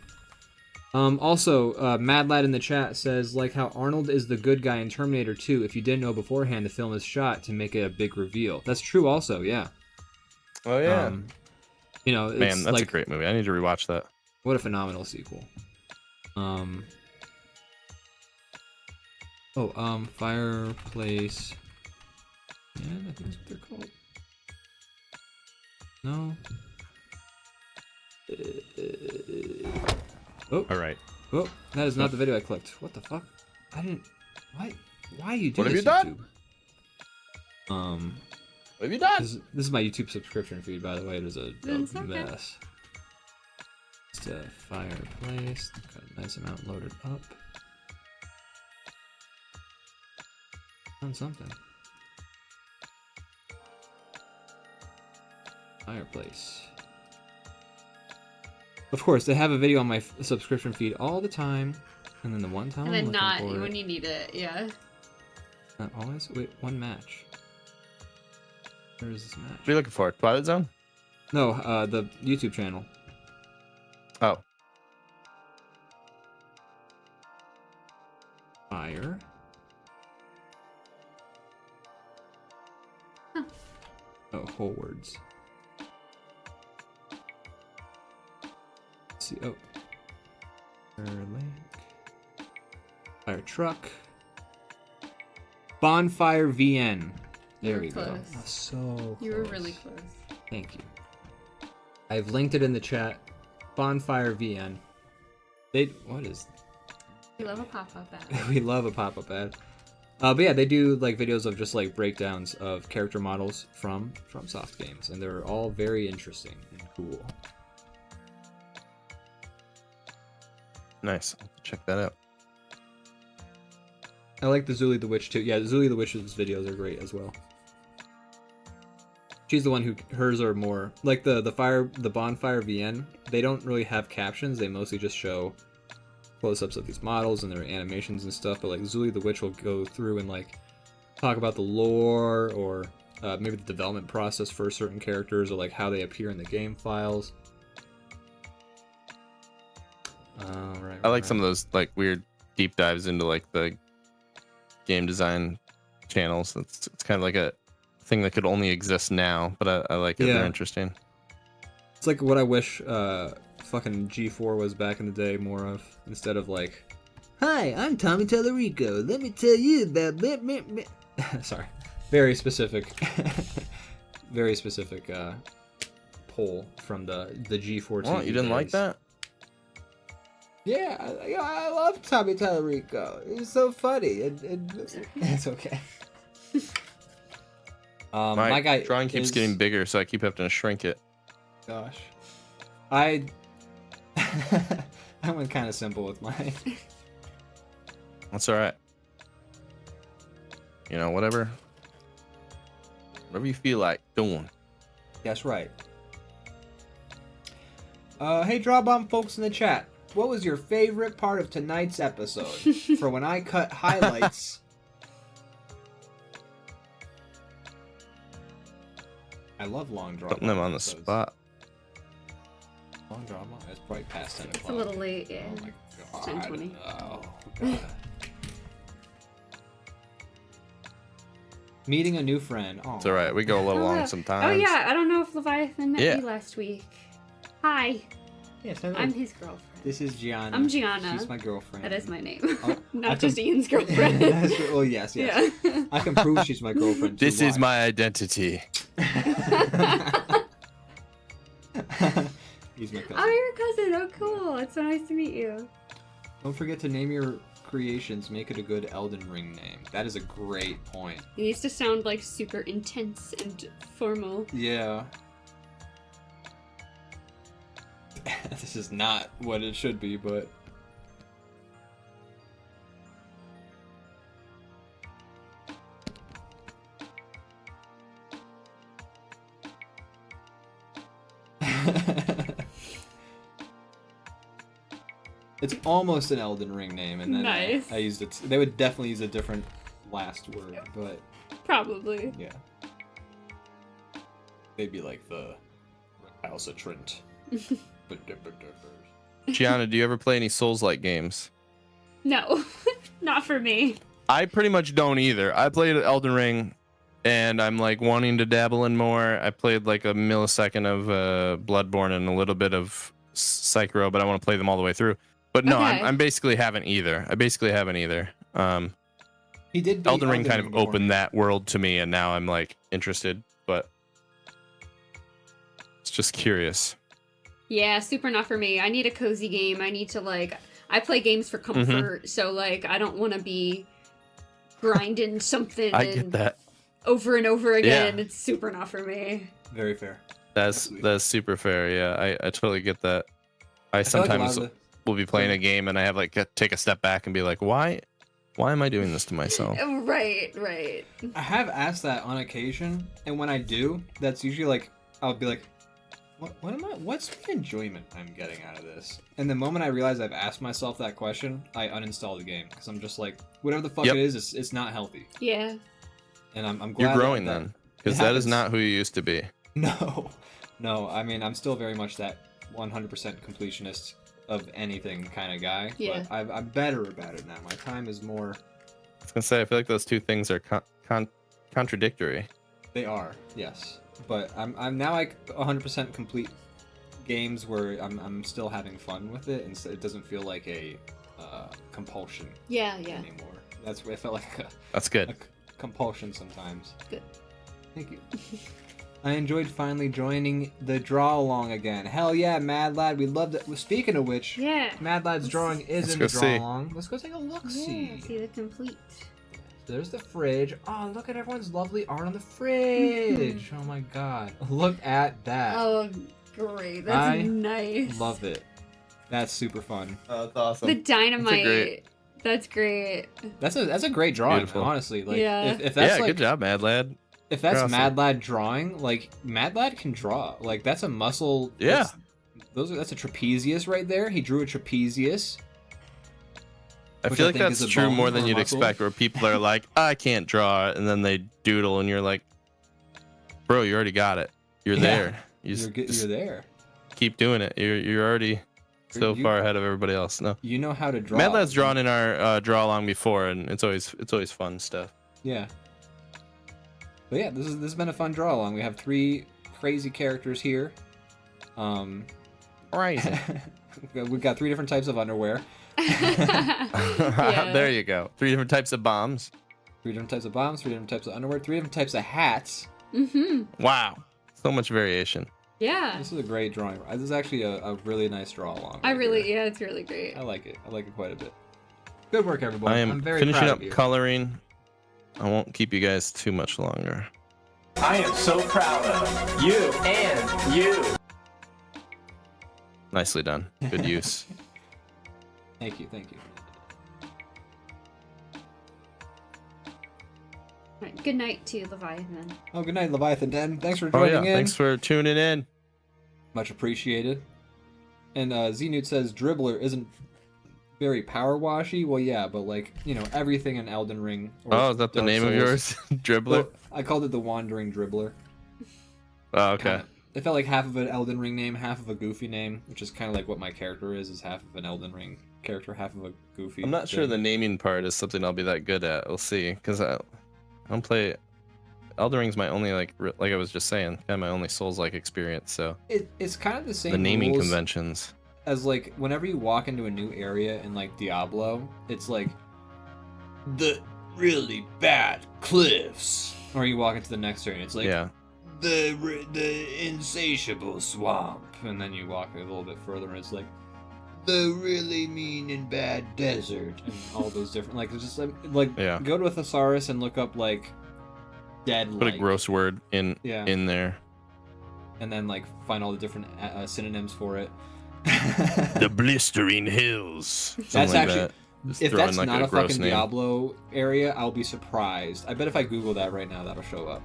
Also, Mad Lad in the chat says, like how Arnold is the good guy in Terminator 2. If you didn't know beforehand, the film is shot to make it a big reveal. That's true also, yeah. Oh yeah, You know, it's man, that's like, a great movie. I need to rewatch that. what a phenomenal sequel. Fireplace. Yeah, I think that's what they're called. No. All right. Oh, that is not the video I clicked. What the fuck? I didn't. Why you do What have this, you done? YouTube? What have you done? This is my YouTube subscription feed, by the way. It is a It's okay. mess. It's a fireplace. Got a nice amount loaded up. On something. Fireplace. Of course, they have a video on my subscription feed all the time, and then the one time And I'm then looking not for when it, you need it, yeah. not always. Wait, one match. Where is this match? What are you looking for? Twilight Zone? No, the YouTube channel. Oh, Fire. Huh. Oh, whole words. Let's see. Oh. Fire lake. Fire truck. Bonfire VN. There You we were go. close. Oh, so close. You were really close. Thank you. I've linked it in the chat. Bonfire VN. What is You love a pop-up ad. we love a pop-up ad. But yeah, they do like videos of just like breakdowns of character models from soft games, and they're all very interesting and cool. nice. Check that out. I like the Zuli the Witch too. Yeah, Zuli the Witch's videos are great as well. She's the one who hers are more like the bonfire VN. They don't really have captions. They mostly just show close-ups of these models and their animations and stuff. But like Zuli the Witch will go through and like talk about the lore or maybe the development process for certain characters or like how they appear in the game files. Right. I like some of those like weird deep dives into like the game design channels. It's kind of like a thing that could only exist now, but I like it. Yeah. They're interesting. It's like what I wish fucking G4 was back in the day more of, instead of like, "Hi, I'm Tommy Tallarico. Let me tell you about me." Sorry, very specific, very specific poll from the G4. Oh, you didn't like days. that? Yeah, I love Tommy Tallarico. He's so funny. It's okay. My guy drawing keeps is- getting bigger, so I keep having to shrink it. Gosh, I I went kind of simple with mine. That's all right. You know, whatever you feel like doing. That's right. Hey, DrawBomb folks in the chat. What was your favorite part of tonight's episode? For when I cut highlights. I love long draw. Putting them on the spot. Long draw. It's probably past 10 o'clock. It's a little late, yeah. Oh my god. 10:20. Oh god. Meeting a new friend. Oh. It's all right. We go a little long sometimes. Oh yeah, I don't know if Leviathan met Yeah. me last week. Hi, Yes, hello. I'm his girlfriend. This is Giana. I'm Giana. She's my girlfriend. That is my name. Oh, I Not can- just Ian's girlfriend. Well, yes, yes. Yeah. I can prove she's my girlfriend. This too. is Why? my identity. He's my cousin. Oh, you're a cousin. Oh, cool. It's so nice to meet you. Don't forget to name your creations. Make it a good Elden Ring name. That is a great point. It needs to sound like super intense and formal. Yeah. This is not what it should be, but. It's almost an Elden Ring name, and then Nice. I used it. They would definitely use a different last word, but Probably. yeah. They'd be like the House of Trent. Gianna, do you ever play any Souls-like games? No, not for me. I pretty much don't either. I played Elden Ring, and I'm like wanting to dabble in more. I played like a millisecond of Bloodborne and a little bit of Sekiro, but I want to play them all the way through. But no, Okay. I'm basically haven't either. He did beat Elden Ring kind of before me. opened that world to me, and now I'm like interested, but it's just curious. Yeah, super not for me. I need a cozy game. I need to I play games for comfort, so I don't want to be grinding something I get that. over and over again. Yeah. It's super not for me. Very fair. That's super fair. Yeah, I totally get that. I feel like a lot sometimes of the- will be playing a game and I have take a step back and be like, why am I doing this to myself? Right. I have asked that on occasion, and when I do, that's usually I'll be like, what's the enjoyment I'm getting out of this? And the moment I realize I've asked myself that question, I uninstall the game because I'm just like, whatever the fuck Yep. it is, it's not healthy. Yeah. And I'm glad You're growing that then, because it that is happens. not who you used to be. No. I mean, I'm still very much that 100% completionist of anything kind of guy. Yeah. But I'm better about it now. My time is more. I was gonna say I feel like those two things are contradictory. They are, yes. But I'm now 100% complete games where I'm still having fun with it, and so it doesn't feel like a compulsion Yeah. anymore. That's what it felt like That's a good. compulsion sometimes. Good. Thank you. I enjoyed finally joining the draw along again. Hell yeah, Mad Lad. We loved it. Well, speaking of which, Yeah. Mad Lad's drawing is Let's in go the draw see. along. Let's go take a look. Yeah, see the complete. There's the fridge. Oh, look at everyone's lovely art on the fridge. Oh my god. Look at that. Oh, great. That's I nice. Love it. That's super fun. That's awesome. The dynamite. great- That's great. That's a great drawing, Beautiful. honestly. Like Yeah. if that's Yeah, like good job, Mad Lad. if that's Awesome. Mad Lad drawing, like Mad Lad can draw. Like that's a muscle. Yeah. That's a trapezius right there. He drew a trapezius. I Which feel I like think that's is a true bone more or than a you'd muscle. expect, where people are like, I can't draw it, and then they doodle, and you're like, bro, you already got it. You're Yeah. there. You You're just there. keep doing it. You're already so You- far ahead of everybody else. No, You know how to draw. Mad Lad's drawn in our draw along before, and it's always fun stuff. Yeah. But yeah, this has been a fun draw along. We have 3 crazy characters here. Crazy. We've got 3 different types of underwear. Yeah. There you go. 3 different types of bombs. 3 different types of bombs, 3 different types of underwear, 3 different types of hats. Wow, so much variation. Yeah. This is a great drawing. This is actually a really nice draw along. Yeah, it's really great. I like it. I like it quite a bit. Good work, everyone. I I'm am very finishing proud up of you. coloring. I won't keep you guys too much longer. I am so proud of you and you. Nicely done. Good use. Thank you. Right, good night to Leviathan. Oh, good night, Leviathan Den. Thanks for Oh joining yeah, in. thanks for tuning in. Much appreciated. And Znewt says Dribbler isn't very power washy. Well, yeah, but like, you know, everything in Elden Ring. or Oh, is that the Dark name of Souls- yours? Dribbler? Well, I called it the Wandering Dribbler. Oh, okay. Kinda. It felt like half of an Elden Ring name, half of a Goofy name, which is kind of like what my character is half of an Elden Ring character, half of a Goofy. I'm not sure thing. the naming part is something I'll be that good at. We'll see, because I don't play. Elden Ring's my only like I was just saying, kind of my only Souls-like experience. So It's kind of the same. the naming rules conventions. as like whenever you walk into a new area in like Diablo, it's like the really bad cliffs, or you walk into the next area, it's like Yeah. the insatiable swamp, and then you walk a little bit further, and it's like the really mean and bad desert, and all those different like it's just like Yeah. go to a thesaurus and look up like dead. Put a gross word in Yeah. in there. and then like find all the different synonyms for it. The blistering hills. That's Something like actually. that. Just If throw in, that's like, not a gross fucking name. Diablo area, I'll be surprised. I bet if I Google that right now, that'll show up.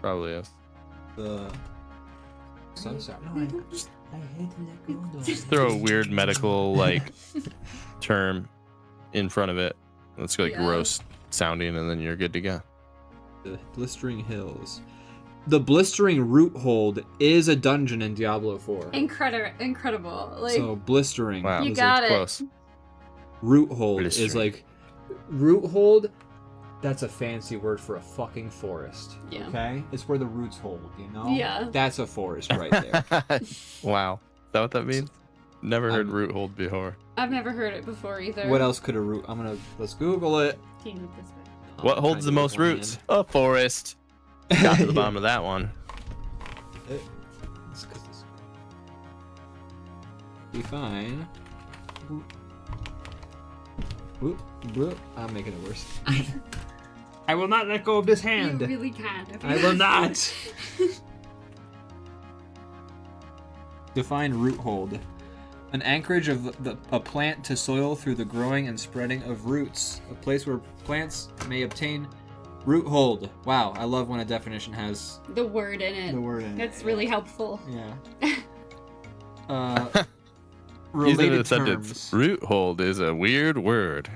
Probably is. So sorry. Just throw a weird medical like term in front of it. Let's go like Yeah. gross sounding, and then you're good to go. The Blistering Hills. The Blistering Root Hold is a dungeon in Diablo 4. Incredible. Like, So Blistering. Wow. You is got like, it. Close. Root Hold is Blistering. like Root Hold. That's a fancy word for a fucking forest. Yeah. Okay, it's where the roots hold. You know. Yeah. That's a forest right there. Wow. Is that what that means? Never heard I'm- root hold before. I've never heard it before either. What else could a root? Let's Google it. Can you move this way? What I'm holds the trying to most do it with one roots? A forest. Got to the bottom of that one. It's 'cause this- Define. Whoop, whoop. I'm making it worse. I will not let go of this hand. You really can. if I you- will not. Define root hold. An anchorage of a plant to soil through the growing and spreading of roots. A place where plants may obtain root hold. Wow, I love when a definition has The word in it. the word in it. That's really helpful. Yeah. Use it in Related a sentence. terms. Root hold is a weird word.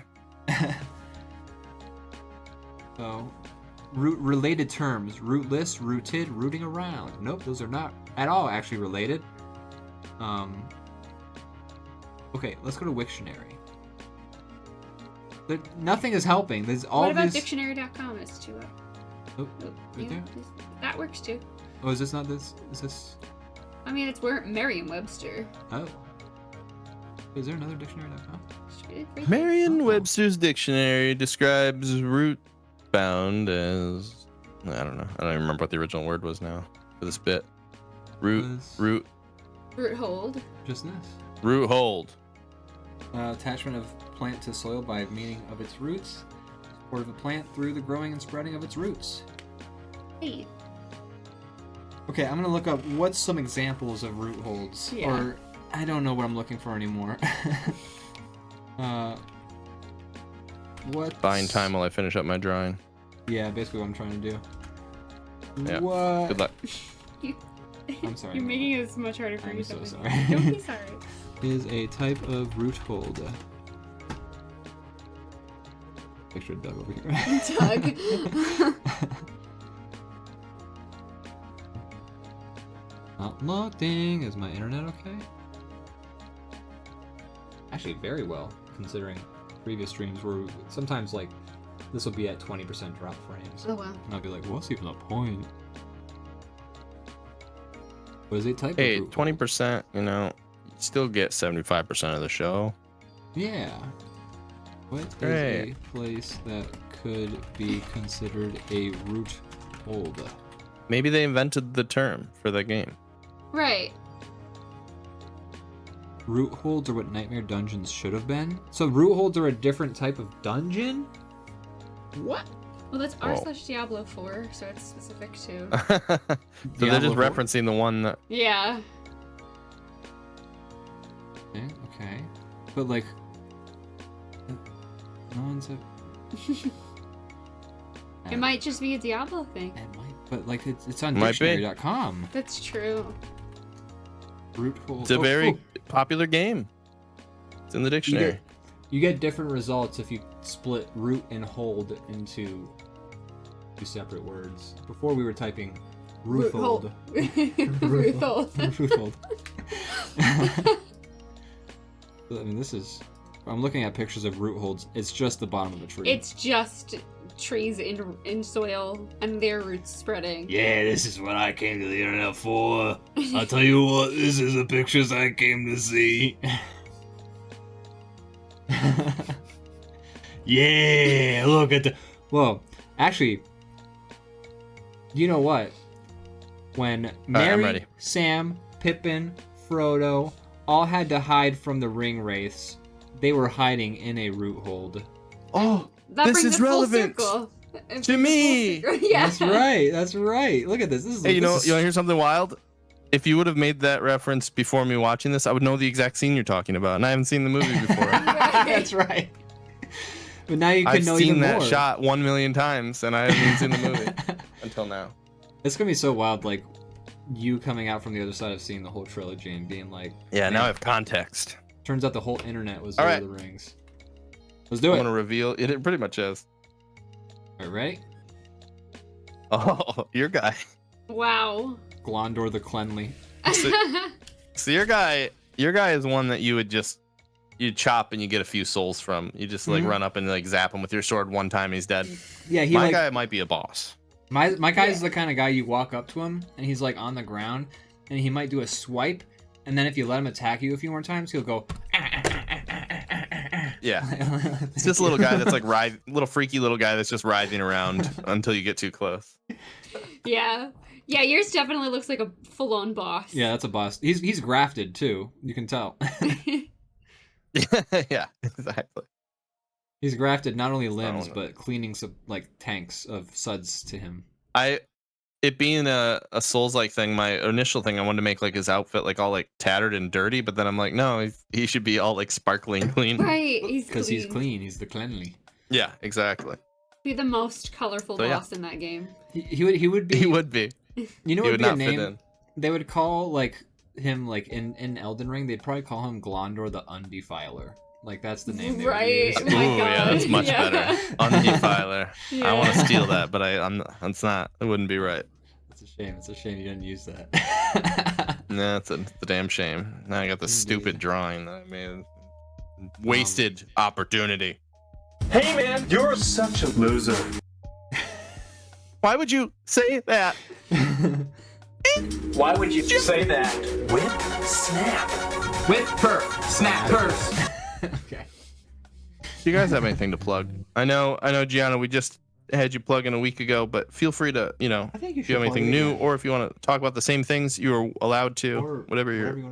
So, related terms: rootless, rooted, rooting around. Nope, those are not at all actually related. Okay, let's go to Wiktionary. Nothing is helping. There's all What about these. dictionary.com? It's too up. Oh, right there. That works too. Oh, is this not this? Is this? I mean, it's where Merriam-Webster. Oh. Is there another dictionary.com? Right there. Merriam-Webster's dictionary describes root bound as I don't know. I don't even remember what the original word was now for this bit. Root Was Root hold. just this. root hold. Attachment of plant to soil by meaning of its roots. Support of a plant through the growing and spreading of its roots. Hey. Okay, I'm gonna look up what's some examples of root holds. Yeah. Or I don't know what I'm looking for anymore. What? Buying time while I finish up my drawing. Yeah, basically what I'm trying to do. Yeah. What? Good luck. I'm sorry. You're making it so much harder for I'm yourself. so than- sorry. Don't be sorry. Is a type of root hold. Picture of Doug over here. Doug. Not loading. Is my internet okay? Actually, very well, considering previous streams were sometimes like this will be at 20% drop frames. Oh wow. And I'll be like, what's even the point? What is a type Hey, of root hold? 20%, you know, you still get 75% of the show. Yeah. What is Great. a place that could be considered a root hold? Maybe they invented the term for the game. Right. Root holds are what Nightmare Dungeons should have been. So root holds are a different type of dungeon? What? Well, that's Whoa. r/Diablo 4, so it's specific to. So they're just Diablo 4? referencing the one that. Yeah. Okay. But like, no one's a. It might just be a Diablo thing. It might, but like it's on Might be. dictionary.com. That's true. Root hold. It's a very popular game. It's in the dictionary. You get different results if you split root and hold into two separate words. Before we were typing Ruthold. Ruthold. Ruthold. I mean, this is. I'm looking at pictures of root holds. It's just the bottom of a tree. It's just trees in soil and their roots spreading. Yeah, this is what I came to the internet for. I'll tell you what, this is the pictures I came to see. Yeah, look at the. Well, actually, you know what? When I'm Merry, ready. Sam, Pippin, Frodo all had to hide from the ring wraiths, they were hiding in a root hold. Oh, That this brings is it full relevant circle. It brings to it full me. circle. Yeah. That's right. That's right. Look at this. This is. Hey, you this know, is- you want to hear something wild? If you would have made that reference before me watching this, I would know the exact scene you're talking about, and I haven't seen the movie before. That's right. But now you can I've know seen even that more. shot 1 million times, and I haven't even seen the movie until now. It's gonna be so wild, like you coming out from the other side of seeing the whole trilogy and being like, Yeah, now I "Man, have context. turns out the whole internet was All Lord right. of the Rings." Let's do I'm it. gonna reveal it. It pretty much is. All right, ready? Oh, your guy. Wow. Glondor the Cleanly. So your guy is one that you chop and you get a few souls from. You just like Mhm. run up and like zap him with your sword one time and he's dead. Yeah, he My like guy might be a boss. my guy's the kind of guy you walk up to him and he's like on the ground and he might do a swipe, and then if you let him attack you a few more times, he'll go. Yeah. It's this little guy that's like little freaky little guy that's just writhing around until you get too close. Yeah. Yeah, yours definitely looks like a full-on boss. Yeah, that's a boss. He's grafted too. You can tell. Yeah, exactly. He's grafted not only limbs no. but cleaning some like tanks of suds to him. It being a Souls-like thing, my initial thing I wanted to make like his outfit like all like tattered and dirty, but then I'm like, no, he should be all like sparkling clean. Right, he's Because he's clean. He's the cleanly. Yeah, exactly. Be the most colorful So, yeah. boss in that game. He would be. He would be. You know He what would would be a not fit name? in. They would call like him like in Elden Ring. They'd probably call him Glondor the Undefiler. Like that's the name. They would Right. use. Oh my Ooh, yeah, God. that's much Yeah. better. Undefiler. Yeah. I want to steal that, but it's not. It wouldn't be right. It's a shame. It's a shame you didn't use that. Nah, it's a damn shame. Now I got this stupid drawing that I made. Wasted opportunity. Hey man, you're such a loser. Why would you say that? Why would you say that? Whip, snap. Whip, purr, snap, purse. Okay. Do you guys have anything to plug? I know, Gianna, we just had you plug in a week ago, but feel free to, I think you if you have should anything plug it new, again. or if you want to talk about the same things you are allowed to, Or whatever whatever you're. you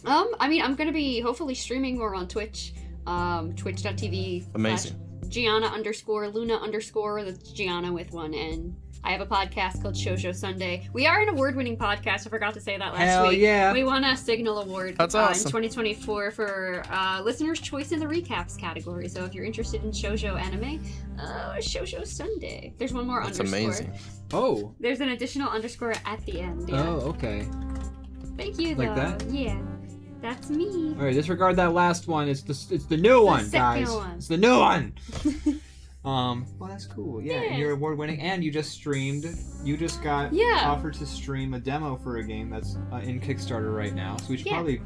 want. I mean, I'm gonna be hopefully streaming more on Twitch. Twitch.tv. Amazing. Giana _ Luna _ that's Giana with one N. I have a podcast called Shoujo Sundae. We are an award-winning podcast. I forgot to say that last Hell week. yeah. We won a Signal Award That's in awesome. 2024 for Listener's Choice in the Recaps category. So if you're interested in shoujo anime, Shoujo Sundae. There's one more That's underscore. amazing. Oh. There's an additional underscore at the end. Yeah. Oh. Okay. Thank you, Like though. that? Yeah. That's me. All right. Disregard that last one. It's the new one, second guys. one. It's the new one. Well, that's cool. Yeah, Yeah. you're award winning, and you just streamed. You just got Yeah. offered to stream a demo for a game that's in Kickstarter right now. So we should Yeah. probably,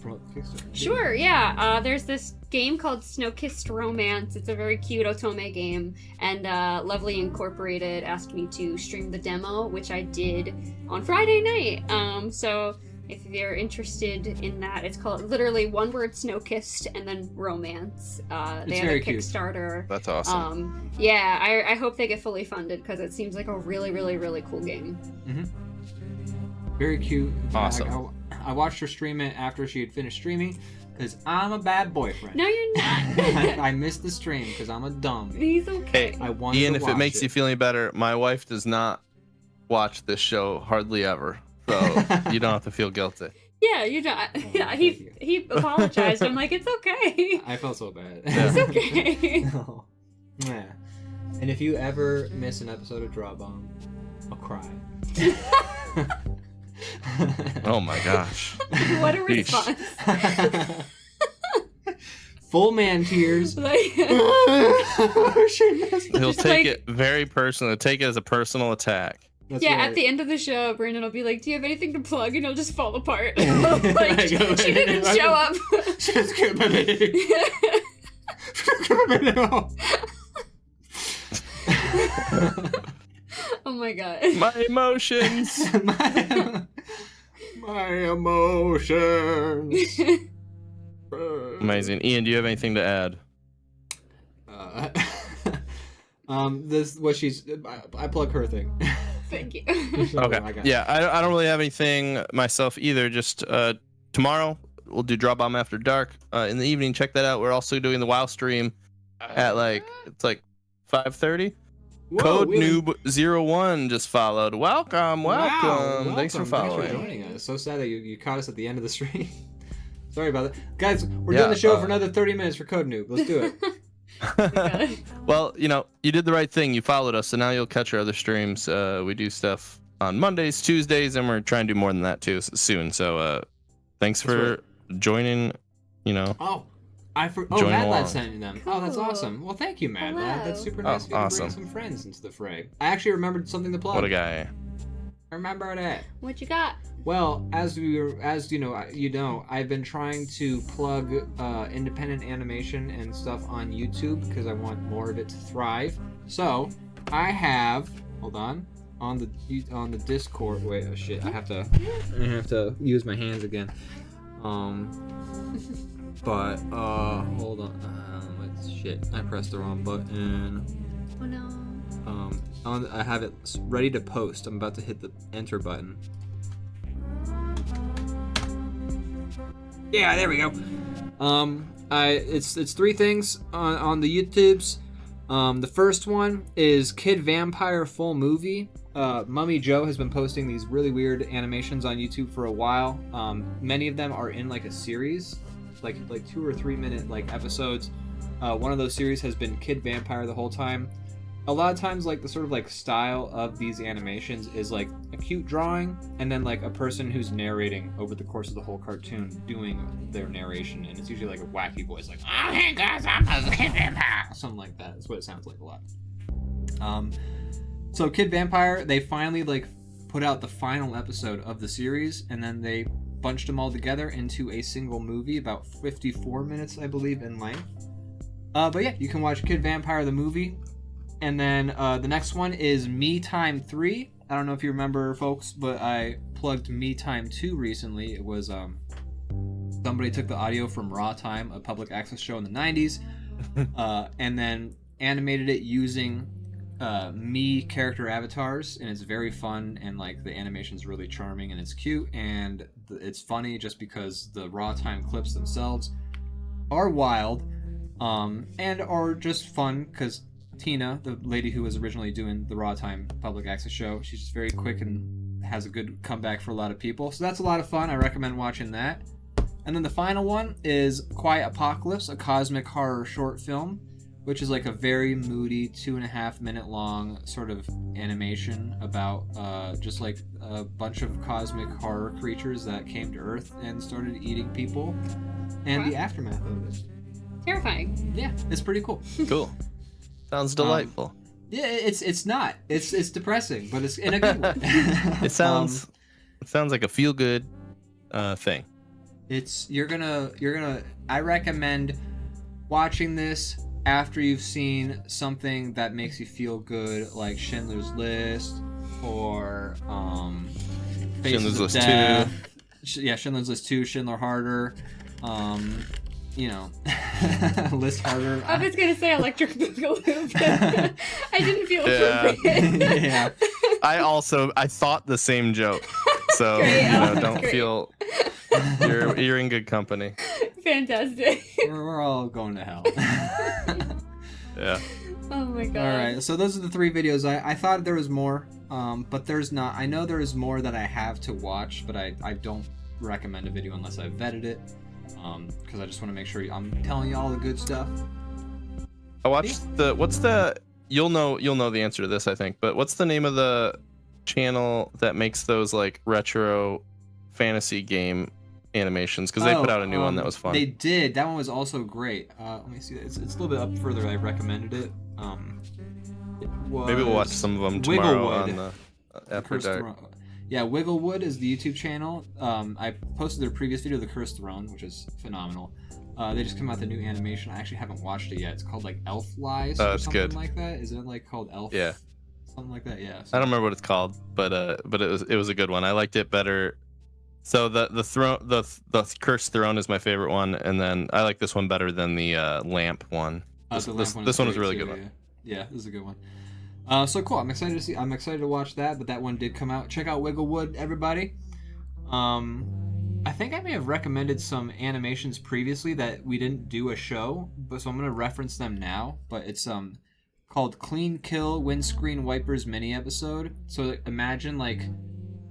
promote the Kickstarter. Sure, yeah. There's this game called Snow-Kissed Romance. It's a very cute otome game, and Lovely Incorporated asked me to stream the demo, which I did on Friday night. So if you're interested in that, it's called literally one word Snow-Kissed and then romance. They It's have very a cute. Kickstarter. That's awesome. Yeah, I hope they get fully funded because it seems like a really, really, really cool game. Very cute. Awesome. I watched her stream it after she had finished streaming because I'm a bad boyfriend. No, you're not. I missed the stream because I'm a dumb. He's okay. Hey, I wanted Ian, to if it watch makes you feel any better, my wife does not watch this show hardly ever, so you don't have to feel guilty. Yeah, you don't. Yeah, he apologized. I'm like, it's okay. I felt so bad. It's okay. No. Yeah. And if you ever miss an episode of DrawBomb, I'll cry. Oh my gosh. What a Yeesh. response. Full man tears. Like, He'll Just take like- it very personal. Take it as a personal attack. That's yeah, right. at the end of the show, Brandon will be like, "Do you have anything to plug?" And he'll just fall apart. Like, she didn't show up. Oh my god. My emotions. My emotions. Amazing. Ian, do you have anything to add? This what she's. I plug her thing. Thank you. So, I Okay. got Yeah, I don't really have anything myself either. Just tomorrow we'll do DrawBomb After Dark in the evening. Check that out. We're also doing the WoW stream at it's like 5:30. Whoa, Code we haven't- Noob 01 just followed. Welcome. Wow, Thanks for following. joining us. So sad that you caught us at the end of the stream. Sorry about that, guys. We're Yeah, doing the show for another 30 minutes for Code Noob. Let's do it. Well, you did the right thing. You followed us, so now you'll catch our other streams. We do stuff on Mondays, Tuesdays, and we're trying to do more than that too soon. So thanks for joining. Oh, Join Mad along. Lad sent them. Oh, that's Cool. awesome. Well, thank you, Mad Lad. That's super Oh, nice of you to awesome. bring some friends into the fray. I actually remembered something to plug. What a guy. I remember that. What you got? Well, as you know, I've been trying to plug independent animation and stuff on YouTube because I want more of it to thrive. So I have, hold on the Discord. Wait, oh shit! I have to use my hands again. But hold on. Shit! I pressed the wrong button. Oh no. I have it ready to post. I'm about to hit the enter button. Yeah, there we go. It's three things on the YouTubes. The first one is Kid Vampire Full Movie. Mummy Joe has been posting these really weird animations on YouTube for a while. Many of them are in like a series, like 2 or 3 minute like episodes. One of those series has been Kid Vampire the whole time. A lot of times, like the sort of like style of these animations is like a cute drawing, and then like a person who's narrating over the course of the whole cartoon doing their narration, and it's usually like a wacky voice, like "Oh hey guys, I'm a Kid Vampire," something like that. That's what it sounds like a lot. So Kid Vampire, they finally like put out the final episode of the series, and then they bunched them all together into a single movie, about 54 minutes, I believe, in length. But yeah, you can watch Kid Vampire the movie. And then the next one is Me Time 3. I don't know if you remember, folks, but I plugged Me Time 2 recently. It was somebody took the audio from Raw Time, a public access show in the 90s, and then animated it using me character avatars, and it's very fun, and like the animation's really charming and it's cute, and it's funny just because the Raw Time clips themselves are wild, and are just fun because Tina, the lady who was originally doing the Raw Time public access show, she's just very quick and has a good comeback for a lot of people. So that's a lot of fun. I recommend watching that. And then the final one is Quiet Apocalypse, a cosmic horror short film, which is like a very moody 2.5 minute long sort of animation about just like a bunch of cosmic horror creatures that came to Earth and started eating people, and the aftermath of it. Terrifying. Yeah, it's pretty cool. Cool. Sounds delightful. Yeah, it's not. It's depressing, but it's in a good way. It sounds like a feel good thing. You're gonna I recommend watching this after you've seen something that makes you feel good, like Schindler's List or Faces Schindler's of List Death. Yeah, Schindler's List 2, Schindler Harder. List Harder. I was gonna say Electric Boogaloo, but I didn't feel Yeah. appropriate. Yeah. I thought the same joke. So Great. don't Great. feel you're in good company. Fantastic. We're all going to hell. Yeah. Oh my god. All right, so those are the 3 videos. I thought there was more, but there's not. I know there is more that I have to watch, but I don't recommend a video unless I've vetted it, because I just want to make sure I'm telling you all the good stuff. I watched you'll know the answer to this, I think, but what's the name of the channel that makes those like retro fantasy game animations? Because they put out a new one that was fun. They did. That one was also great. Let me see. It's a little bit up further. I recommended it. It was Maybe we'll watch some of them tomorrow Wigglewood. on the After Cursed Dark. Throne. Yeah, Wigglewood is the YouTube channel. I posted their previous video, The Cursed Throne, which is phenomenal. They just came out with a new animation. I actually haven't watched it yet. It's called like Elf Lies or it's something good. like that. Isn't it like called Elf? Yeah. Something like that. Yeah. I don't remember what it's called, but it was a good one. I liked it better. So the Cursed Throne is my favorite one, and then I like this one better than the lamp one. This one was a really good one. Yeah, this is a good one. So cool. I'm excited to watch that, but that one did come out. Check out Wigglewood, everybody. I think I may have recommended some animations previously that we didn't do a show, but so I'm gonna reference them now. But it's called Clean Kill Windscreen Wipers mini episode. So imagine like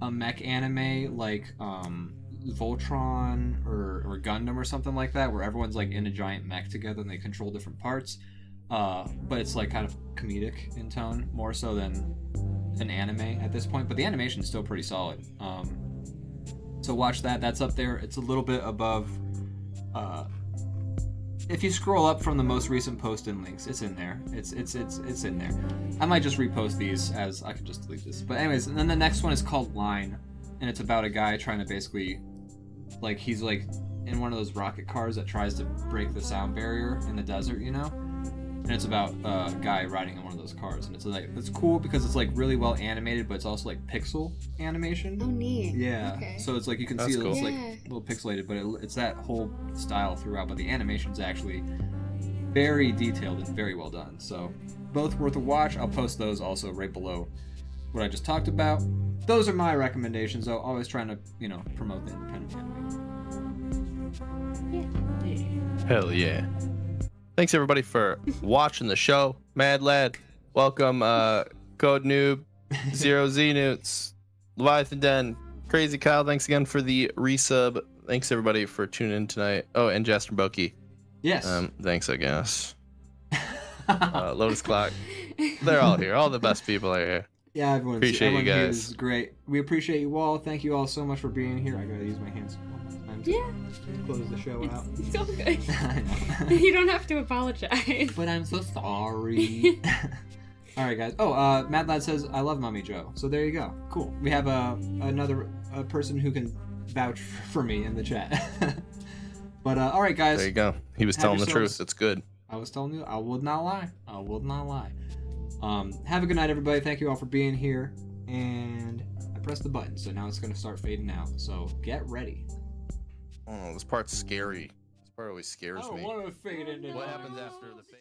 a mech anime like Voltron or Gundam or something like that, where everyone's like in a giant mech together and they control different parts. But it's like kind of comedic in tone, more so than an anime at this point. But the animation is still pretty solid. So watch that. That's up there. It's a little bit above. If you scroll up from the most recent posted links, it's in there. It's in there. I might just repost these as I can just delete this. But anyways, and then the next one is called Line, and it's about a guy trying to basically, like, he's like in one of those rocket cars that tries to break the sound barrier in the desert, you know. And it's about a guy riding in one of those cars, and it's cool because it's like really well animated, but it's also like pixel animation. Oh, neat. Yeah. Okay. So it's like you can That's see cool. it's like Yeah. a little pixelated, but it's that whole style throughout. But the animation's actually very detailed and very well done. So both worth a watch. I'll post those also right below what I just talked about. Those are my recommendations, though. Always trying to promote the independent anime. Hell yeah. Thanks everybody for watching the show. Mad Lad, welcome. Code Noob, Zero Z Newts, Leviathan Den, Crazy Kyle. Thanks again for the resub. Thanks everybody for tuning in tonight. Oh, and Jasper Boki. Yes. Thanks, I guess. Lotus Clock. They're all here. All the best people are here. Yeah, everyone Appreciate you here guys. is great. We appreciate you all. Thank you all so much for being here. I gotta use my hands one more time to close the show out. It's all good. I know. You don't have to apologize. But I'm so sorry. All right, guys. Oh, Mad Lad says I love Mommy Joe. So there you go. Cool. We have another person who can vouch for me in the chat. But all right, guys. There you go. He was Have telling the yourselves- truth. It's good. I was telling you. I would not lie. I would not lie. Have a good night, everybody. Thank you all for being here. And I pressed the button, so now it's gonna start fading out. So get ready. Oh, this part's scary. This part always scares me. want to fade into What happens after the fade?